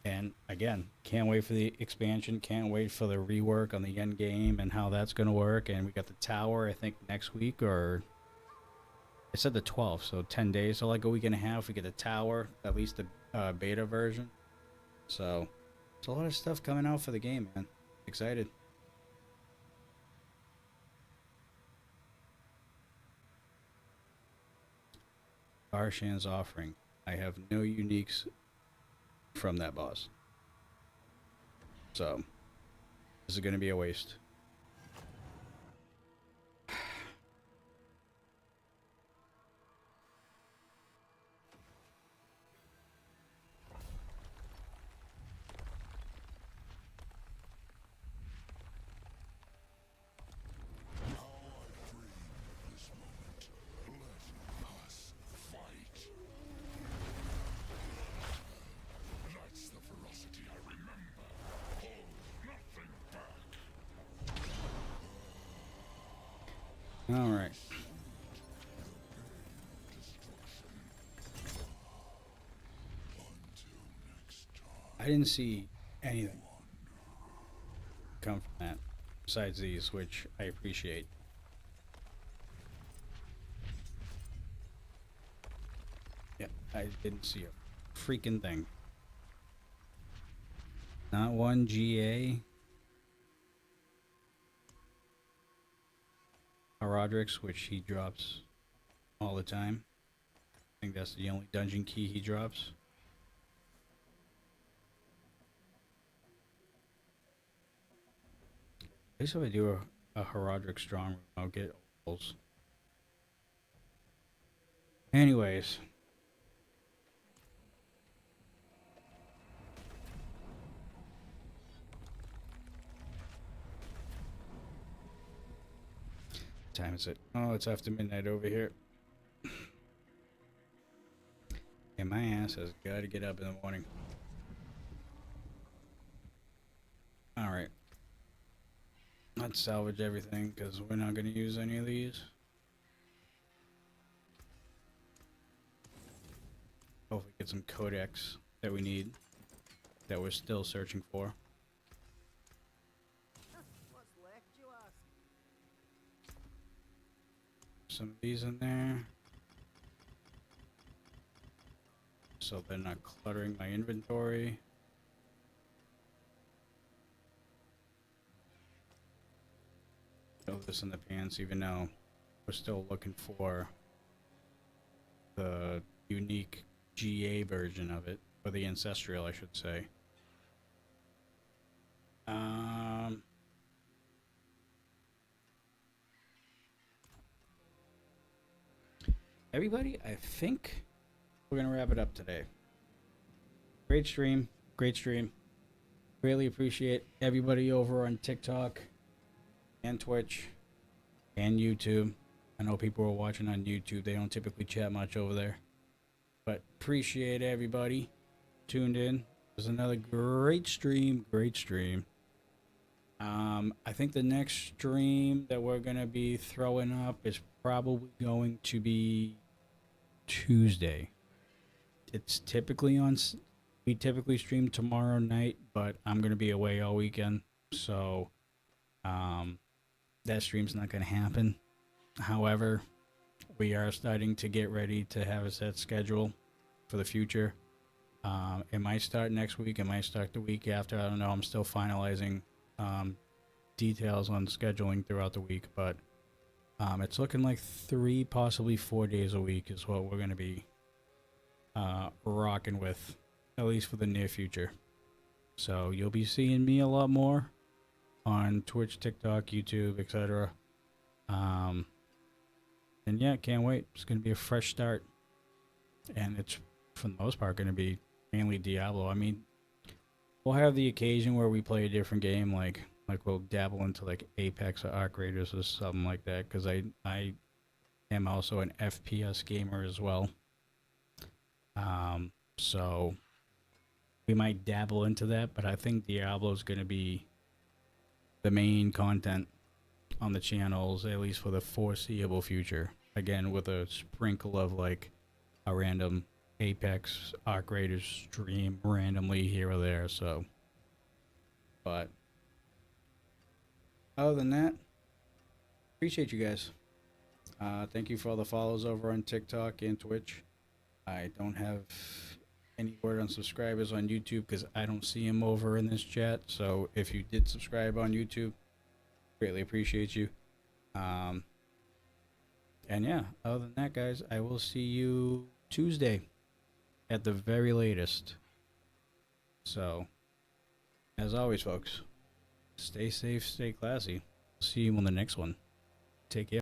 Speaker 1: And again, can't wait for the expansion. Can't wait for the rework on the end game and how that's going to work. And we got the tower, I think, next week, or it said the 12th, so 10 days. So like a week and a half, we get the tower, at least the beta version. So it's a lot of stuff coming out for the game, man. Excited. Arshan's offering. I have no uniques from that boss. So, this is going to be a waste.
Speaker 5: That's the ferocity I remember. Hold nothing back.
Speaker 1: All right. I didn't see anything come from that besides these, which I appreciate. Yeah, I didn't see a freaking thing. Not one GA. Roderick's, which he drops all the time. I think that's the only dungeon key he drops. At least if I do a Herodric strong room, I'll get holes. Anyways. What time is it? Oh, it's after midnight over here. And my ass has got to get up in the morning. Alright. Let's salvage everything because we're not going to use any of these. Hopefully get some codex that we need, that we're still searching for.
Speaker 3: What's left, you ask?
Speaker 1: Some of these in there, so they're not cluttering my inventory. Throw this in the pants, even though we're still looking for the unique GA version of it, or the ancestral, I should say. Everybody, I think we're gonna wrap it up today. Great stream, great stream. Really appreciate everybody over on TikTok and Twitch and YouTube. I know people are watching on YouTube. They don't typically chat much over there, but appreciate everybody tuned in. It was another great stream, great stream. I think the next stream that we're gonna be throwing up is probably going to be Tuesday. It's typically on. We typically stream tomorrow night, but I'm gonna be away all weekend, so that stream's not gonna happen. However, we are starting to get ready to have a set schedule for the future. It might start next week. It might start the week after. I don't know. I'm still finalizing details on scheduling throughout the week, but it's looking like 3, possibly 4 days a week is what we're going to be rocking with, at least for the near future. So you'll be seeing me a lot more on Twitch, TikTok, YouTube, etc. And yeah, can't wait. It's going to be a fresh start. And it's, for the most part, going to be mainly Diablo. I mean, we'll have the occasion where we play a different game, like Like we'll dabble into like Apex or Arc Raiders or something like that, because I am also an FPS gamer as well. So we might dabble into that, but I think Diablo is going to be the main content on the channels, at least for the foreseeable future. Again, with a sprinkle of like a random Apex Arc Raiders stream randomly here or there. So, but other than that, appreciate you guys. Thank you for all the follows over on TikTok and Twitch. I don't have any word on subscribers on YouTube because I don't see them over in this chat. So if you did subscribe on YouTube, greatly appreciate you. And yeah, other than that, guys, I will see you Tuesday at the very latest. So, as always, folks, stay safe, stay classy. See you on the next one. Take care.